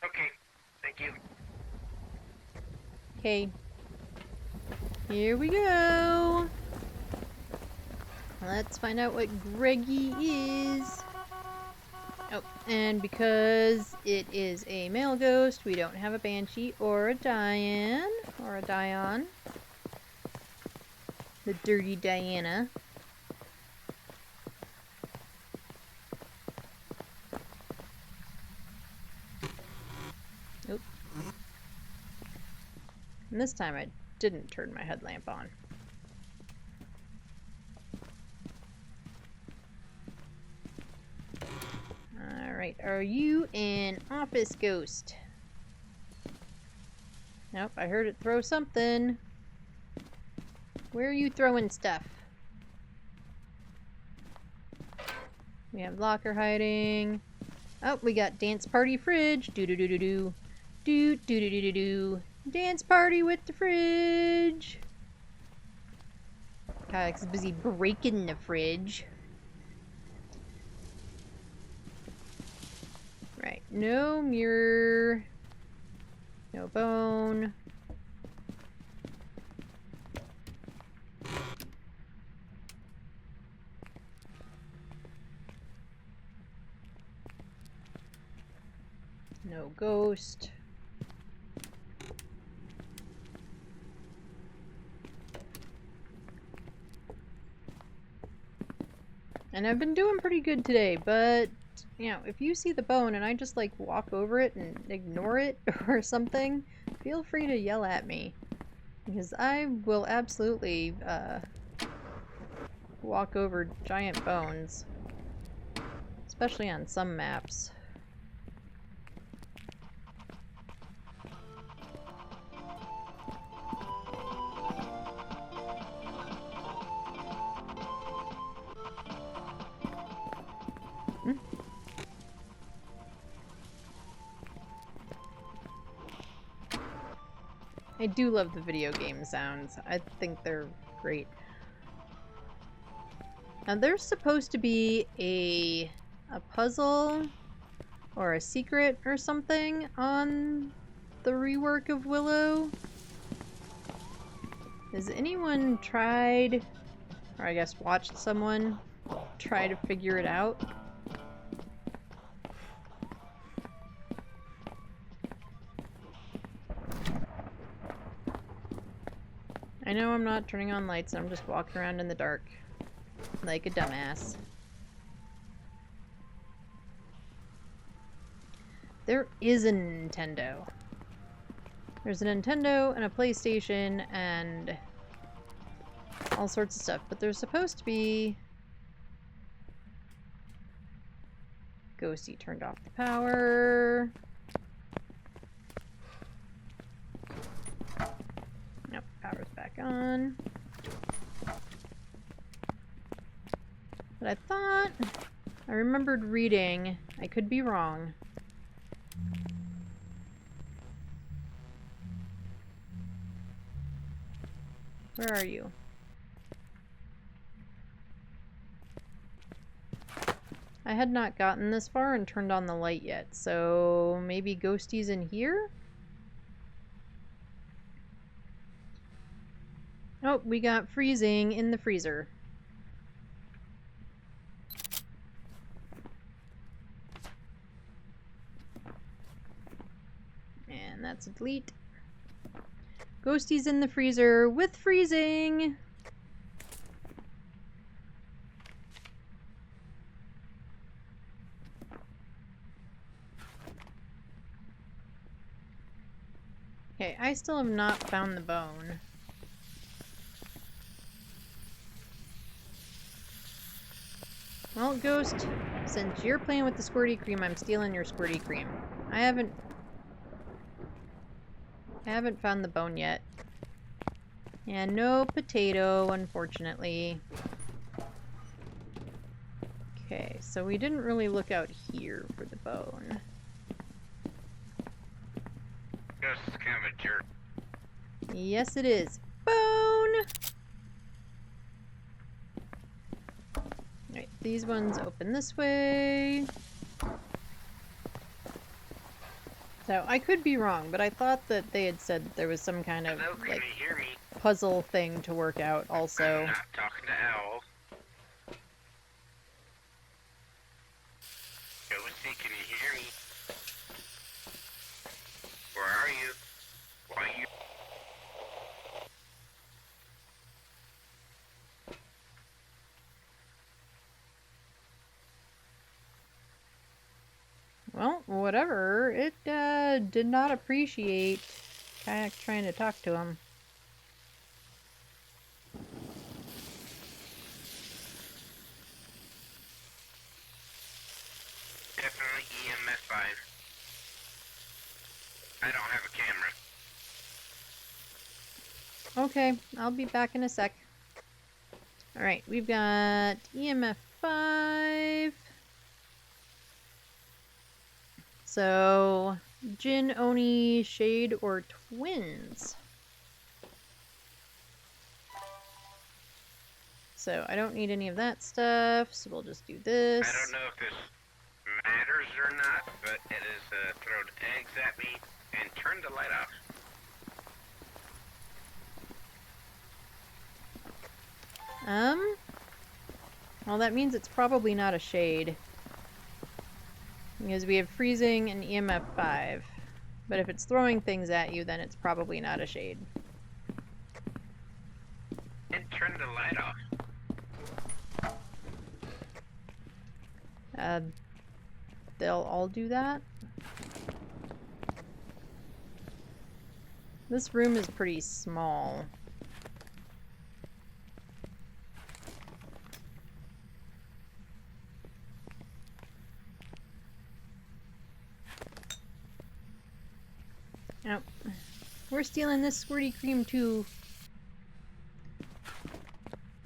Okay, thank you. Okay. Here we go. Let's find out what Greggy is. Oh, and because it is a male ghost, we don't have a Banshee or a Diane or a Dion. The dirty Diana. And this time I didn't turn my headlamp on. Alright, are you an office ghost? Nope, I heard it throw something. Where are you throwing stuff? We have locker hiding. Oh, we got dance party fridge. Do do do do do. Do do do do do do. Dance party with the fridge. Kayak's busy breaking the fridge. Right, no mirror. No bone. No ghost. And I've been doing pretty good today, but, you know, if you see the bone and I just, like, walk over it and ignore it or something, feel free to yell at me. Because I will absolutely, walk over giant bones. Especially on some maps. I do love the video game sounds. I think they're great. Now there's supposed to be a puzzle or a secret or something on the rework of Willow. Has anyone tried, or I guess watched someone try to figure it out? I know I'm not turning on lights, I'm just walking around in the dark like a dumbass. There is a Nintendo. There's a Nintendo and a PlayStation and all sorts of stuff, but there's supposed to be... Ghosty turned off the power. Nope, power's back on. But I thought... I remembered reading, I could be wrong. Where are you? I had not gotten this far and turned on the light yet, so maybe Ghosty's in here? Oh, we got freezing in the freezer. And that's a delete. Ghosty's in the freezer with freezing! Okay, I still have not found the bone. Well, Ghost, since you're playing with the squirty cream, I'm stealing your squirty cream. I haven't found the bone yet. And no potato, unfortunately. Okay, so we didn't really look out here for the bone. Ghost is kind of a jerk. Yes, it is. Bone! Alright, these ones open this way. So, I could be wrong, but I thought that they had said that there was some kind of, Hello, can like, you hear me? puzzle thing to work out also. I'm not talking to Owl. Ghosty, can you hear me? Where are you? Why are you? Well, whatever. It did not appreciate Kayak trying to talk to him. Definitely EMF 5. I don't have a camera. Okay, I'll be back in a sec. Alright, we've got EMF 5. So, Jin, Oni, Shade, or Twins? So, I don't need any of that stuff, so we'll just do this. I don't know if this matters or not, but it has thrown eggs at me and turned the light off. Well, that means it's probably not a shade. Because we have freezing and EMF 5. But if it's throwing things at you, then it's probably not a shade. And turned the light off. They'll all do that. This room is pretty small. Nope. We're stealing this squirty cream too.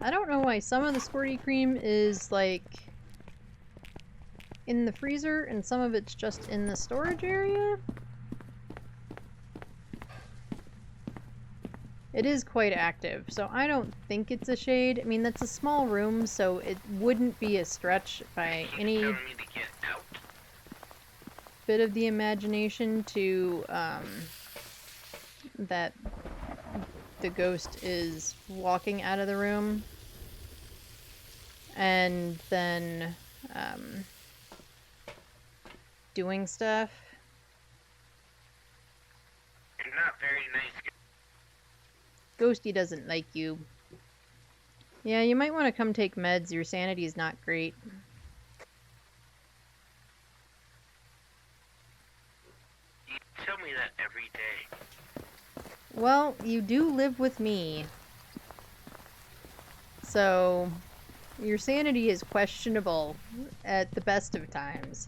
I don't know why some of the squirty cream is like in the freezer and some of it's just in the storage area. It is quite active, so I don't think it's a shade. I mean, that's a small room, so it wouldn't be a stretch by any Telling me to get out. bit of the imagination to that the ghost is walking out of the room and then doing stuff. You're not very nice. Ghosty doesn't like you. Yeah, you might want to come take meds. Your sanity is not great. You tell me that every day. Well, you do live with me. So, your sanity is questionable at the best of times.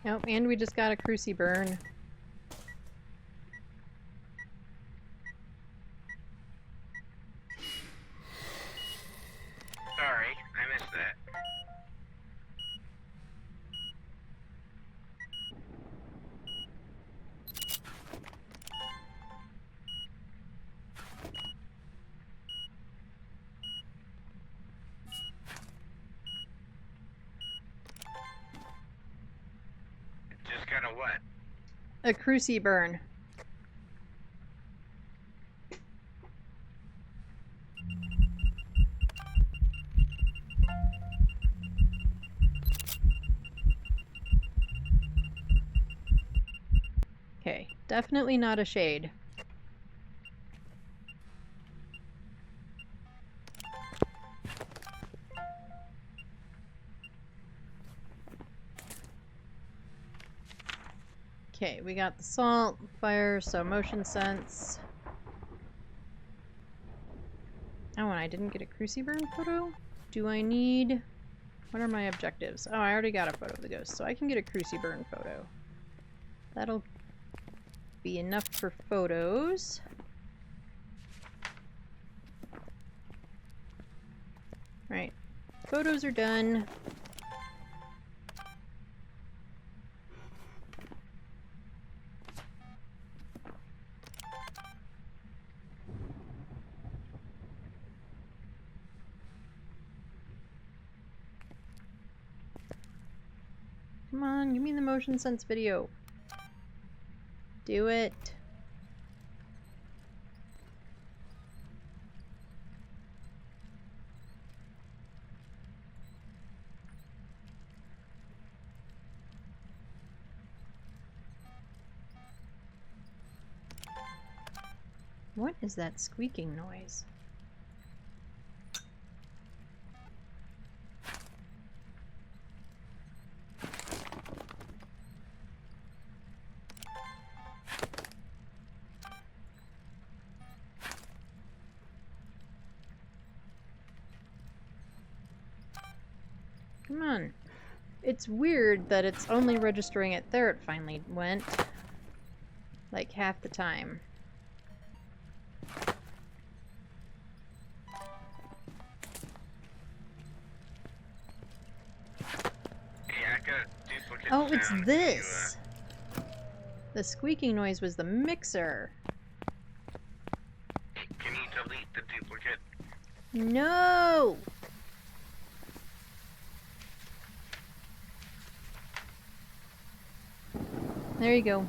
Nope, and we just got a cruci burn. Sorry, I missed that. Just got a what? A cruci burn. Okay, definitely not a shade. Okay, we got the salt, fire, so motion sense. Oh, and I didn't get a cruci burn photo? Do I need... What are my objectives? Oh, I already got a photo of the ghost, so I can get a cruci burn photo. That'll be enough for photos. Right. Photos are done. Come on, give me the motion sense video. Do it. What is that squeaking noise? Come on. It's weird that it's only registering it there it finally went. Like half the time. Yeah, I got a duplicate Oh, it's sound this! The squeaking noise was the mixer. Can you delete the duplicate? No! There you go.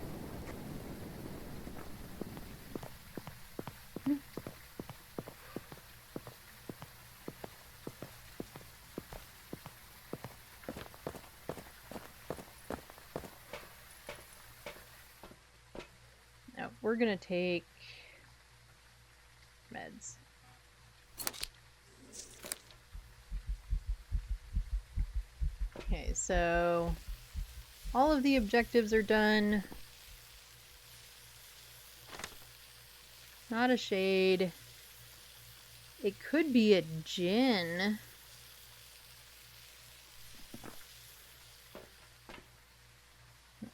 Now, we're gonna take meds. Okay, so all of the objectives are done. Not a shade. It could be a gin.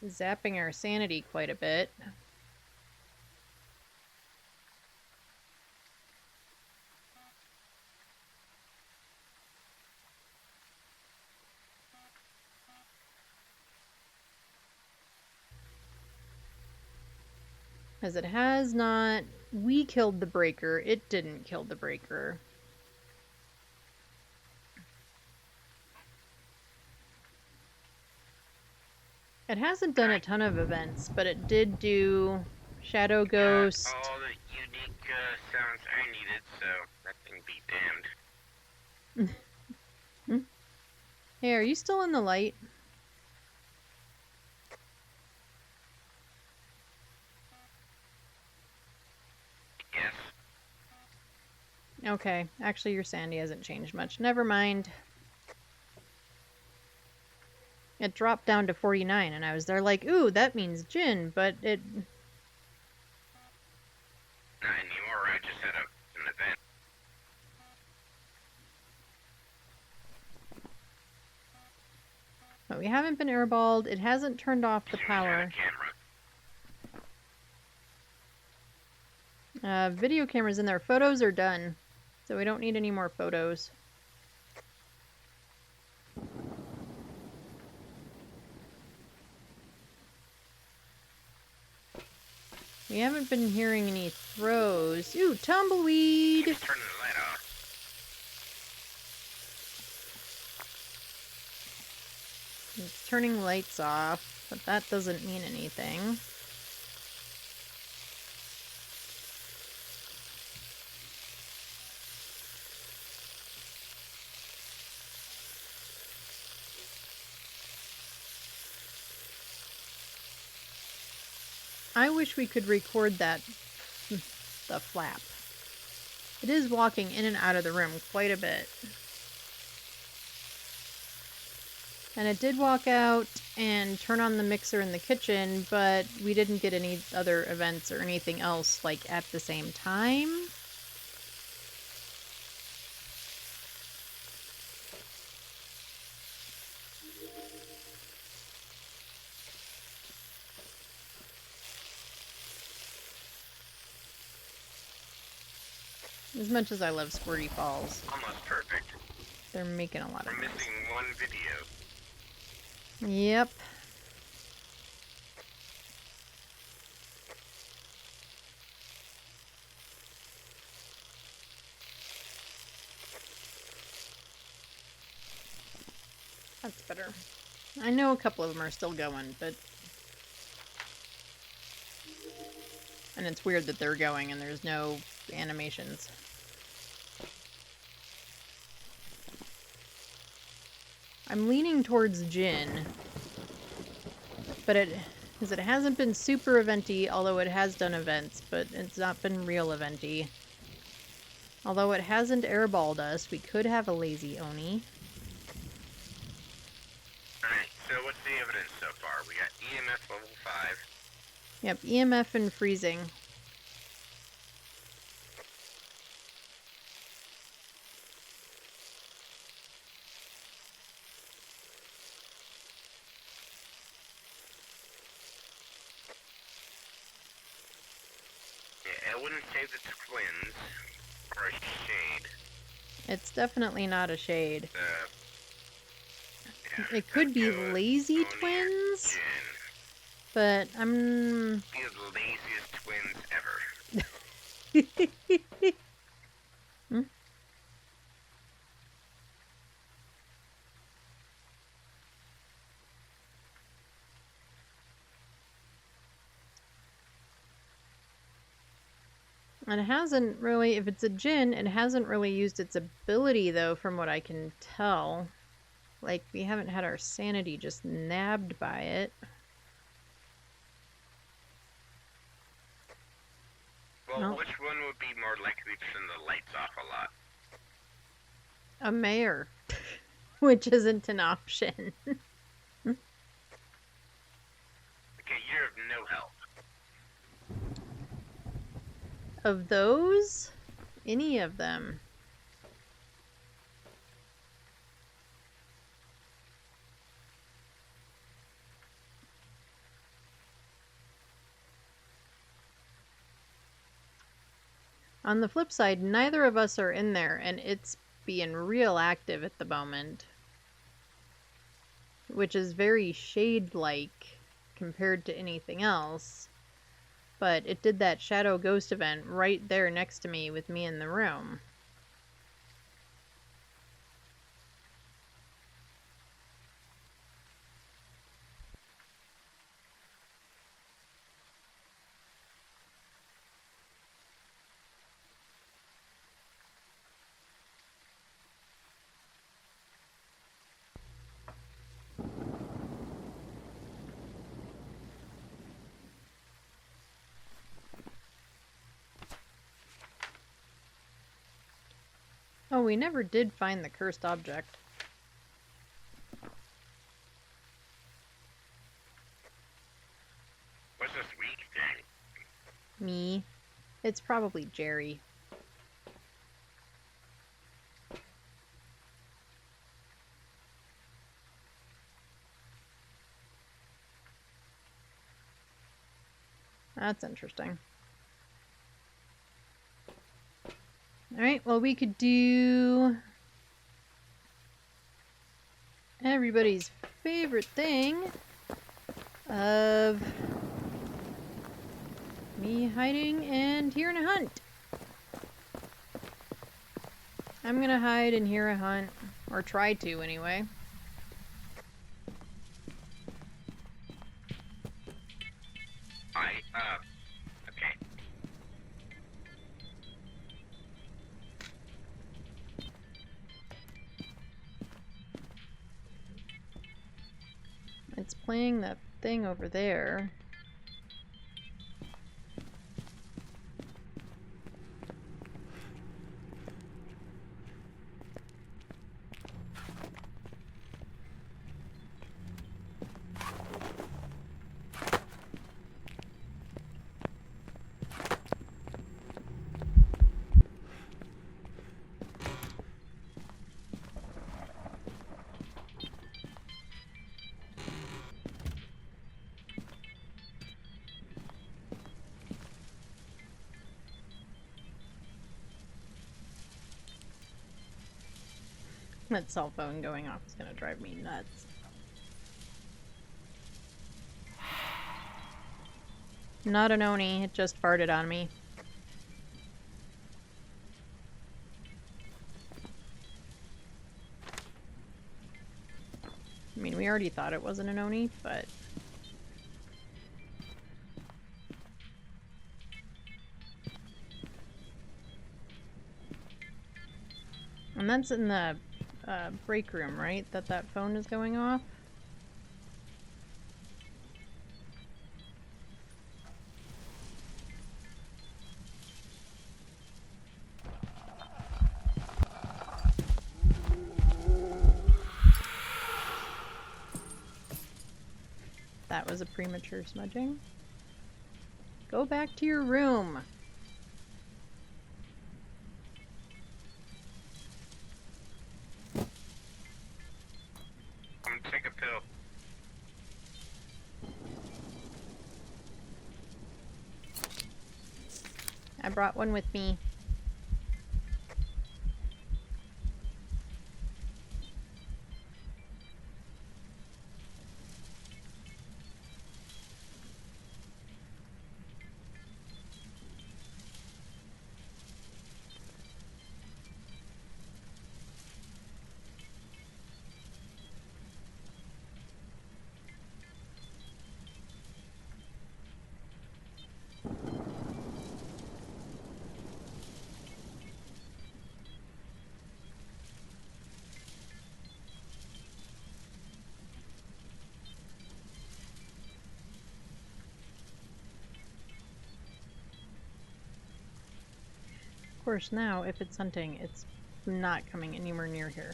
Zapping our sanity quite a bit. Because it has not... We killed the breaker. It didn't kill the breaker. It hasn't done a ton of events, but it did do Shadow Ghost. Got all the unique sounds I needed, so that thing be damned. Hey, are you still in the light? Yes. Okay, actually your sanity hasn't changed much. Never mind. It dropped down to 49 and I was there like, ooh, that means gin, but it... Not anymore, I just had an event. But we haven't been airballed. It hasn't turned off the power. Video cameras in there. Photos are done. So we don't need any more photos. We haven't been hearing any throws. Ooh, tumbleweed! Just turning the light off. It's turning lights off, but that doesn't mean anything. I wish we could record that, the flap. It is walking in and out of the room quite a bit. And it did walk out and turn on the mixer in the kitchen, but we didn't get any other events or anything else, like, at the same time. As much as I love Squirty Falls, Almost perfect. they're making a lot of We're noise. missing one video. Yep. That's better. I know a couple of them are still going, but... And it's weird that they're going and there's no animations. I'm leaning towards gin, but it Because it hasn't been super eventy, although it has done events, but it's not been real eventy. Although it hasn't airballed us, we could have a lazy Oni. Alright, so what's the evidence so far? We got EMF level 5. Yep, EMF and freezing. Yeah, I wouldn't say the twins or a shade. It's definitely not a shade. Yeah, It could be go with lazy Oni or twins, Jin. but I'm... Be the laziest twins ever. Hmm? And it hasn't really, if it's a Jinn, it hasn't really used its ability, though, from what I can tell. Like, we haven't had our sanity just nabbed by it. Well, Nope. which one would be more likely to turn the lights off a lot? A mayor, which isn't an option. Okay, you're of no help. Of those, any of them. On the flip side, neither of us are in there, and it's being real active at the moment. Which is very shade-like compared to anything else. But it did that shadow ghost event right there next to me with me in the room. Oh, we never did find the cursed object. What's this weak thing? Me. It's probably Jerry. That's interesting. Alright, well, we could do everybody's favorite thing of me hiding and hearing a hunt. I'm gonna hide and hear a hunt, or try to anyway. Okay. It's playing that thing over there. That cell phone going off is gonna drive me nuts. Not an Oni, it just farted on me. I mean, we already thought it wasn't an Oni, but... And that's in the break room, right? That phone is going off? That was a premature smudging. Go back to your room. I'm gonna take a pill. I brought one with me. Of course, now, if it's hunting, it's not coming anywhere near here.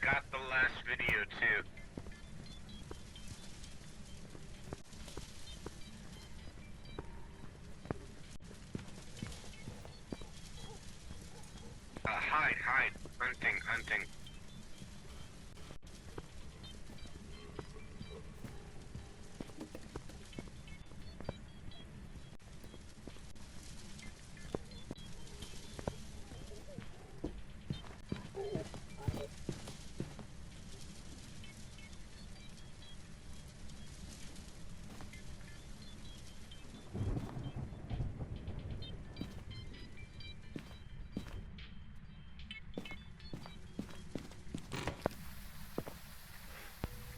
Got the last video too. Hide. Hunting.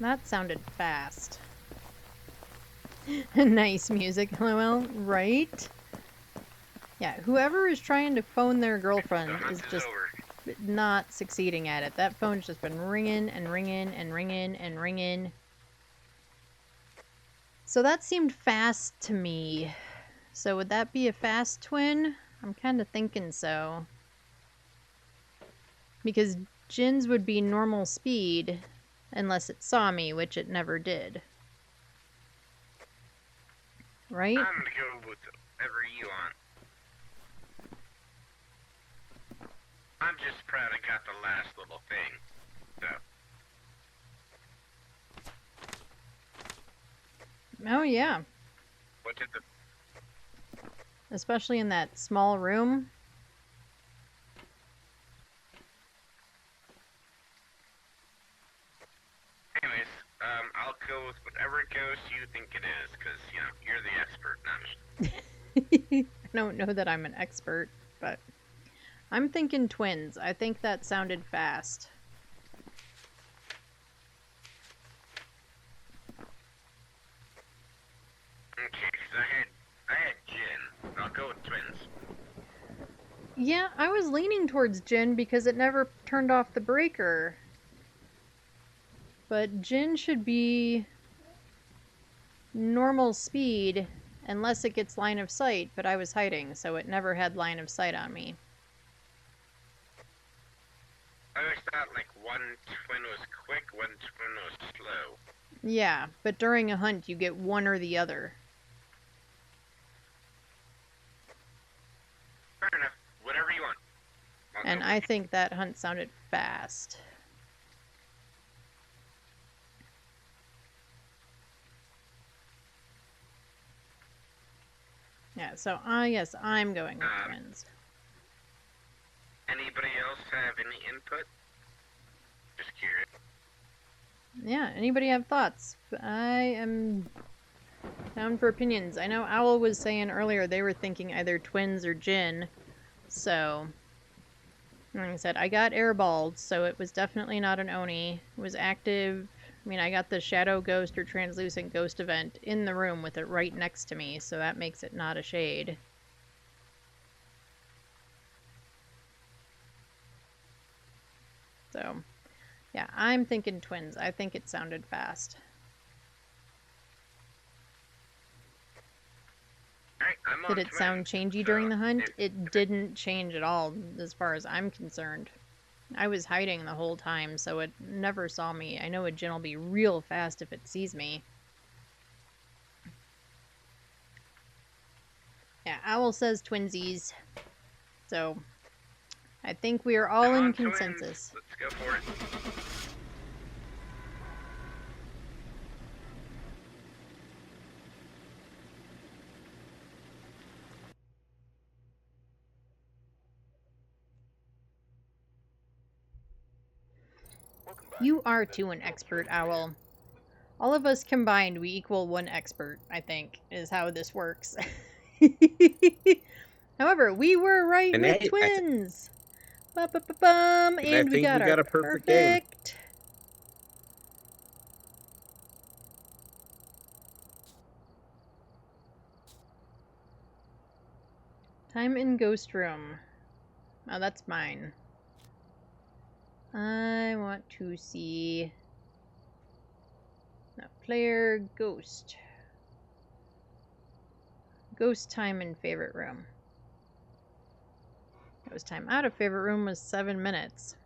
That sounded fast. Nice music, lol, right? Yeah, whoever is trying to phone their girlfriend The hunt is just over. not succeeding at it. That phone's just been ringing and ringing and ringing and ringing. So that seemed fast to me. So would that be a fast twin? I'm kind of thinking so. Because Jin's would be normal speed unless it saw me, which it never did. Right? I'm gonna go with whatever you want. I'm just proud I got the last little thing. So, Oh yeah. what did the... Especially in that small room. Anyways, I'll go with whatever ghost you think it is, because, you know, you're the expert, not me. I don't know that I'm an expert, but I'm thinking twins. I think that sounded fast. Okay, so I had Jin. I'll go with twins. Yeah, I was leaning towards Jin because it never turned off the breaker. But Jin should be normal speed unless it gets line of sight, but I was hiding, so it never had line of sight on me. I always thought, like, one twin was quick, one twin was slow. Yeah, but during a hunt you get one or the other. Fair enough. Whatever you want. And I think that hunt sounded fast. Yeah, so yes, I'm going with twins. Anybody else have any input? Just curious. Yeah, anybody have thoughts? I am down for opinions. I know Owl was saying earlier they were thinking either twins or Jin. So, like I said, I got airballed, so it was definitely not an Oni. It was active. I mean, I got the shadow ghost or translucent ghost event in the room with it right next to me, so that makes it not a shade. So, yeah, I'm thinking twins. I think it sounded fast. Alright, I'm on Did it sound command, changey so during the hunt? if- It didn't change at all, as far as I'm concerned. I was hiding the whole time, so it never saw me. I know a Jinn will be real fast if it sees me. Yeah, Owl says twinsies. So, I think we are all I'm in on twins. consensus. Let's go for it. Welcome back. You are too an expert, Owl. All of us combined, we equal one expert, I think, is how this works. However, we were right And with hey, twins. Ba-ba-ba-bum, and I and we think got we our got a perfect game. perfect. Time in Ghost Room. Oh, that's mine. I want to see... No, player Ghost. Ghost time in favorite room. Ghost time out of favorite room was 7 minutes.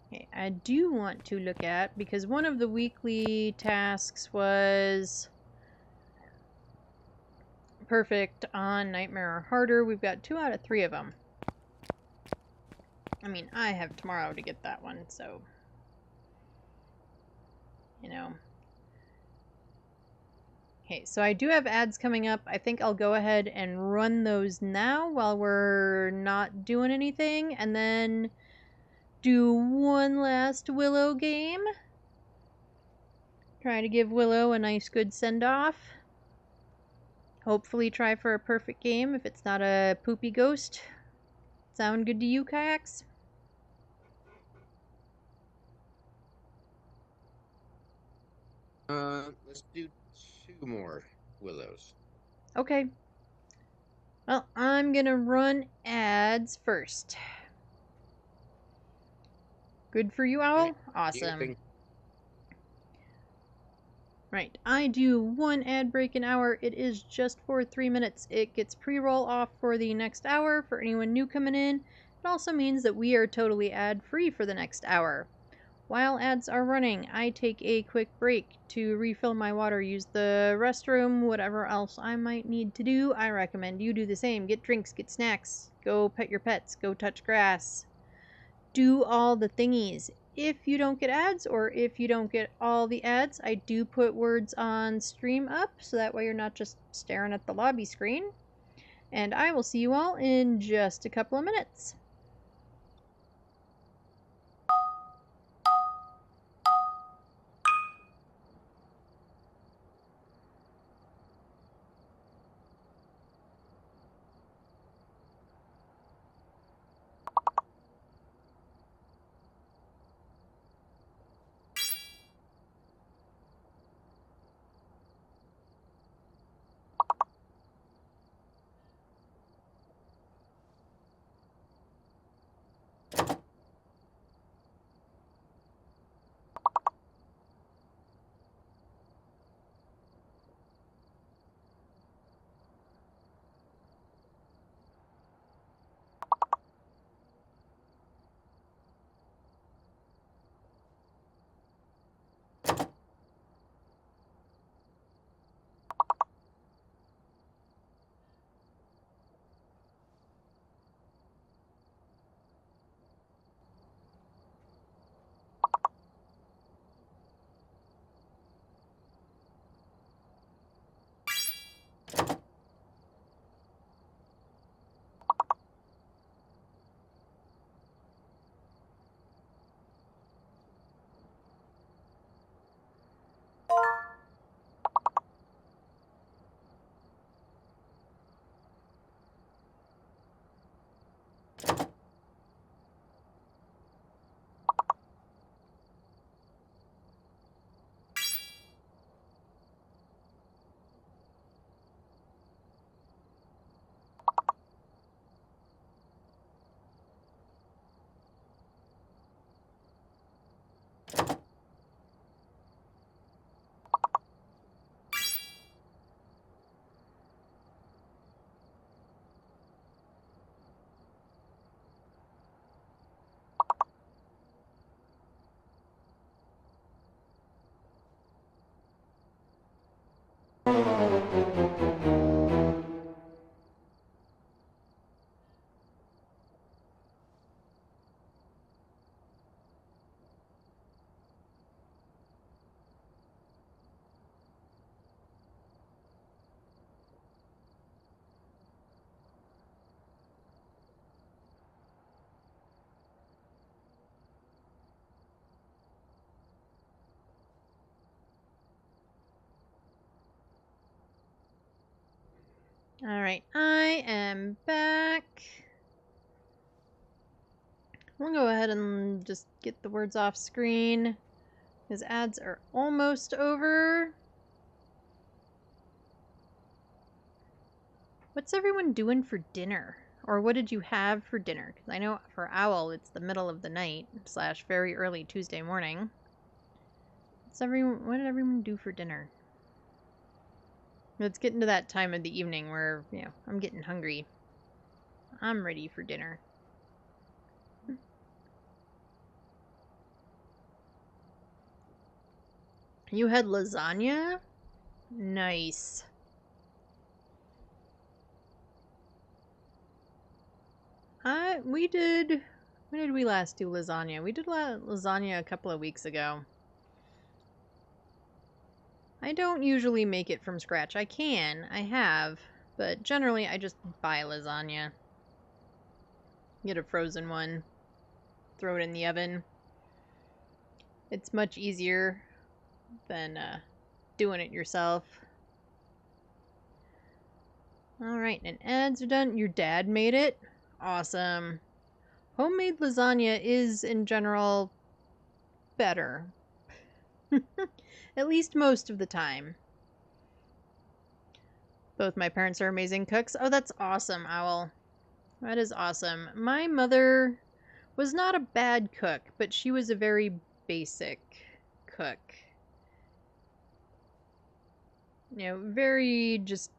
Okay, I do want to look at, because one of the weekly tasks was perfect on Nightmare or Harder. We've got 2 out of 3 of them. I mean, I have tomorrow to get that one, so... You know. Okay, so I do have ads coming up. I think I'll go ahead and run those now while we're not doing anything, and then do one last Willow game. Try to give Willow a nice good send-off. Hopefully try for a perfect game if it's not a poopy ghost. Sound good to you, Kayaks? Let's do 2 more Willows. Okay. Well, I'm gonna run ads first. Good for you, Owl? Right. Awesome. Right, I do 1 ad break an hour. It is just for 3 minutes. It gets pre-roll off for the next hour for anyone new coming in. It also means that we are totally ad-free for the next hour. While ads are running, I take a quick break to refill my water, use the restroom, whatever else I might need to do. I recommend you do the same. Get drinks, get snacks, go pet your pets, go touch grass. Do all the thingies. If you don't get ads, or if you don't get all the ads, I do put words on stream up, so that way you're not just staring at the lobby screen. And I will see you all in just a couple of minutes. Alright, I am back. We'll go ahead and just get the words off screen. His ads are almost over. What's everyone doing for dinner? Or what did you have for dinner? Because I know for Owl, it's the middle of the night / very early Tuesday morning. What did everyone do for dinner? It's getting to that time of the evening where, you know, I'm getting hungry. I'm ready for dinner. You had lasagna? Nice. When did we last do lasagna? We did lasagna a couple of weeks ago. I don't usually make it from scratch. I have, but generally I just buy lasagna. Get a frozen one, throw it in the oven. It's much easier than doing it yourself. Alright, and ads are done. Your dad made it? Awesome. Homemade lasagna is, in general, better. At least most of the time. Both my parents are amazing cooks. Oh, that's awesome, Owl. That is awesome. My mother was not a bad cook, but she was a very basic cook. You know, very just...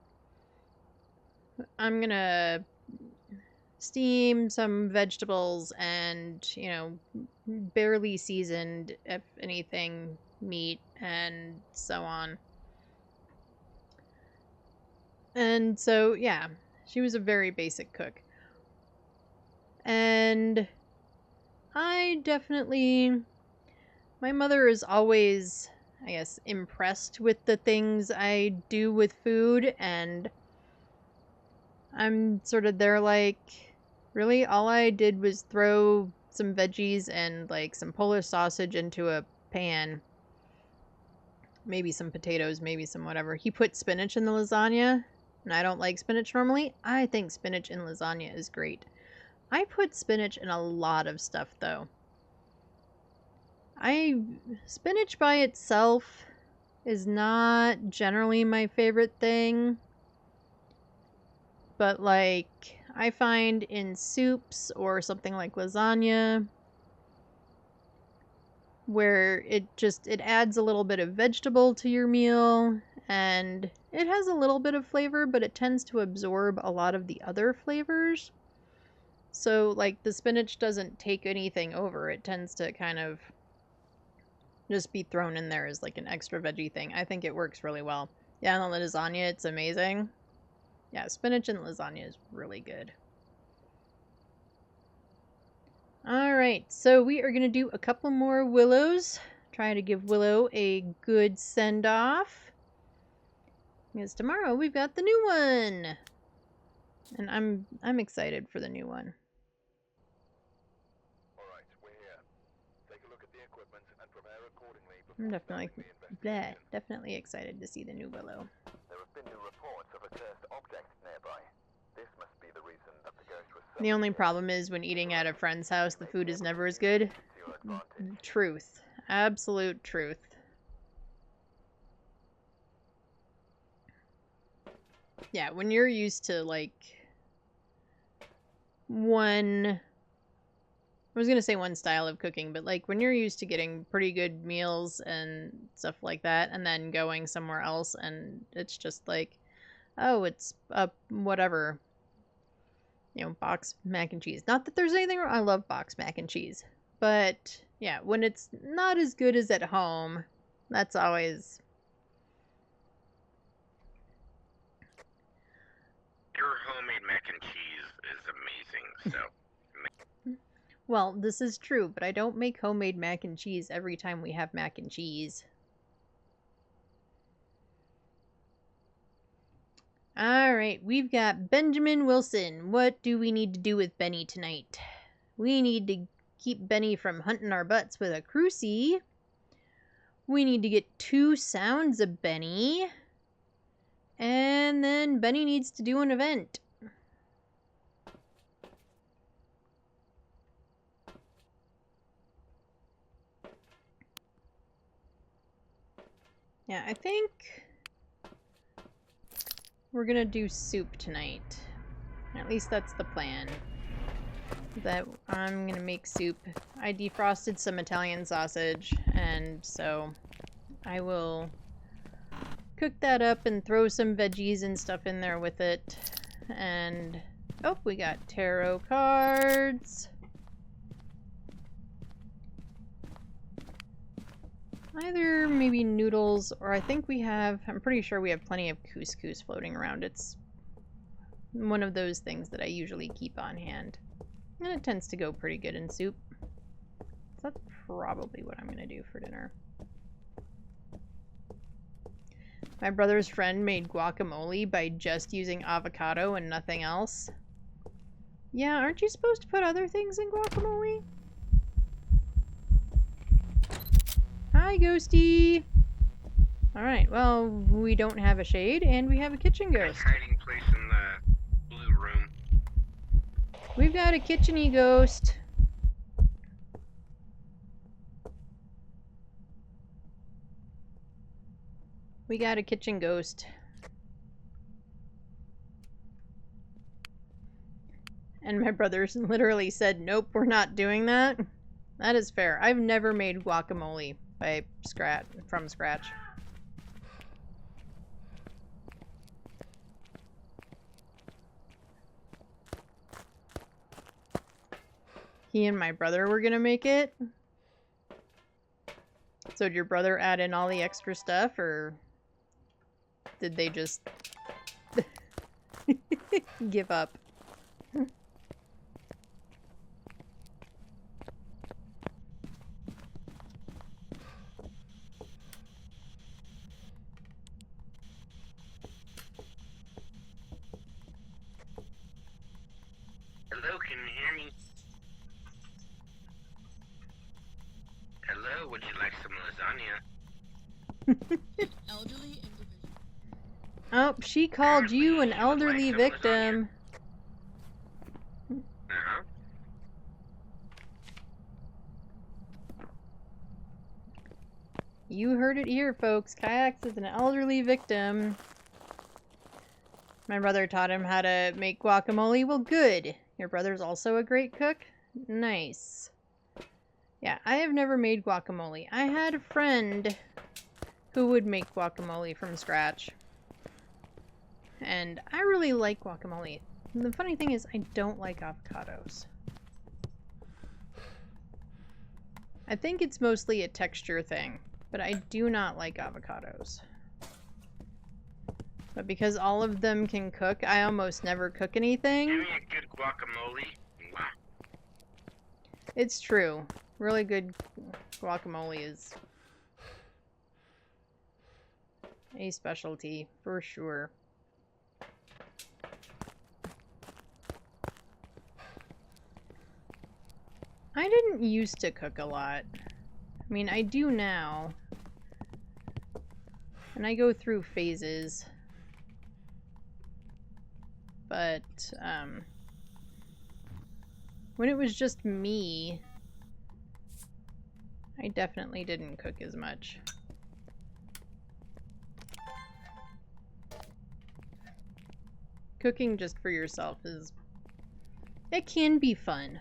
I'm gonna steam some vegetables and, you know, barely seasoned, if anything, meat, and so on. And so, yeah, she was a very basic cook. And my mother is always, I guess, impressed with the things I do with food, and I'm sort of there like, really? All I did was throw some veggies and, like, some Polish sausage into a pan. Maybe some potatoes, maybe some whatever. He put spinach in the lasagna, and I don't like spinach normally. I think spinach in lasagna is great. I put spinach in a lot of stuff, though. Spinach by itself is not generally my favorite thing. But, like, I find in soups or something like lasagna, where it adds a little bit of vegetable to your meal, and it has a little bit of flavor, but it tends to absorb a lot of the other flavors. So, like, the spinach doesn't take anything over. It tends to kind of just be thrown in there as, like, an extra veggie thing. I think it works really well. Yeah, and the lasagna, it's amazing. Yeah, spinach and lasagna is really good. Alright, so we are going to do a couple more Willows. Try to give Willow a good send-off. Because tomorrow we've got the new one. And I'm excited for the new one. Alright, we're here. Take a look at the equipment and prepare accordingly before I'm definitely excited to see the new Willow. There have been new reports of a cursed object nearby. This must be the reason that the ghost was The only problem is when eating at a friend's house, the food is never as good. Truth. Absolute truth. Yeah, when you're used to, like, I was gonna say one style of cooking, but, like, when you're used to getting pretty good meals and stuff like that, and then going somewhere else, and it's just like, oh, it's whatever, you know, box mac and cheese. Not that there's anything wrong. I love box mac and cheese, but yeah, when it's not as good as at home, that's always... Your homemade mac and cheese is amazing, so. Well, this is true, but I don't make homemade mac and cheese every time we have mac and cheese. Alright, we've got Benjamin Wilson. What do we need to do with Benny tonight? We need to keep Benny from hunting our butts with a crucie. We need to get 2 sounds of Benny. And then Benny needs to do an event. Yeah, I think we're gonna do soup tonight. At least that's the plan. That I'm gonna make soup. I defrosted some Italian sausage, and so I will cook that up and throw some veggies and stuff in there with it. And oh, we got tarot cards. Either maybe noodles, or I think we have, I'm pretty sure we have plenty of couscous floating around. It's one of those things that I usually keep on hand. And it tends to go pretty good in soup. So that's probably what I'm going to do for dinner. My brother's friend made guacamole by just using avocado and nothing else. Yeah, aren't you supposed to put other things in guacamole? Hi, Ghosty! Alright, well, we don't have a shade, and we have a kitchen Nice ghost. hiding place in the blue room. We've got a kitchen-y ghost. We got a kitchen ghost. And my brothers literally said, nope, we're not doing that. That is fair. I've never made guacamole from scratch. He and my brother were gonna make it. So did your brother add in all the extra stuff, or did they just give up? Hello, can you hear me? Hello, would you like some lasagna? Elderly individual. Oh, she called you an elderly victim. Uh-huh. You heard it here, folks. Kayaks is an elderly victim. My brother taught him how to make guacamole. Well, good. Your brother's also a great cook? Nice. Yeah, I have never made guacamole. I had a friend who would make guacamole from scratch. And I really like guacamole. And the funny thing is, I don't like avocados. I think it's mostly a texture thing, but I do not like avocados. But because all of them can cook, I almost never cook anything. Give me a good guacamole. Wow. It's true. Really good guacamole is a specialty, for sure. I didn't used to cook a lot. I mean, I do now. And I go through phases. But, when it was just me, I definitely didn't cook as much. Cooking just for yourself it can be fun.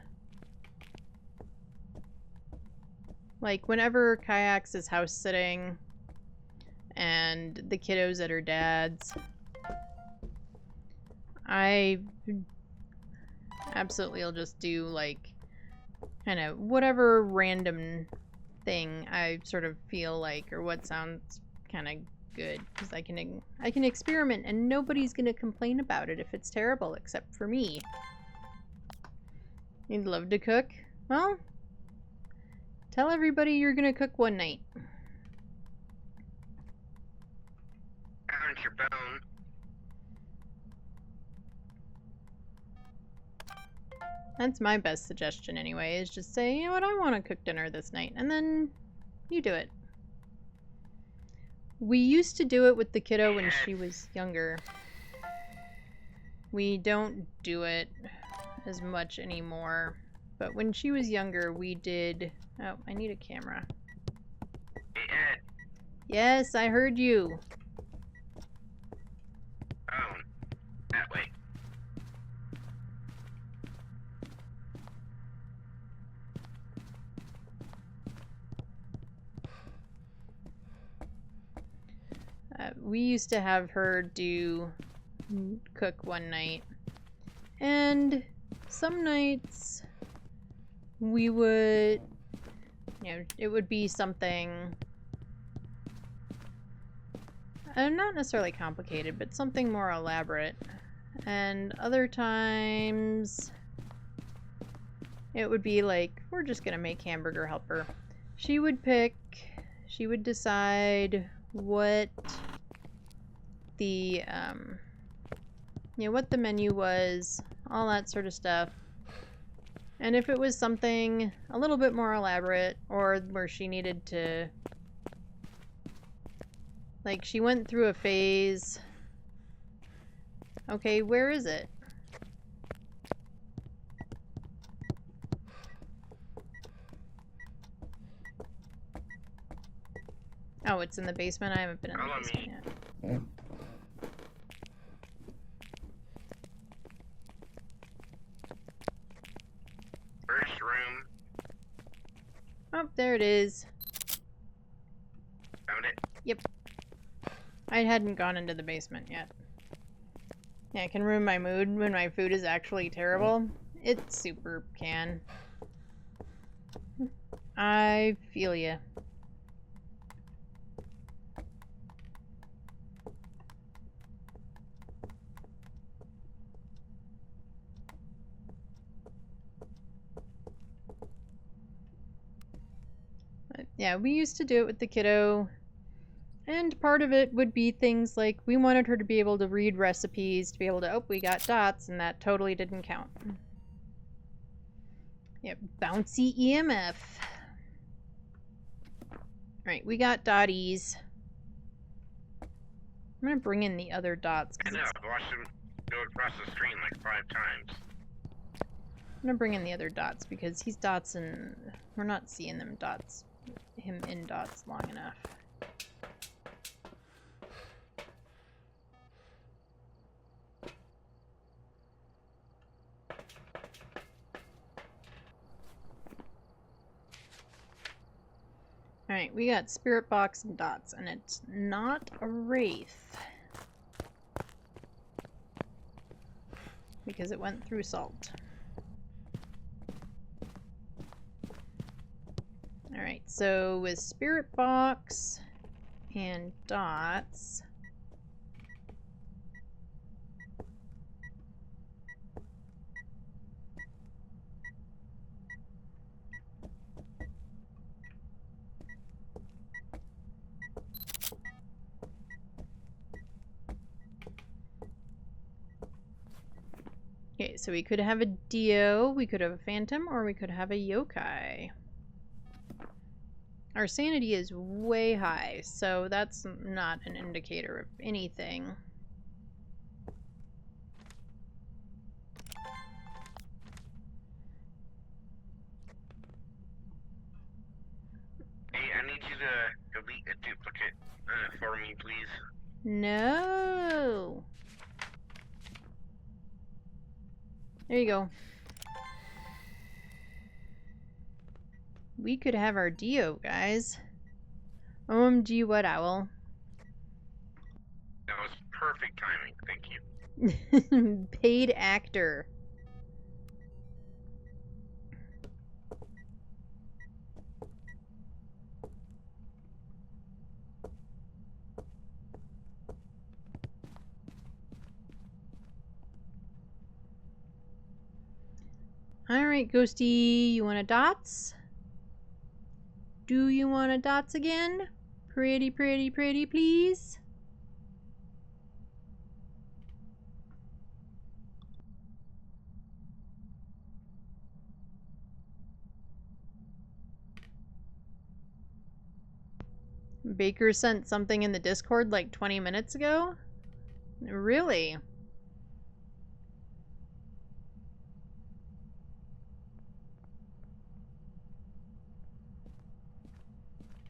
Like, whenever Kayaks is house sitting and the kiddos at her dad's, I absolutely will just do, like, kind of whatever random thing I sort of feel like, or what sounds kind of good, because I can experiment and nobody's gonna complain about it if it's terrible, except for me. You'd love to cook? Well, tell everybody you're gonna cook one night. Found your bone. That's my best suggestion anyway, is just say, you know what, I want to cook dinner this night, and then you do it. We used to do it with the kiddo when she was younger. We don't do it as much anymore. But when she was younger, we did... Oh, I need a camera. Hey, Ed. Yes, I heard you. Oh, that way. We used to have her cook one night. And some nights we would, it would be something, not necessarily complicated, but something more elaborate. And other times it would be like, we're just gonna make hamburger helper. She would decide what the, what the menu was, all that sort of stuff. And if it was something a little bit more elaborate, or where she needed to, like, she went through a phase. Okay, where is it? Oh, it's in the basement? I haven't been in the basement yet. First room. Oh, there it is. Found it. Yep. I hadn't gone into the basement yet. Yeah, it can ruin my mood when my food is actually terrible. It super can. I feel ya. But yeah, we used to do it with the kiddo. And part of it would be things like we wanted her to be able to read recipes, to be able to, oh, we got dots, and that totally didn't count. Yep, bouncy EMF. Alright, we got dotties. I'm gonna bring in the other dots. I know, I've watched him go across the screen like 5 times. I'm gonna bring in the other dots because he's dots and we're not seeing him in dots long enough. Alright, we got spirit box and dots, and it's not a wraith. Because it went through salt. Alright, so with spirit box and dots... Okay, so we could have a Dio, we could have a Phantom, or we could have a Yokai. Our sanity is way high, so that's not an indicator of anything. Hey, I need you to delete a duplicate for me, please. No! There you go. We could have our Dio, guys. OMG, what owl? That was perfect timing, thank you. Paid actor. Alright, Ghosty, you want a dots? Do you want a dots again? Pretty, pretty, pretty, please? Baker sent something in the Discord like 20 minutes ago? Really?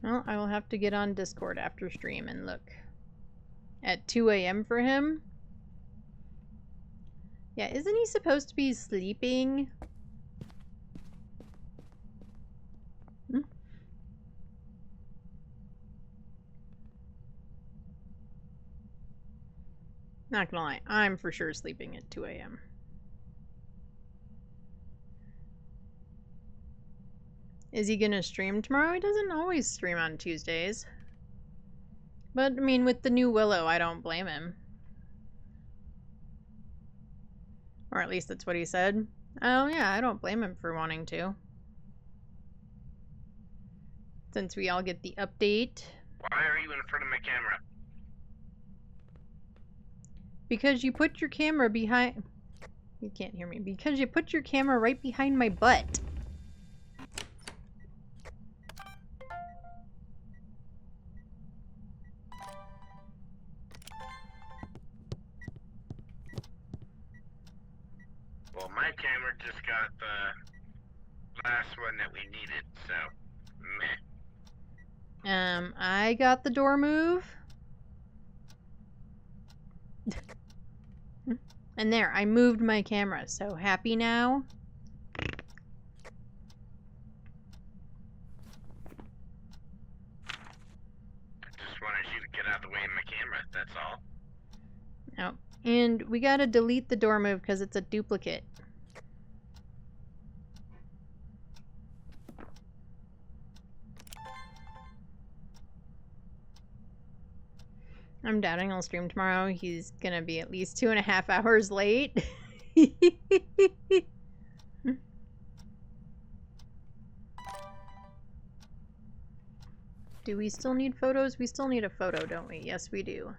Well, I will have to get on Discord after stream and look. At 2 a.m. for him? Yeah, isn't he supposed to be sleeping? Hmm? Not gonna lie, I'm for sure sleeping at 2 a.m. Is he gonna stream tomorrow? He doesn't always stream on Tuesdays. But, I mean, with the new Willow, I don't blame him. Or at least that's what he said. Oh, yeah, I don't blame him for wanting to. Since we all get the update. Why are you in front of my camera? Because you put your camera behind... You can't hear me. Because you put your camera right behind my butt. Well, my camera just got the last one that we needed, so meh. I got the door move. And there, I moved my camera. So happy now? Just wanted you to get out of the way of my camera, that's all. Oh, and we gotta delete the door move because it's a duplicate. I'm doubting I'll stream tomorrow. He's gonna be at least 2.5 hours late. Do we still need photos? We still need a photo, don't we? Yes, we do.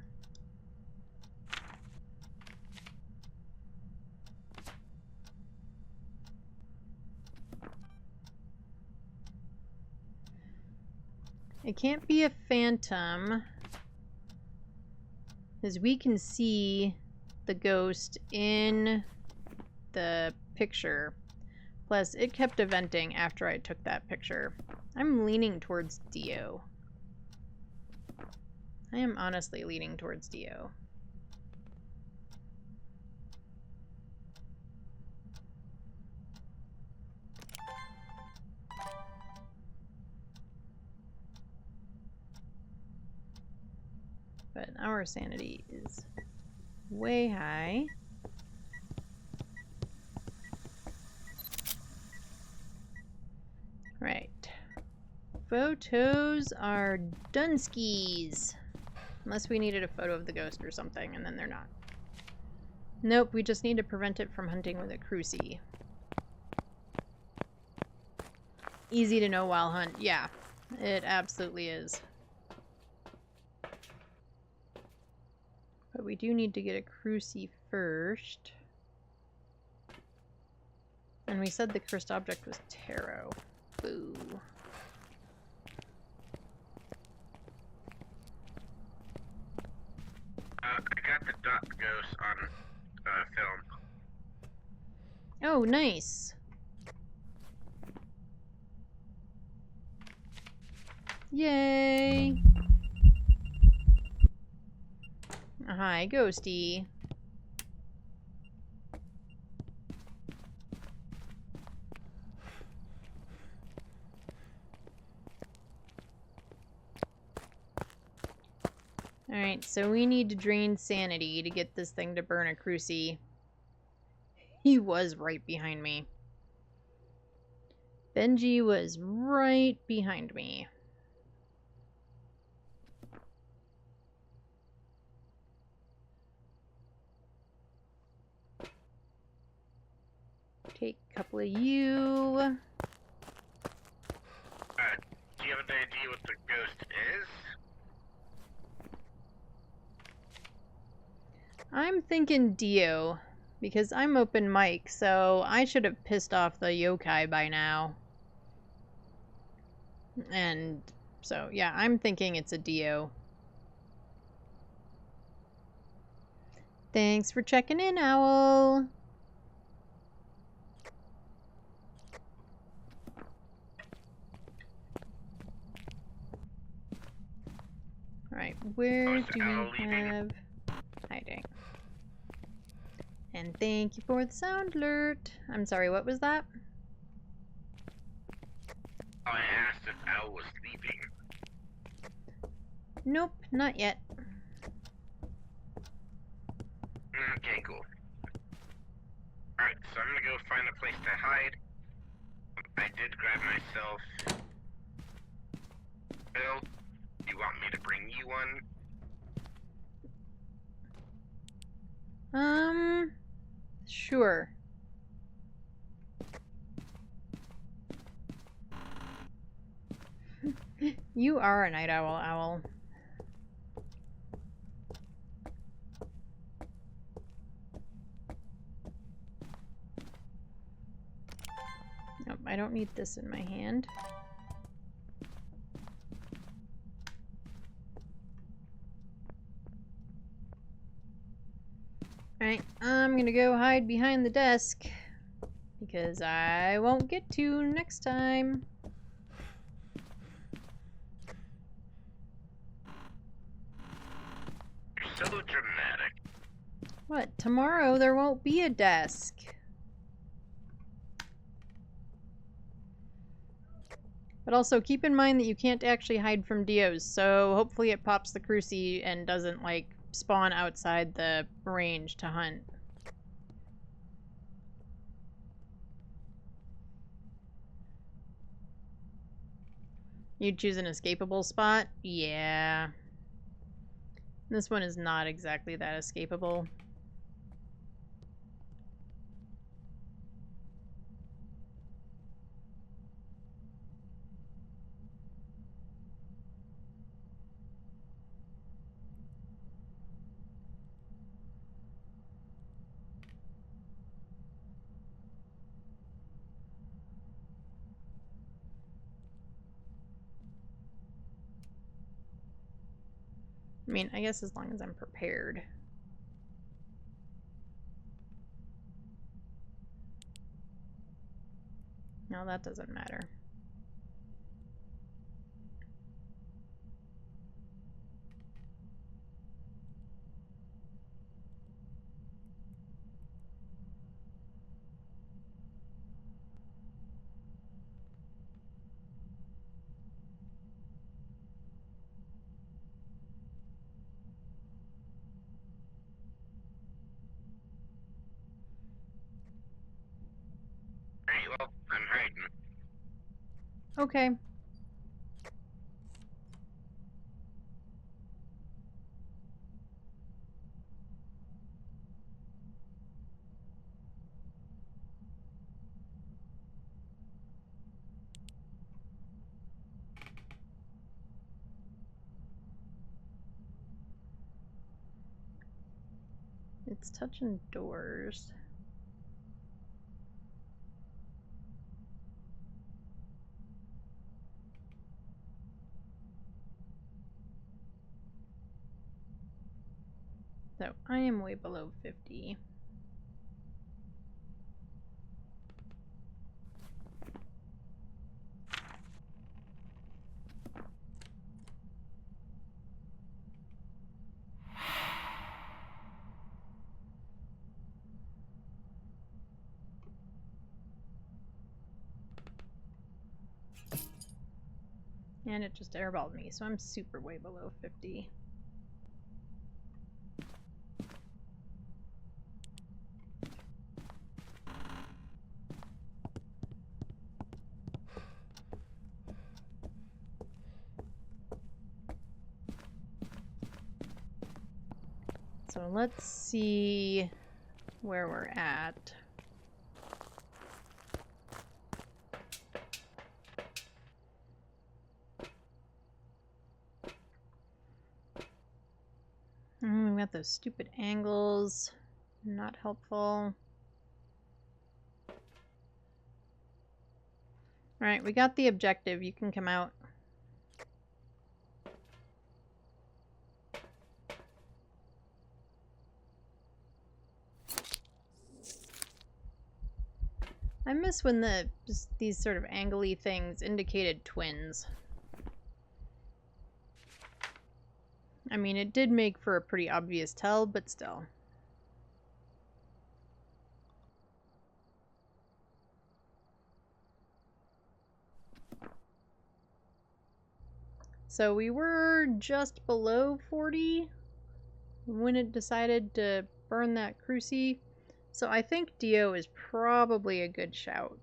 It can't be a phantom. Because we can see the ghost in the picture. Plus, it kept eventing after I took that picture. I'm leaning towards Dio. I am honestly leaning towards Dio. But our sanity is way high. Right. Photos are Dunskies. Unless we needed a photo of the ghost or something, and then they're not. Nope, we just need to prevent it from hunting with a crucie. Easy to know while hunt. Yeah, it absolutely is. But we do need to get a crucie first. And we said the cursed object was tarot. Boo. I got the dot ghost on film. Oh, nice. Yay. Hi, Ghosty. Alright, so we need to drain sanity to get this thing to burn a crucie. He was right behind me. Benji was right behind me. Take a couple of you. Do you have an idea what the ghost is? I'm thinking Dio, because I'm open mic, so I should have pissed off the yokai by now. And So, yeah, I'm thinking it's a Dio. Thanks for checking in, Owl. Alright, where is do the owl we leaving? have hiding? And thank you for the sound alert. I'm sorry, what was that? I asked if Al was leaving. Nope, not yet. Okay, cool. Alright, so I'm gonna go find a place to hide. I did grab myself. Bill, you want me to bring you one? Sure. You are a night owl. Nope, I don't need this in my hand. Alright, I'm gonna go hide behind the desk because I won't get to next time. You're so dramatic. What? Tomorrow there won't be a desk. But also keep in mind that you can't actually hide from Dios, so hopefully it pops the cruci and doesn't like spawn outside the range to hunt. You'd choose an escapable spot? Yeah. This one is not exactly that escapable. I mean, I guess as long as I'm prepared. No, that doesn't matter. Alright, well, I'm hiding. Okay. It's touching doors. So I am way below 50. And it just airballed me, so I'm super way below 50. So let's see where we're at. We got those stupid angles. Not helpful. Alright, we got the objective. You can come out. I miss when just these sort of angly things indicated twins. I mean, it did make for a pretty obvious tell, but still. So we were just below 40 when it decided to burn that cruci. So I think Dio is probably a good shout.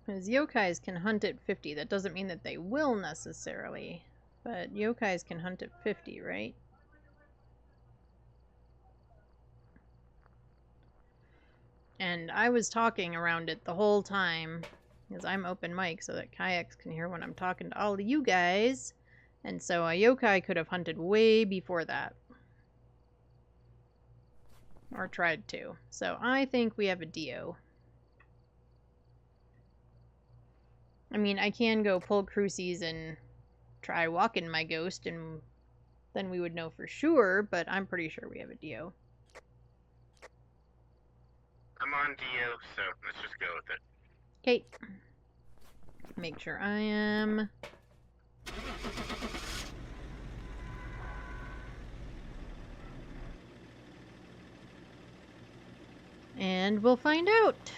Because yokais can hunt at 50. That doesn't mean that they will necessarily. But yokais can hunt at 50, right? And I was talking around it the whole time. Because I'm open mic so that kayaks can hear when I'm talking to all of you guys. And so a yokai could have hunted way before that. Or tried to. So I think we have a Dio. I mean, I can go pull crucies and try walking my ghost, and then we would know for sure, but I'm pretty sure we have a Dio. I'm on Dio, so let's just go with it. Okay. Make sure I am. And we'll find out.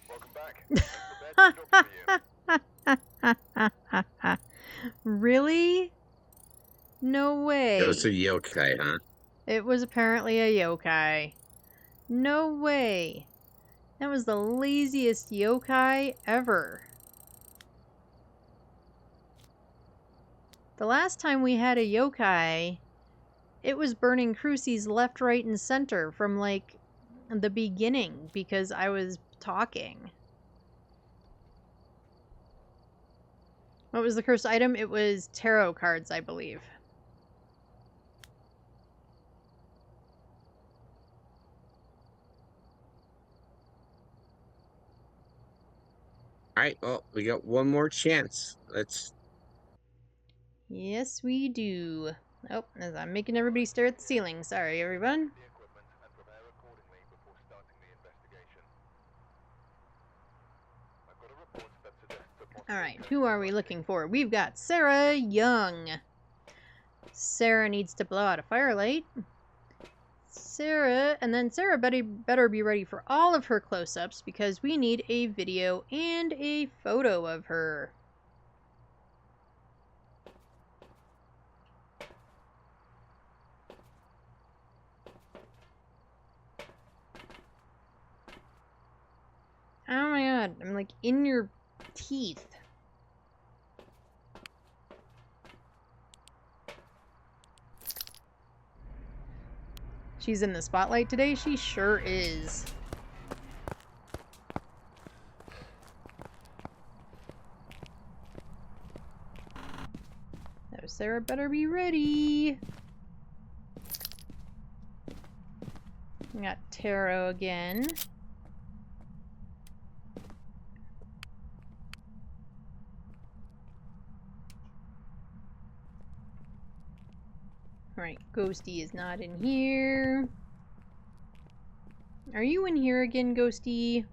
Welcome back. Really? No way. It was a yokai, huh? It was apparently a yokai. No way. That was the laziest yokai ever. The last time we had a yokai, it was burning crucies left, right, and center from, like, the beginning because I was talking. What was the cursed item? It was tarot cards, I believe. Alright, well, we got one more chance. Let's... Yes, we do. Oh, as I'm making everybody stare at the ceiling. Sorry, everyone. The equipment and prepare accordingly before starting the investigation. I've got a report that suggests a possible Alright, who are we looking for? We've got Sarah Young. Sarah needs to blow out a firelight. Sarah, and then Sarah better be ready for all of her close-ups because we need a video and a photo of her. Oh my god, I'm like in your teeth. She's in the spotlight today? She sure is. So Sarah better be ready. We got tarot again. Alright, Ghosty is not in here. Are you in here again, Ghosty?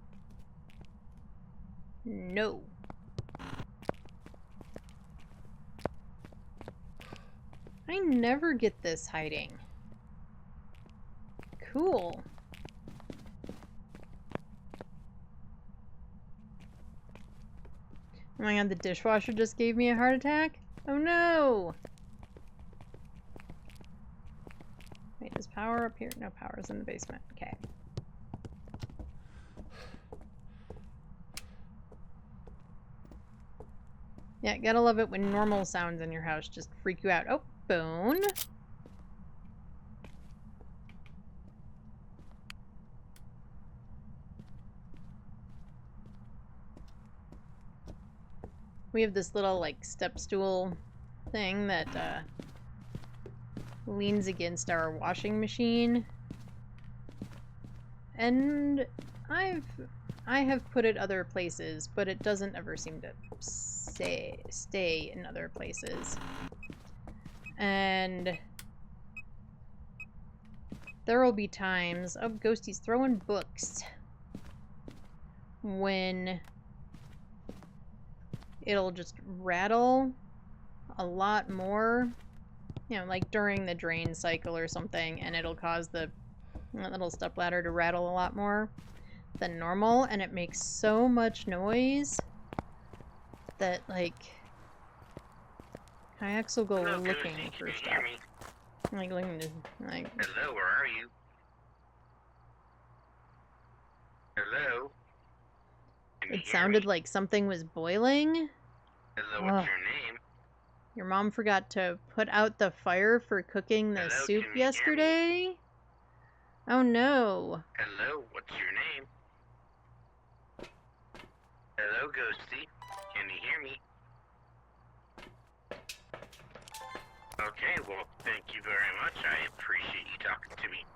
No. I never get this hiding. Cool. Oh my god, the dishwasher just gave me a heart attack? Oh no! Wait, is power up here? No, power's in the basement. Okay. Yeah, gotta love it when normal sounds in your house just freak you out. Oh, bone. We have this little, like, step stool thing that, leans against our washing machine. And I have put it other places, but it doesn't ever seem to stay in other places. And there will be times, oh, Ghosty's throwing books, when it'll just rattle a lot more, you know, like during the drain cycle or something, and it'll cause the little step ladder to rattle a lot more than normal, and it makes so much noise that, like, kayaks will go Hello, looking Ghosty, for can you stuff. hear me? Like, looking to, like, Hello, where are you? Hello? Can you it hear sounded me? like something was boiling. Hello, Ugh. what's your name? Your mom forgot to put out the fire for cooking the Hello, soup can you hear me? yesterday. Oh no. Hello, what's your name? Hello, Ghosty. Can you hear me? Okay, well, thank you very much. I appreciate you talking to me.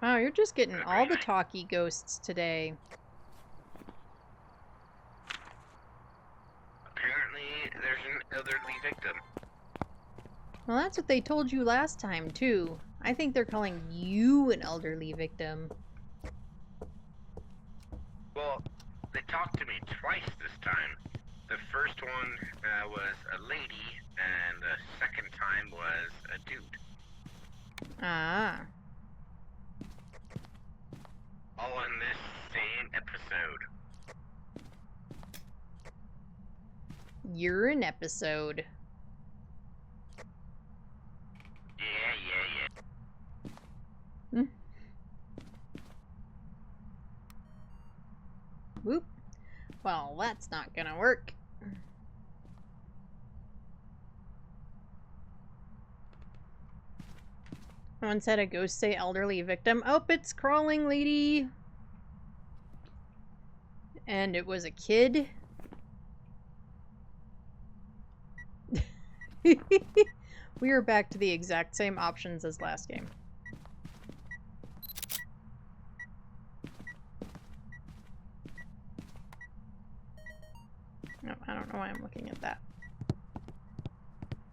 Wow, you're just getting Have a all great the night. talky ghosts today. Apparently, there's an elderly victim. Well, that's what they told you last time, too. I think they're calling you an elderly victim. Well, they talked to me twice this time. The first one was a lady, and the second time was a dude. Ah. All in this same episode. You're an episode. Yeah. Whoop. Well, that's not gonna work. Once had a ghost say elderly victim. Oh, it's crawling, lady. And it was a kid. We are back to the exact same options as last game. No, I don't know why I'm looking at that.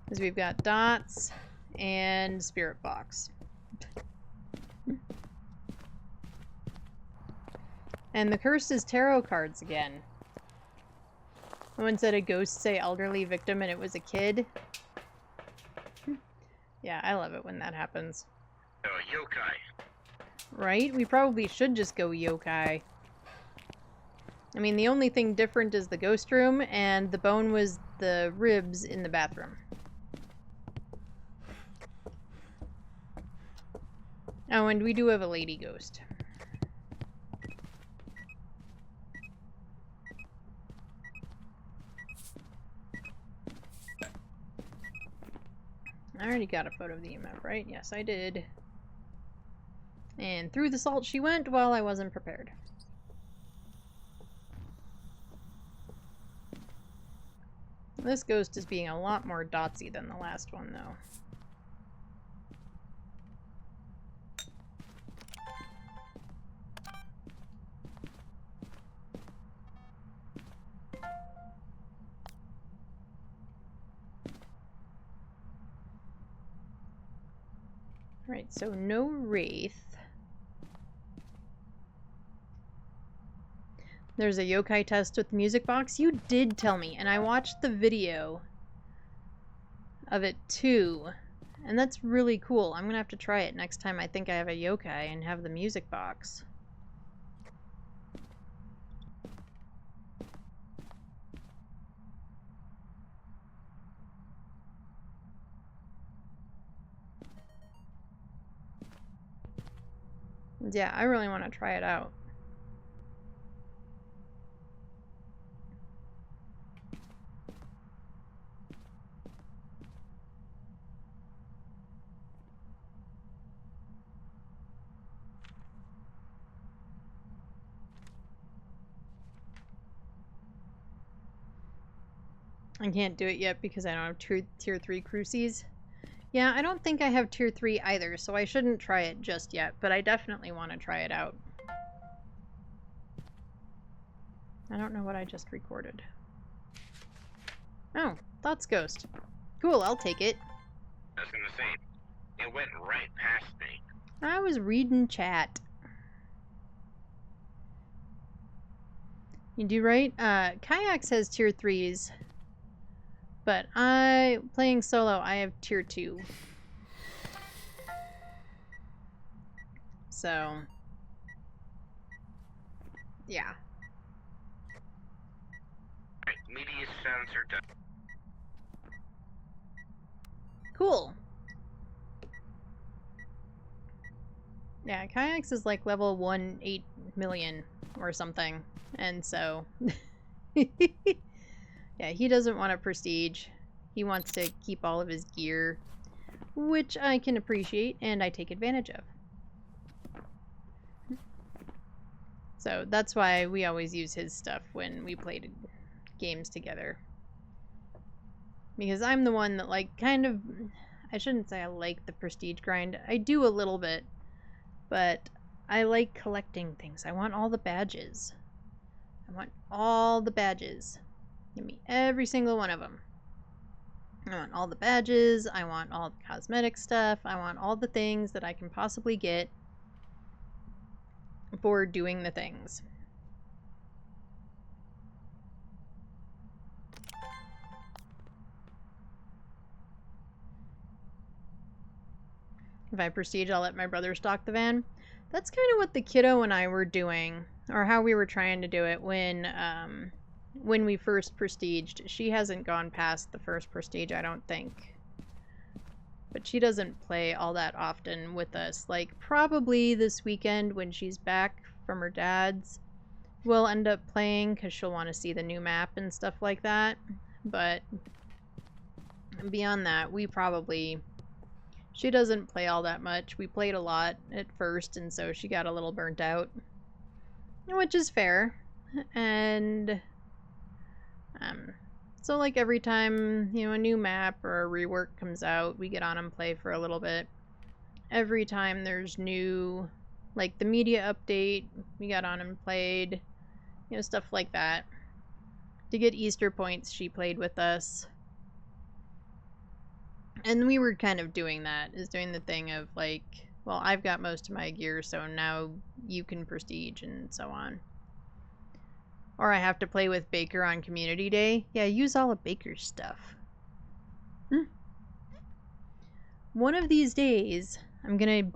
Because we've got dots and spirit box. And the cursed is tarot cards again. Someone said a ghost say elderly victim and it was a kid. Yeah, I love it when that happens. Oh, yokai. Right? We probably should just go yokai. I mean, the only thing different is the ghost room, and the bone was the ribs in the bathroom. Oh, and we do have a lady ghost. I already got a photo of the EMF, right? Yes, I did. And through the salt she went while I wasn't prepared. This ghost is being a lot more dotsy than the last one, though. Alright, so no wraith. There's a yokai test with the music box. You did tell me, and I watched the video of it too. And that's really cool. I'm gonna have to try it next time I think I have a yokai and have the music box. Yeah, I really want to try it out. I can't do it yet because I don't have tier 3 crucies. Yeah, I don't think I have tier 3 either, so I shouldn't try it just yet, but I definitely want to try it out. I don't know what I just recorded. Oh, Thoughts Ghost. Cool, I'll take it. I was gonna say, it went right past me. I was reading chat. You do right? Kayaks has tier 3s, but playing solo, I have tier 2. So, yeah. Right, media sounds are done. Cool. Yeah, Kayaks is like level 1-8 million or something. And so, yeah, he doesn't want a prestige. He wants to keep all of his gear, which I can appreciate and I take advantage of. So that's why we always use his stuff when we played games together. Because I'm the one that, like, kind of... I shouldn't say I like the prestige grind. I do a little bit. But I like collecting things. I want all the badges. I want all the badges. Give me every single one of them. I want all the badges. I want all the cosmetic stuff. I want all the things that I can possibly get for doing the things. If I prestige, I'll let my brother stock the van. That's kind of what the kiddo and I were doing, or how we were trying to do it when we first prestiged. She hasn't gone past the first prestige, I don't think. But she doesn't play all that often with us. Like, probably this weekend when she's back from her dad's, we'll end up playing because she'll want to see the new map and stuff like that. But beyond that, she doesn't play all that much. We played a lot at first, and so she got a little burnt out. Which is fair. And so like every time, you know, a new map or a rework comes out, we get on and play for a little bit. Every time there's new, like the media update, we got on and played. You know, stuff like that. To get Easter points, she played with us. And we were kind of doing that, is doing the thing of like, well, I've got most of my gear, so now you can prestige and so on. Or I have to play with Baker on Community Day. Yeah, use all of Baker's stuff. One of these days, I'm gonna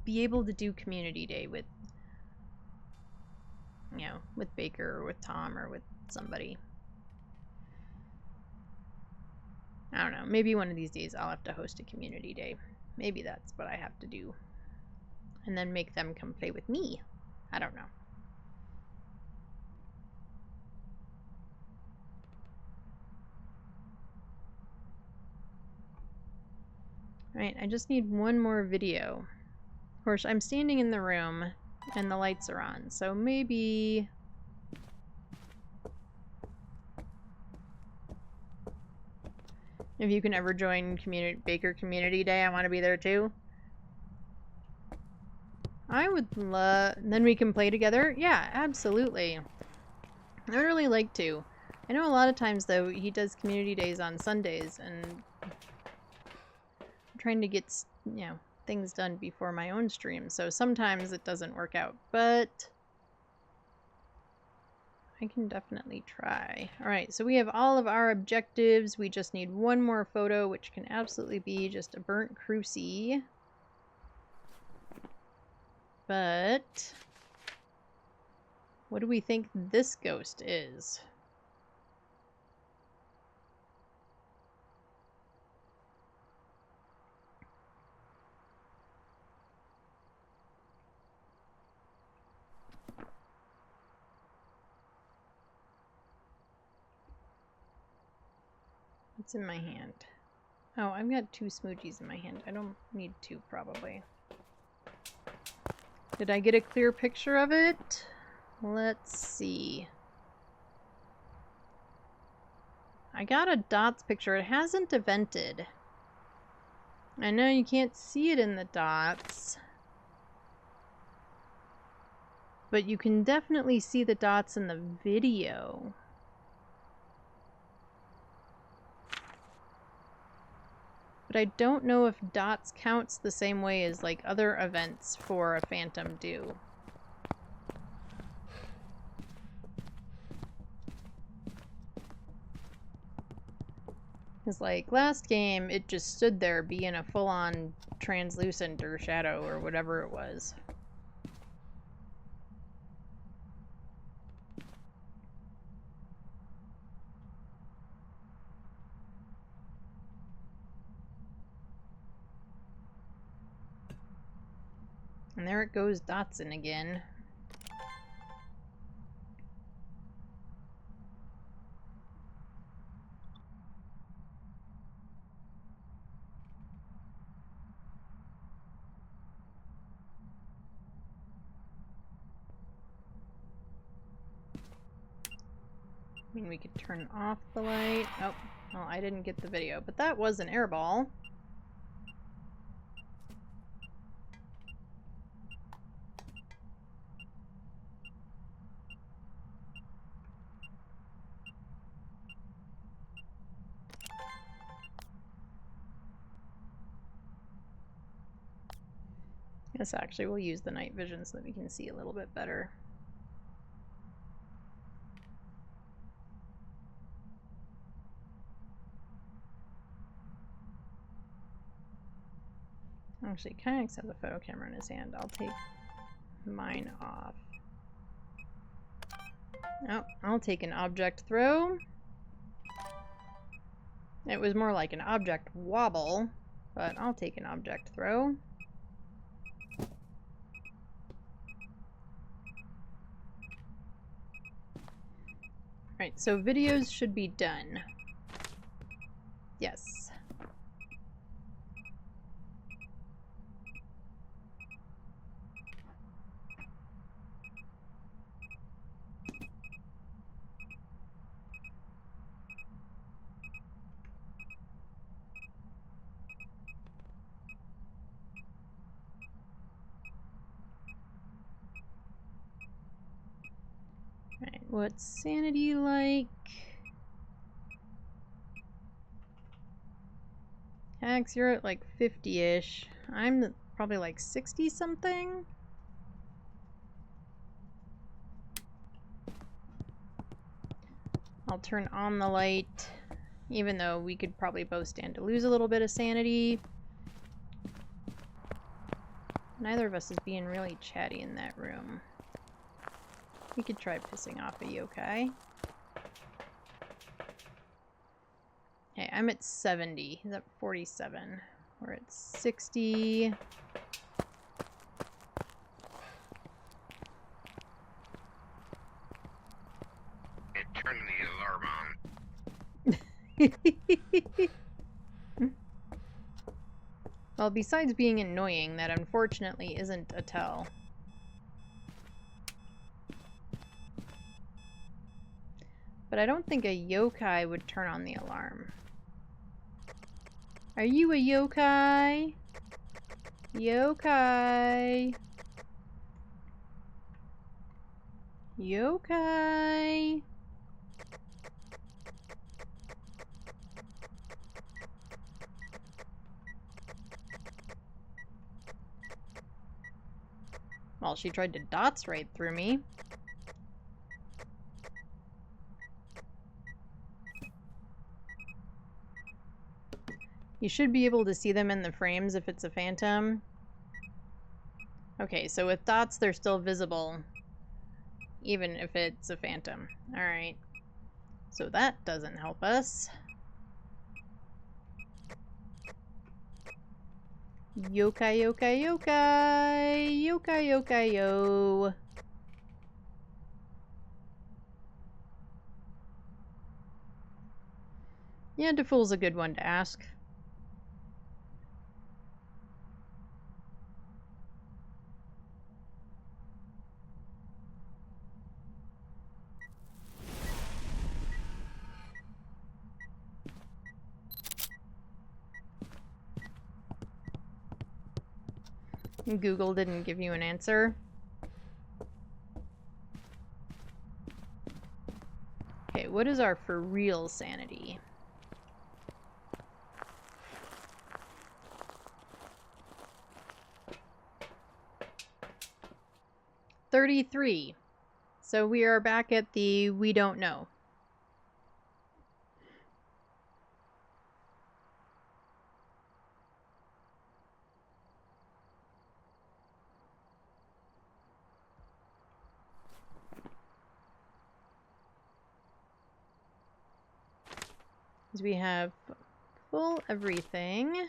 be able to do Community Day with, you know, with Baker or with Tom or with somebody. I don't know. Maybe one of these days I'll have to host a community day. Maybe that's what I have to do. And then make them come play with me. I don't know. Alright, I just need one more video. Of course, I'm standing in the room and the lights are on, so maybe... If you can ever join Baker Community Day, I want to be there too. I would love... Then we can play together? Yeah, absolutely. I would really like to. I know a lot of times, though, he does community days on Sundays, and I'm trying to get, you know, things done before my own stream, so sometimes it doesn't work out, but I can definitely try. Alright, so we have all of our objectives. We just need one more photo, which can absolutely be just a burnt crucie. But what do we think this ghost is? What's in my hand? Oh, I've got 2 smoochies in my hand. I don't need 2, probably. Did I get a clear picture of it? Let's see. I got a dots picture. It hasn't evented. I know you can't see it in the dots, but you can definitely see the dots in the video. But I don't know if dots counts the same way as like other events for a phantom do. Because like last game, it just stood there being a full-on translucent or shadow or whatever it was. And there it goes Dotson again. I mean, we could turn off the light. Oh, well, I didn't get the video, but that was an airball. Guess actually we'll use the night vision so that we can see a little bit better. Actually, Kayaks has a photo camera in his hand. I'll take mine off. Oh, I'll take an object throw. It was more like an object wobble, but I'll take an object throw. Alright, so videos should be done. Yes. Alright, what's sanity like? Hax, you're at like 50-ish. I'm probably like 60-something? I'll turn on the light, even though we could probably both stand to lose a little bit of sanity. Neither of us is being really chatty in that room. We could try pissing off a yokai. Okay, I'm at 70. He's at 47. We're at 60. It turned the alarm on. Well, besides being annoying, that unfortunately isn't a tell. But I don't think a yokai would turn on the alarm. Are you a yokai? Yokai. Yokai. Well, she tried to dots right through me. You should be able to see them in the frames if it's a phantom. Okay, so with dots, they're still visible, even if it's a phantom. Alright. So that doesn't help us. Yokai, yokai, yokai! Yokai, yokai, yo! Yeah, Defool's a good one to ask. Google didn't give you an answer. Okay, what is our for real sanity? $33. So we are back at the we don't know. We have full everything.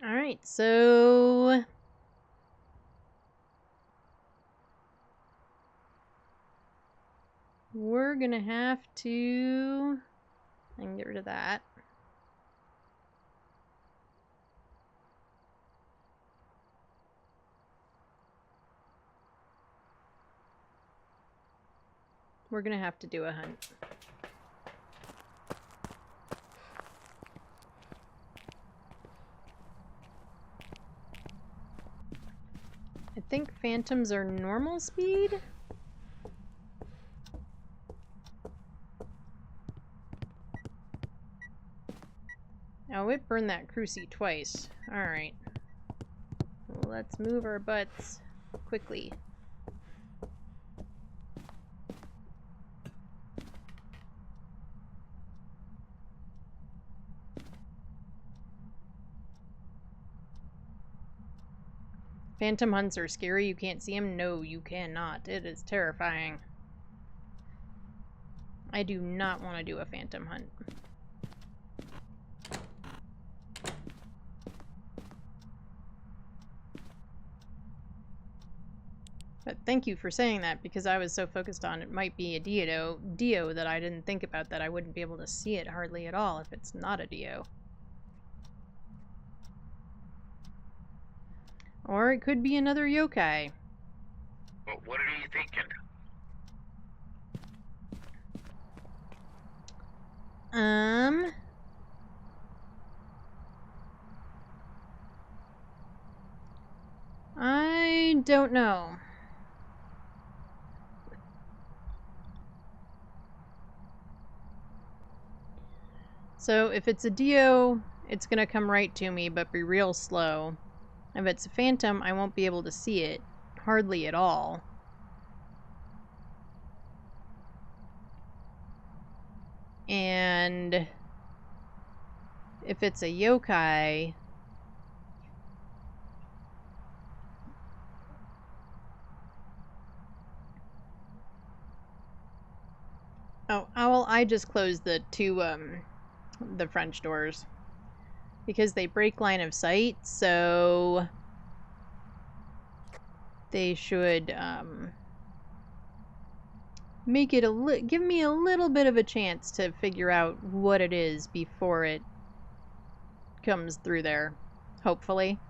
Alright, so we're gonna have to... I can get rid of that. We're gonna have to do a hunt. I think phantoms are normal speed? Oh, it burned that crucie twice. Alright. Well, let's move our butts quickly. Phantom hunts are scary. You can't see them? No, you cannot. It is terrifying. I do not want to do a phantom hunt. But thank you for saying that, because I was so focused on it might be a Dio that I didn't think about that I wouldn't be able to see it hardly at all if it's not a Dio. Or it could be another yokai. Well, what are you thinking? I don't know. So if it's a Dio, it's gonna come right to me, but be real slow. If it's a phantom, I won't be able to see it hardly at all. And if it's a yokai, oh, well, I just closed the the French doors because they break line of sight, so they should make it give me a little bit of a chance to figure out what it is before it comes through there, hopefully.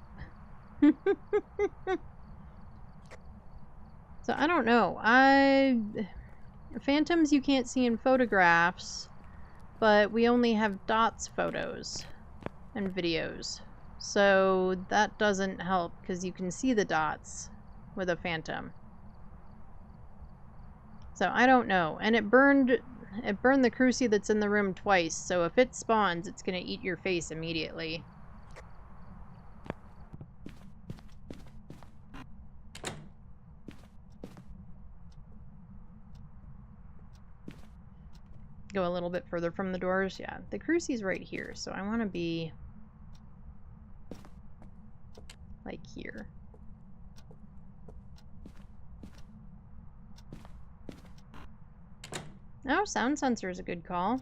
So I don't know. Phantoms you can't see in photographs, but we only have dots photos and videos. So that doesn't help because you can see the dots with a phantom. So I don't know. And it burned the crucie that's in the room twice, so if it spawns, it's gonna eat your face immediately. Go a little bit further from the doors. Yeah, the crucie's right here, so I want to be like here. No, sound sensor is a good call.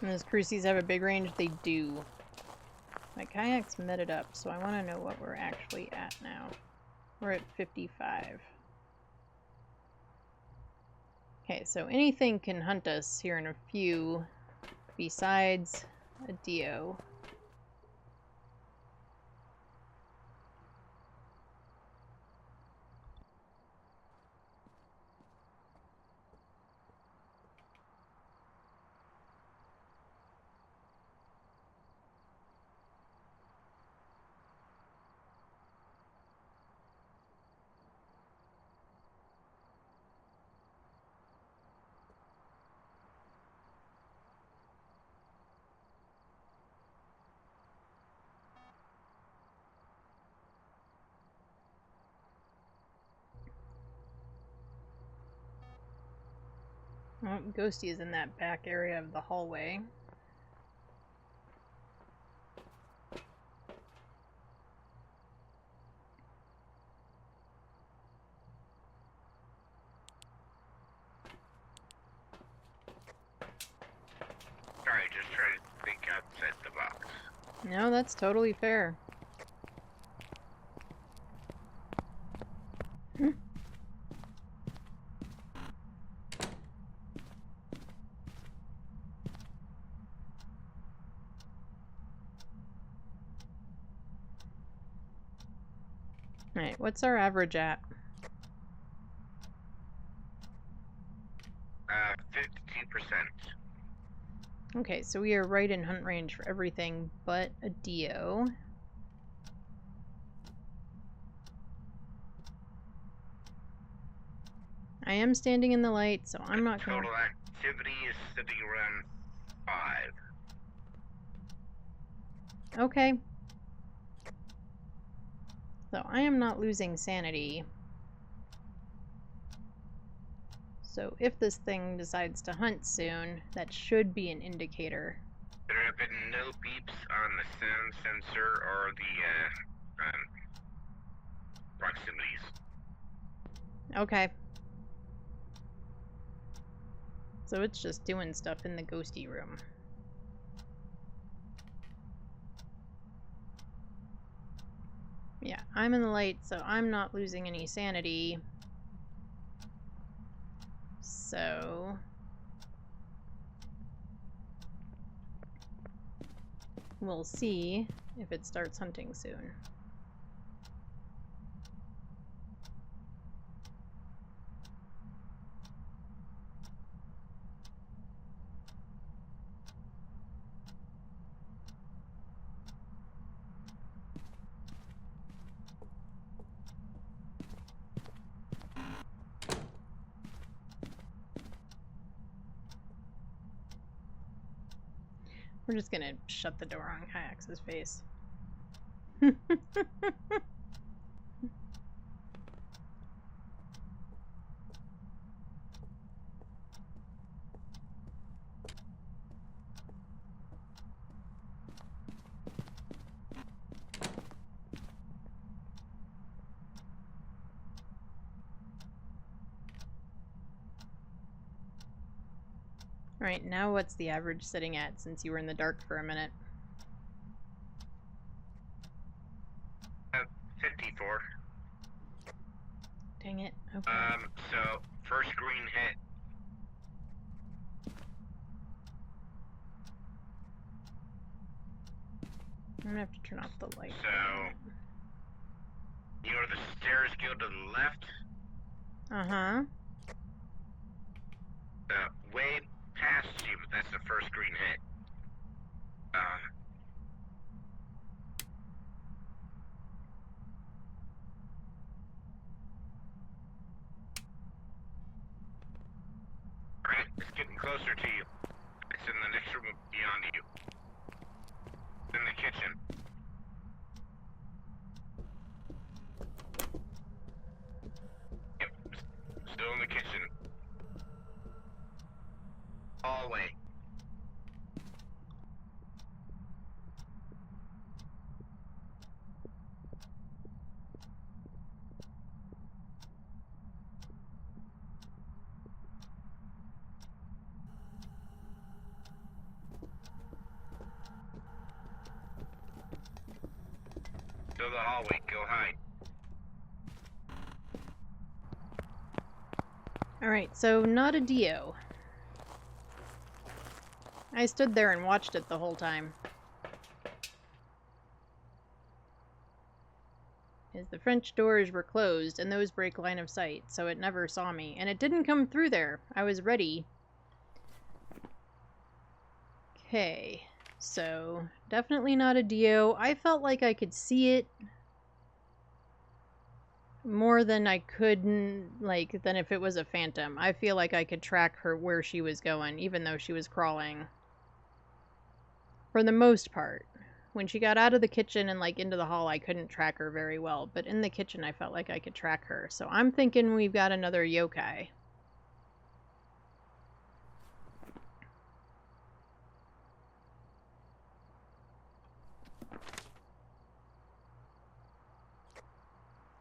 And those crucies have a big range? They do. My kayak's meted up, so I want to know what we're actually at now. We're at 55. Okay, so anything can hunt us here in a few besides a Dio. Oh, Ghosty is in that back area of the hallway. Sorry, just trying to think outside the box. No, that's totally fair. Alright, what's our average at? 52%. Okay, so we are right in hunt range for everything but a Dio. I am standing in the light, so I'm not going to... Total activity is sitting around 5. Okay. So I am not losing sanity. So if this thing decides to hunt soon, that should be an indicator. There have been no beeps on the sound sensor or the proximities. Okay. So it's just doing stuff in the ghosty room. Yeah, I'm in the light, so I'm not losing any sanity. So... we'll see if it starts hunting soon. We're just gonna shut the door on Kayak's face. Alright, now what's the average sitting at since you were in the dark for a minute? 54. Dang it. Okay. So first green hit. I'm gonna have to turn off the light. So you know where the stairs go to the left? Uh-huh. Way past you, but that's the first green hit. Alright, it's getting closer to you. It's in the next room beyond you. It's in the kitchen. Still in the kitchen. Hallway. Still the hallway. Go hide. Alright, so not a Dio. I stood there and watched it the whole time. As the French doors were closed, and those break line of sight, so it never saw me. And it didn't come through there. I was ready. Okay, so definitely not a Dio. I felt like I could see it more than I couldn't, like, than if it was a phantom. I feel like I could track her where she was going, even though she was crawling. For the most part. When she got out of the kitchen and, like, into the hall, I couldn't track her very well. But in the kitchen, I felt like I could track her. So I'm thinking we've got another yokai.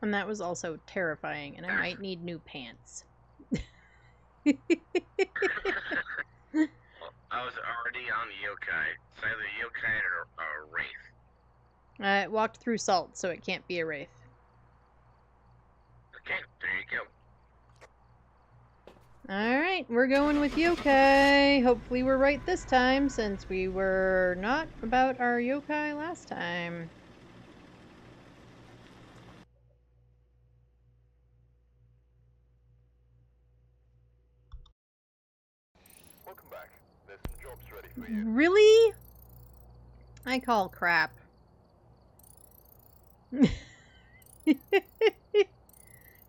And that was also terrifying, and I might need new pants. Well, I was already on the yokai. It's either yokai or a wraith. It walked through salt, so it can't be a wraith. Okay, there you go. Alright, we're going with yokai. Hopefully we're right this time, since we were not about our yokai last time. Welcome back. There's some jobs ready for you. Really? I call crap.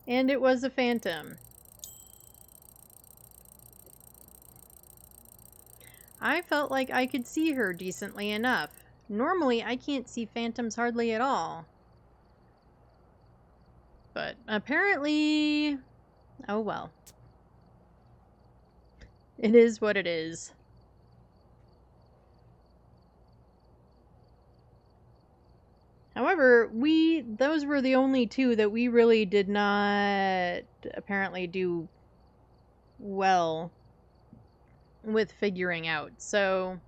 And it was a phantom. I felt like I could see her decently enough. Normally, I can't see phantoms hardly at all. But apparently... oh well. It is what it is. However, those were the only two that we really did not apparently do well with figuring out. So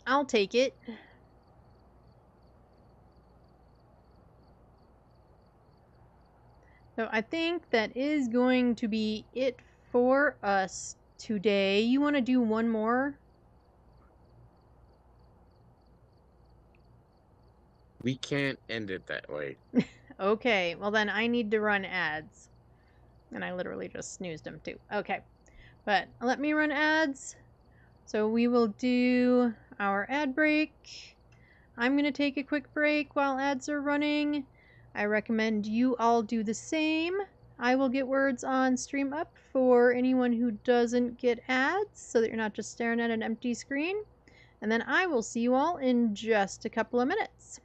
I'll take it. So I think that is going to be it for us today. You want to do one more? We can't end it that way. Okay, well then I need to run ads. And I literally just snoozed them too. Okay, but let me run ads. So we will do our ad break. I'm going to take a quick break while ads are running. I recommend you all do the same. I will get words on Stream Up for anyone who doesn't get ads, so that you're not just staring at an empty screen. And then I will see you all in just a couple of minutes.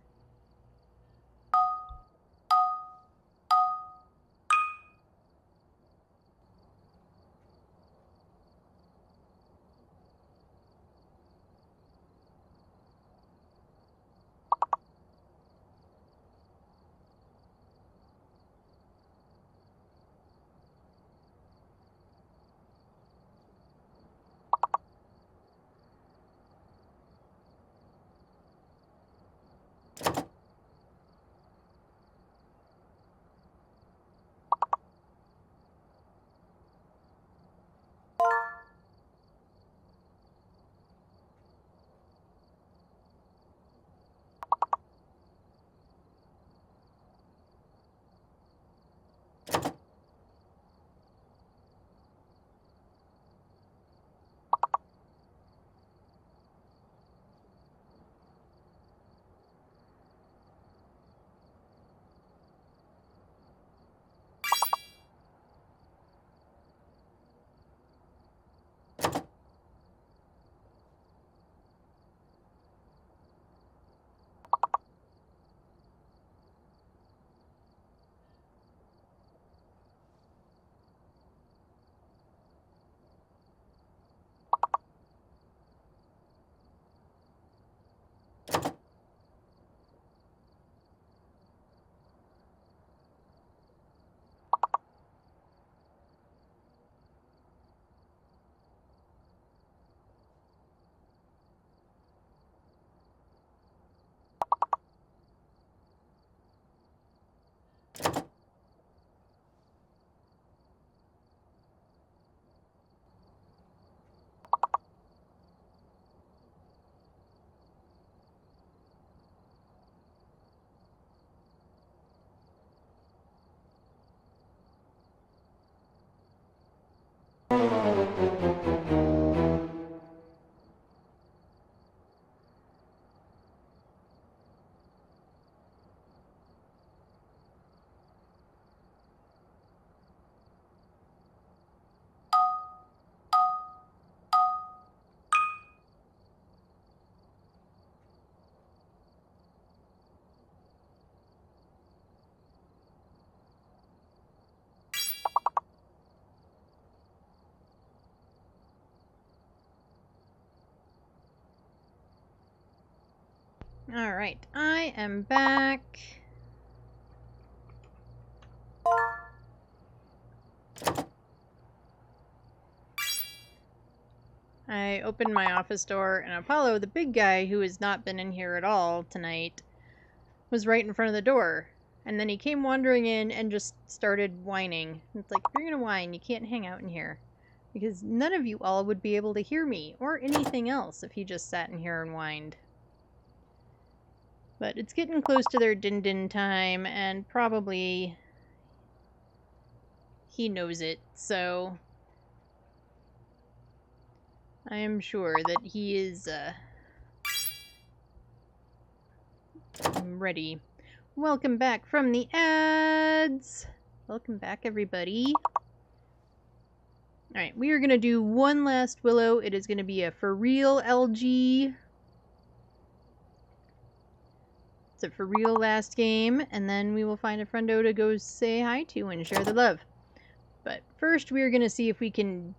Alright, I am back. I opened my office door, and Apollo, the big guy who has not been in here at all tonight, was right in front of the door. And then he came wandering in and just started whining. It's like, if you're gonna whine, you can't hang out in here. Because none of you all would be able to hear me, or anything else, if he just sat in here and whined. But it's getting close to their din-din time, and probably he knows it, so I am sure that he is ready. Welcome back from the ads! Welcome back, everybody. Alright, we are going to do one last Willow. It is going to be a for real LG. It's a for real last game, and then we will find a friendo to go say hi to and share the love. But first, we are going to see if we can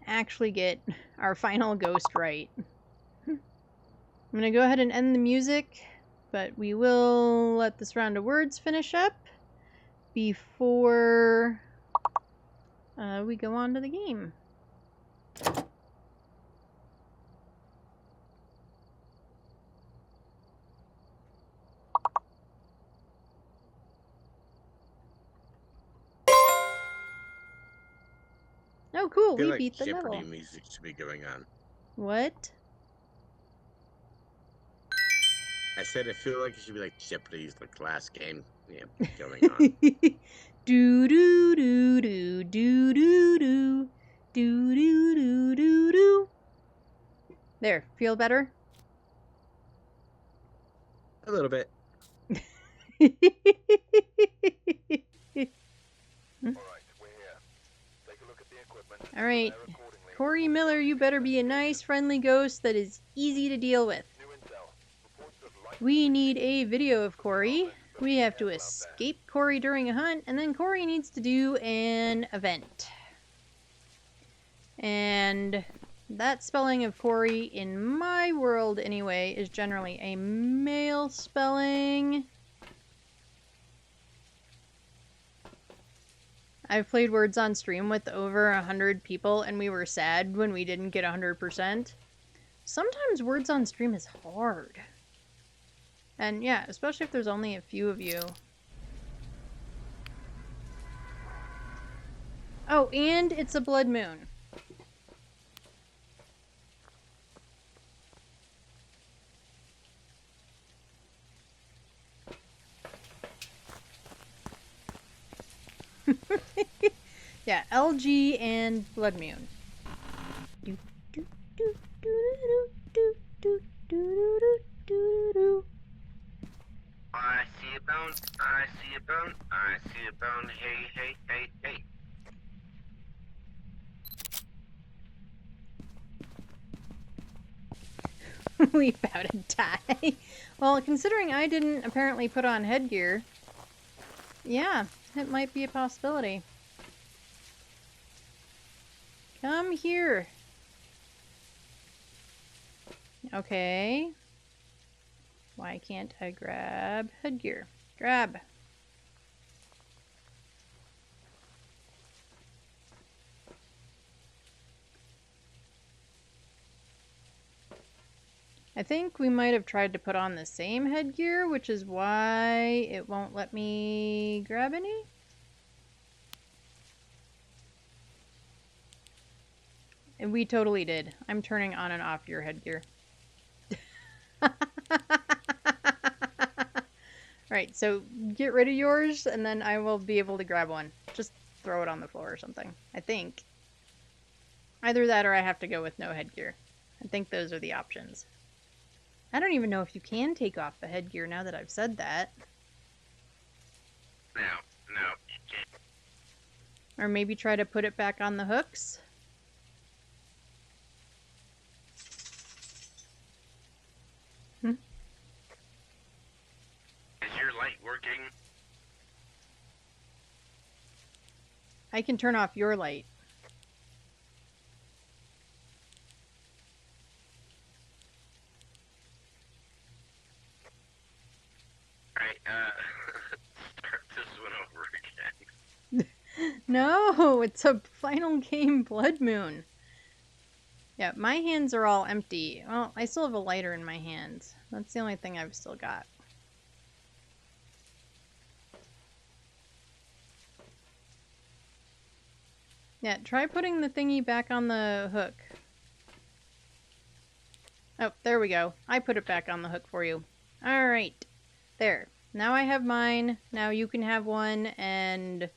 actually get our final ghost right. I'm going to go ahead and end the music, but we will let this round of words finish up before we go on to the game. Oh, cool! I feel We like beat the Jeopardy level. music should be going on. What? I said I feel like it should be like Jeopardy's like last game. Yeah, going on. Do do do do do do do do do do do do. There, feel better? A little bit. Alright, we're here. Take a look at the equipment. Alright, Prepare accordingly. Corey Miller, you better be a nice, friendly ghost that is easy to deal with. New intel. Reports of light We need a video of Corey. We have to escape Corey during a hunt, and then Corey needs to do an event. And that spelling of Corey, in my world anyway, is generally a male spelling. I've played Words on Stream with over 100 people, and we were sad when we didn't get 100%. Sometimes Words on Stream is hard. And yeah, especially if there's only a few of you. Oh, and it's a blood moon. Yeah, LG and blood moon. Do, do, do, do, do, do, do, do, do, do, do. I see a bone, I see a bone, I see a bone, hey, hey, hey, hey. We about to die. Well, considering I didn't apparently put on headgear, yeah, it might be a possibility. Come here. Okay. Why can't I grab headgear? Grab. I think we might have tried to put on the same headgear, which is why it won't let me grab any. And we totally did. I'm turning on and off your headgear. Alright, so get rid of yours, and then I will be able to grab one. Just throw it on the floor or something, I think. Either that or I have to go with no headgear. I think those are the options. I don't even know if you can take off the headgear now that I've said that. No, you can't. Or maybe try to put it back on the hooks. Is your light working? I can turn off your light. Alright, start this one over again. No, it's a final game blood moon. Yeah, my hands are all empty. Well, I still have a lighter in my hands. That's the only thing I've still got. Yeah, try putting the thingy back on the hook. Oh, there we go. I put it back on the hook for you. Alright. There. Now I have mine. Now you can have one, and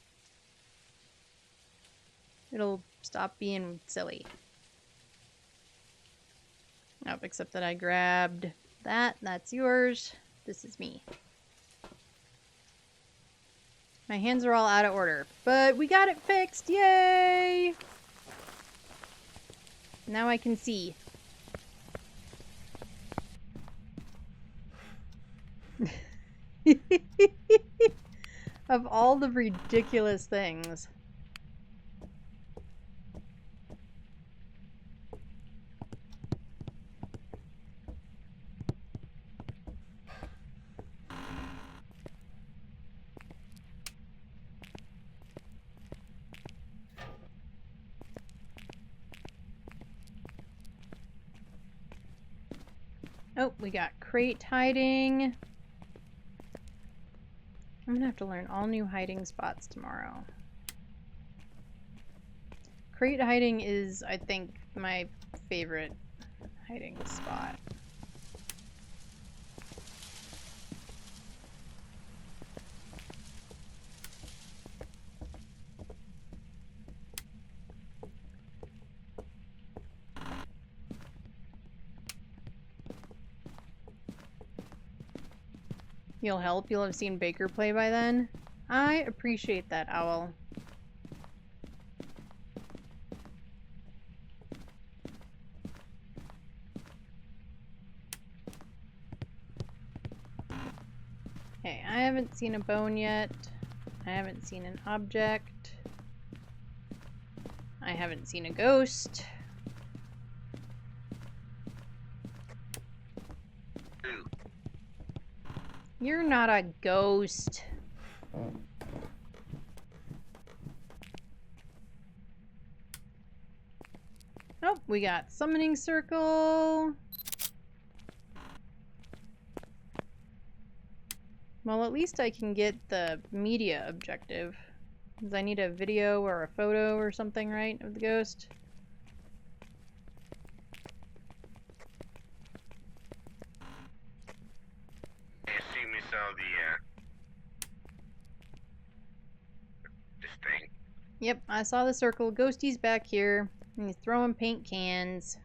it'll stop being silly. Nope, except that I grabbed that. That's yours. This is me. My hands are all out of order, but we got it fixed. Yay! Now I can see. Of all the ridiculous things. Oh, we got crate hiding. I'm gonna have to learn all new hiding spots tomorrow. Crate hiding is, I think, my favorite hiding spot. You'll help. You'll have seen Baker play by then. I appreciate that, Owl. Okay, I haven't seen a bone yet. I haven't seen an object. I haven't seen a ghost. You're not a ghost. Oh, we got summoning circle. Well, at least I can get the media objective. Because I need a video or a photo or something, right, of the ghost? I assume you saw this thing. Yep, I saw the circle. Ghosty's back here. And he's throwing paint cans.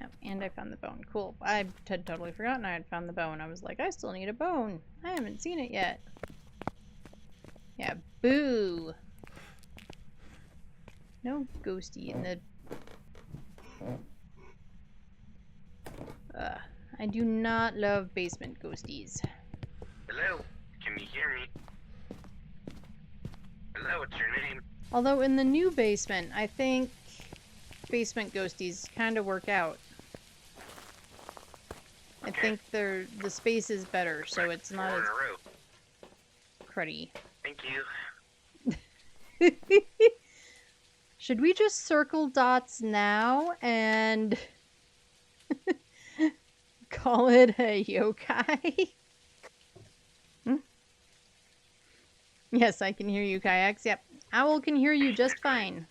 Oh, and I found the bone. Cool. I had totally forgotten I had found the bone. I was like, I still need a bone. I haven't seen it yet. Yeah, boo. No ghosty in the... I do not love basement ghosties. Hello? Can you hear me? Hello, what's your name? Although in the new basement, I think basement ghosties kind of work out. I think the space is better, so it's not as cruddy. Thank you. Should we just circle dots now and call it a yokai? Yes, I can hear you, Kayaks. Yep. Owl can hear you just fine.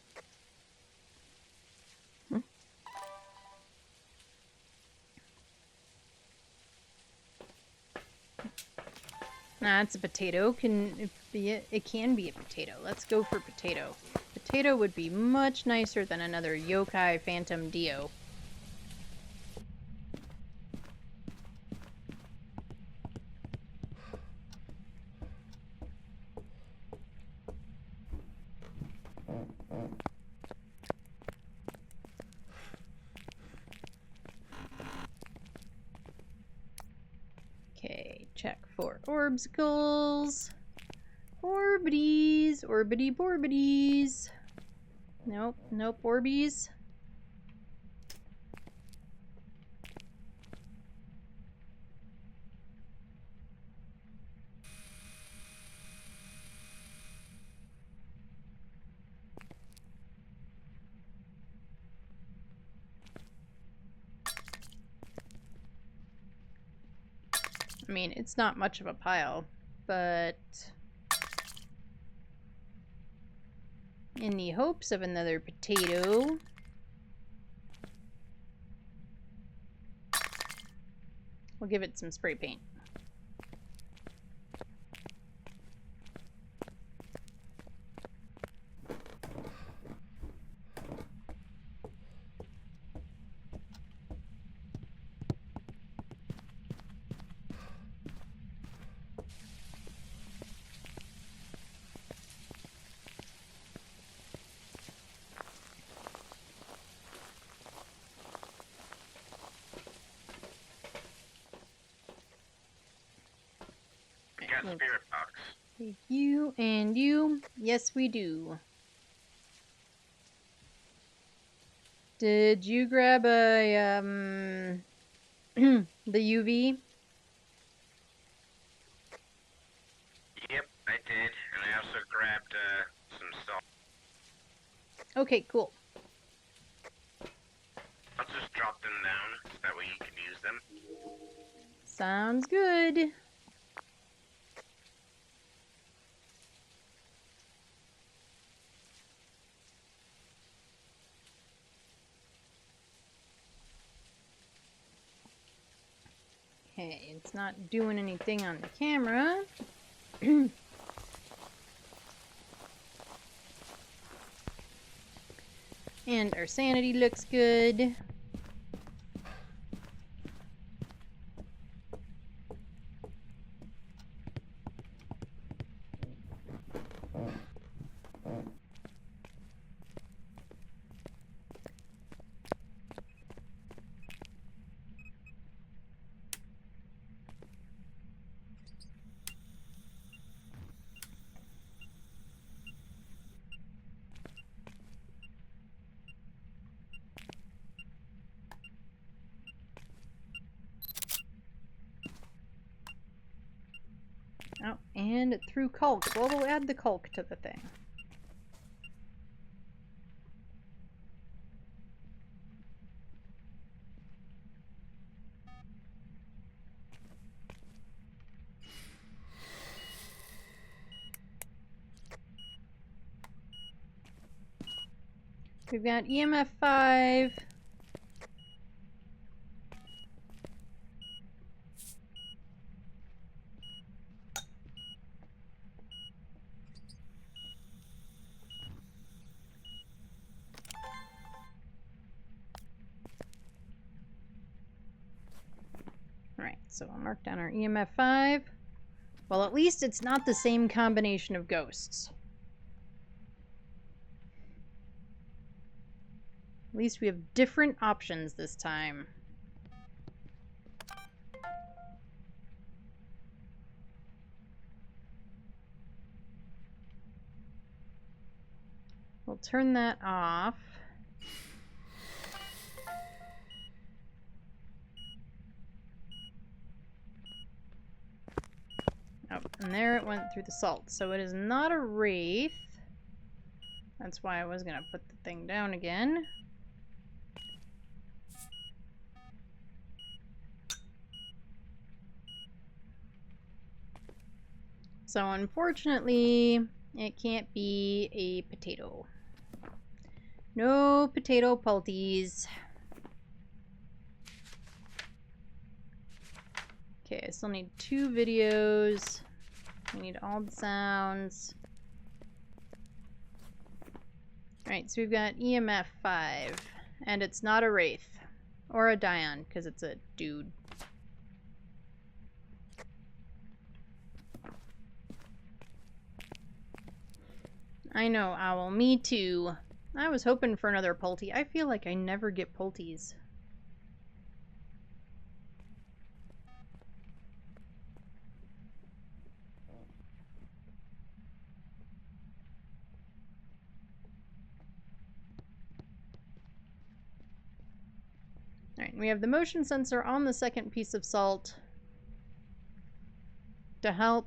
Nah, it's a potato. It can be a potato. Let's go for potato. Potato would be much nicer than another yokai phantom dio. Okay, check for orbsicles. Orbities, orbity borbities. Nope, nope, orbies. I mean, it's not much of a pile, but in the hopes of another potato, we'll give it some spray paint. Got spirit box. Take you and you. Yes, we do. Did you grab a, the UV? Yep, I did, and I also grabbed some salt. Okay, cool. I'll just drop them down, so that way you can use them. Sounds good. Okay, it's not doing anything on the camera. And our sanity looks good. Oh, and it threw caulk. Well, we'll add the caulk to the thing. We've got EMF 5. Alright, so I'll mark down our EMF 5. Well, at least it's not the same combination of ghosts. At least we have different options this time. We'll turn that off. Oh, and there it went through the salt. So it is not a wraith. That's why I was gonna put the thing down again. So unfortunately, it can't be a potato. No potato pulties. Okay, I still need 2 videos. I need all the sounds. Alright, so we've got EMF 5. And it's not a Wraith. Or a Dion, because it's a dude. I know, Owl. Me too. I was hoping for another Pulty. I feel like I never get Pulties. Alright, we have the motion sensor on the second piece of salt to help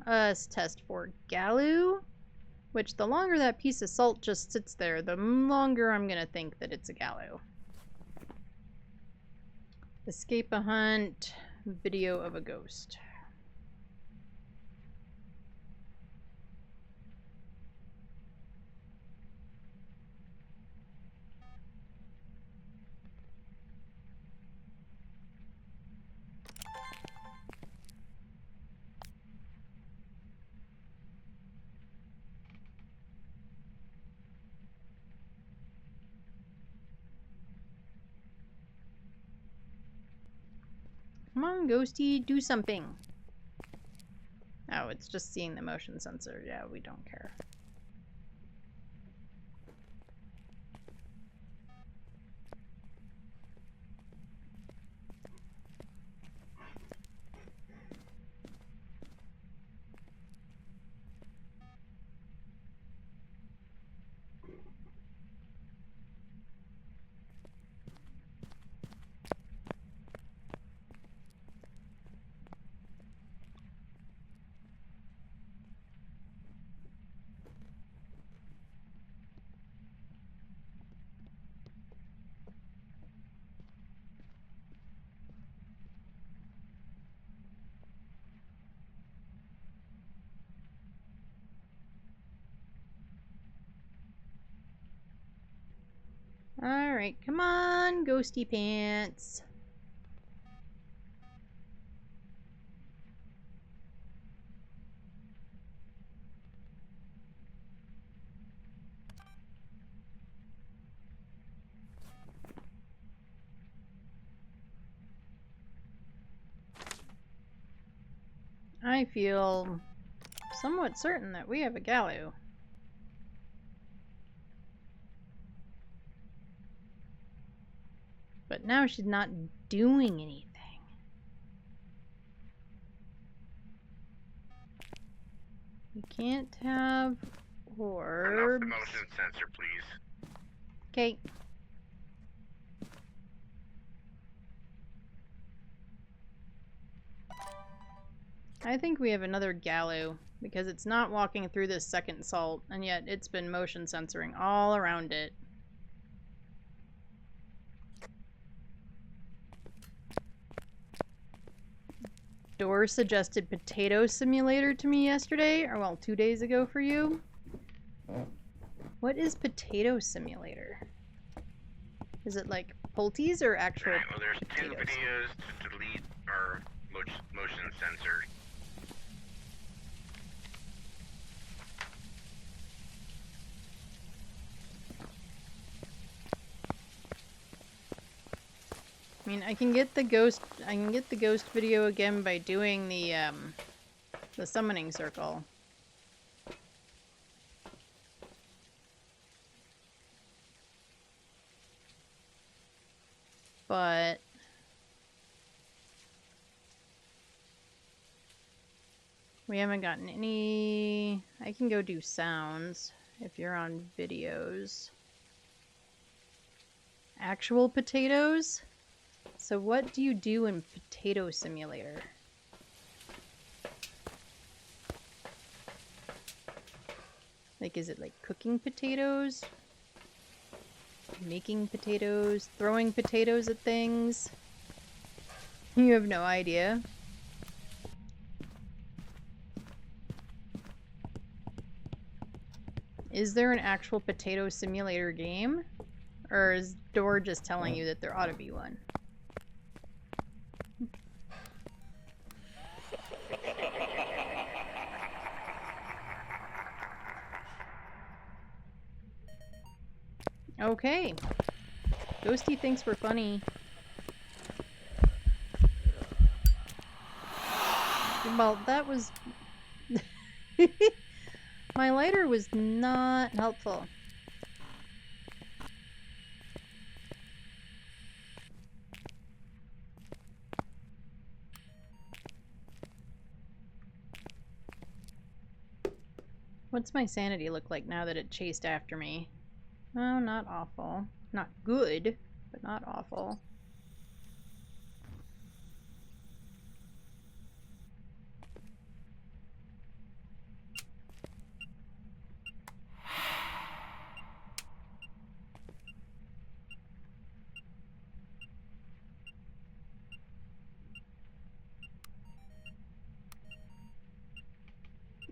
us test for Galoo, which the longer that piece of salt just sits there, the longer I'm gonna think that it's a Galoo. Escape a hunt, video of a ghost. Come on, Ghosty, do something. Oh, it's just seeing the motion sensor. Yeah, we don't care. Alright, come on, Ghosty Pants. I feel somewhat certain that we have a Galoo. But now she's not doing anything. You can't have orbs. Turn off the motion sensor, please. Okay. I think we have another Galoo, because it's not walking through this second salt, and yet it's been motion censoring all around it. Door suggested Potato Simulator to me yesterday, or well, 2 days ago for you. What is Potato Simulator? Is it like Pulties or actual Alright, well, there's 2 potatoes? videos to delete our motion sensor. I mean, I can get the ghost video again by doing the summoning circle. But we haven't gotten any. I can go do sounds if you're on videos. Actual potatoes? So what do you do in Potato Simulator? Like, is it like cooking potatoes? Making potatoes? Throwing potatoes at things? You have no idea. Is there an actual potato simulator game? Or is Door just telling you that there ought to be one? Okay. Ghosty thinks we're funny. Well, that was... My lighter was not helpful. What's my sanity look like now that it chased after me? Oh, not awful. Not good, but not awful.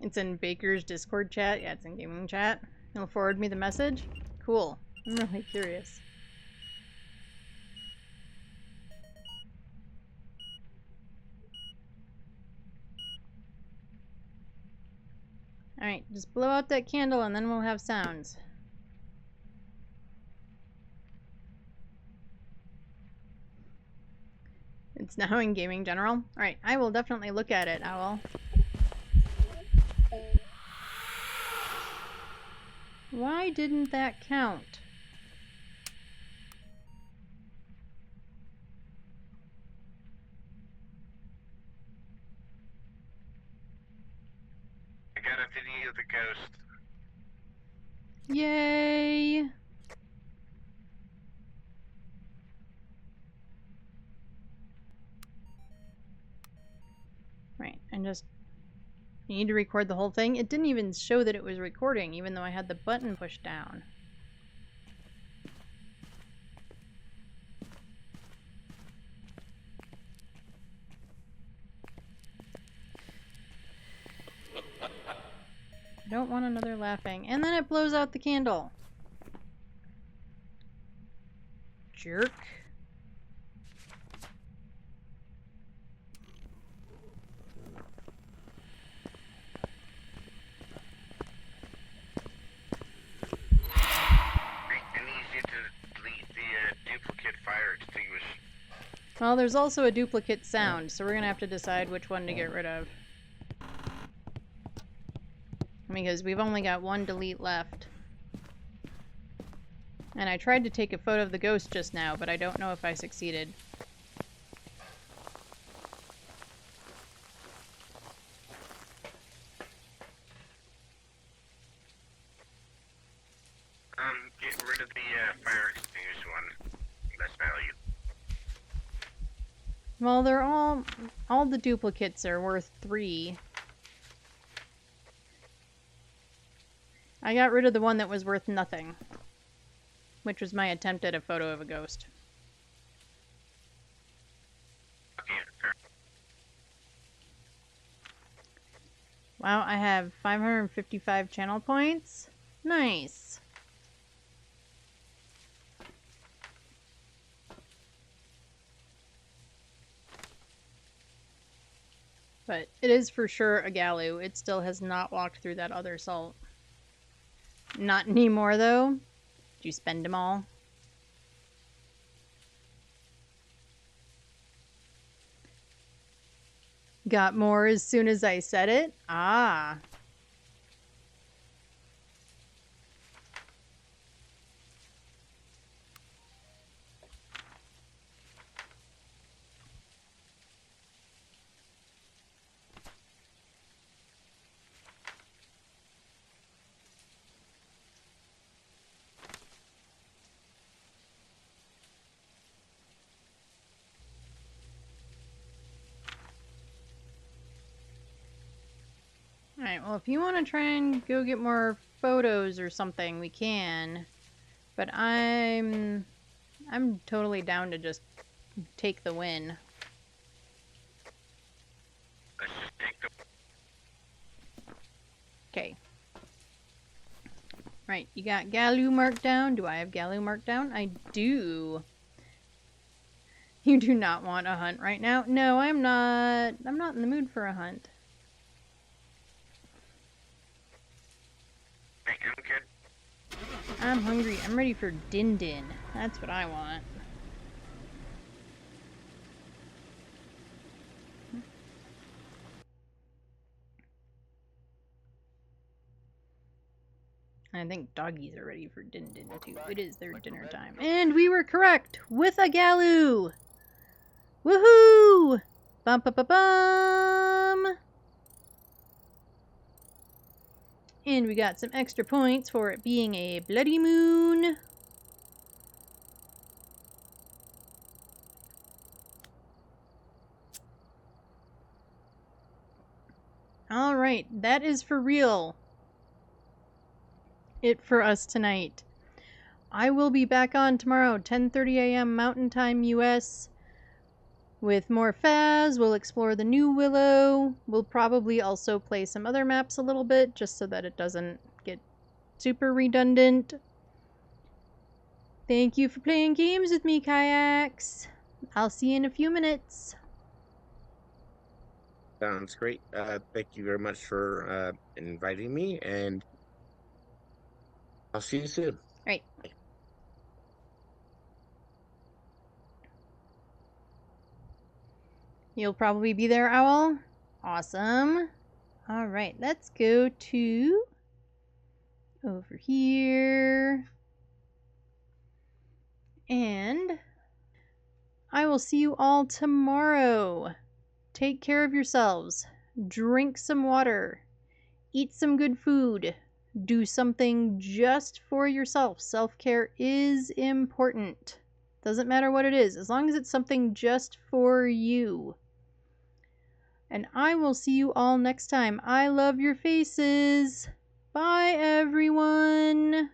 It's in Baker's Discord chat. Yeah, it's in gaming chat. He'll forward me the message. Cool. I'm really curious. Alright, just blow out that candle and then we'll have sounds. It's now in Gaming General. Alright, I will definitely look at it, Owl. Why didn't that count? I got a video of the ghost. Yay! Right, and just... You need to record the whole thing? It didn't even show that it was recording, even though I had the button pushed down. I don't want another laughing. And then it blows out the candle. Jerk. I need you to delete the duplicate fire extinguisher. Well, there's also a duplicate sound, so we're gonna have to decide which one to get rid of. Because we've only got one delete left. And I tried to take a photo of the ghost just now, but I don't know if I succeeded. Get rid of the fire extinguisher one. Less value. Well, they're all the duplicates are worth 3. I got rid of the one that was worth nothing, which was my attempt at a photo of a ghost. Okay, fair. Wow, I have 555 channel points. Nice. But it is for sure a Galu. It still has not walked through that other salt. Not anymore, though. Did you spend them all? Got more as soon as I said it? Ah. Alright, well, if you want to try and go get more photos or something, we can. But I'm totally down to just take the win. Let's just take the... Okay. Right, you got Galoo marked down. Do I have Galoo marked down? I do. You do not want a hunt right now? No, I'm not in the mood for a hunt. I'm good. I'm hungry. I'm ready for Din Din. That's what I want. I think doggies are ready for Din Din too. It is their dinner time. And we were correct! With a Galoo! Woohoo! Bum bum bum bum! And we got some extra points for it being a bloody moon. Alright, that is for real. It for us tonight. I will be back on tomorrow, 10:30 a.m. Mountain Time US, with more Phas. We'll explore the new Willow. We'll probably also play some other maps a little bit, just so that it doesn't get super redundant. Thank you for playing games with me, Kayaks. I'll see you in a few minutes. Sounds great. Thank you very much for inviting me, and I'll see you soon. Right. You'll probably be there, Owl. Awesome. Alright, let's go to over here. And I will see you all tomorrow. Take care of yourselves. Drink some water. Eat some good food. Do something just for yourself. Self-care is important. Doesn't matter what it is, as long as it's something just for you. And I will see you all next time. I love your faces. Bye, everyone.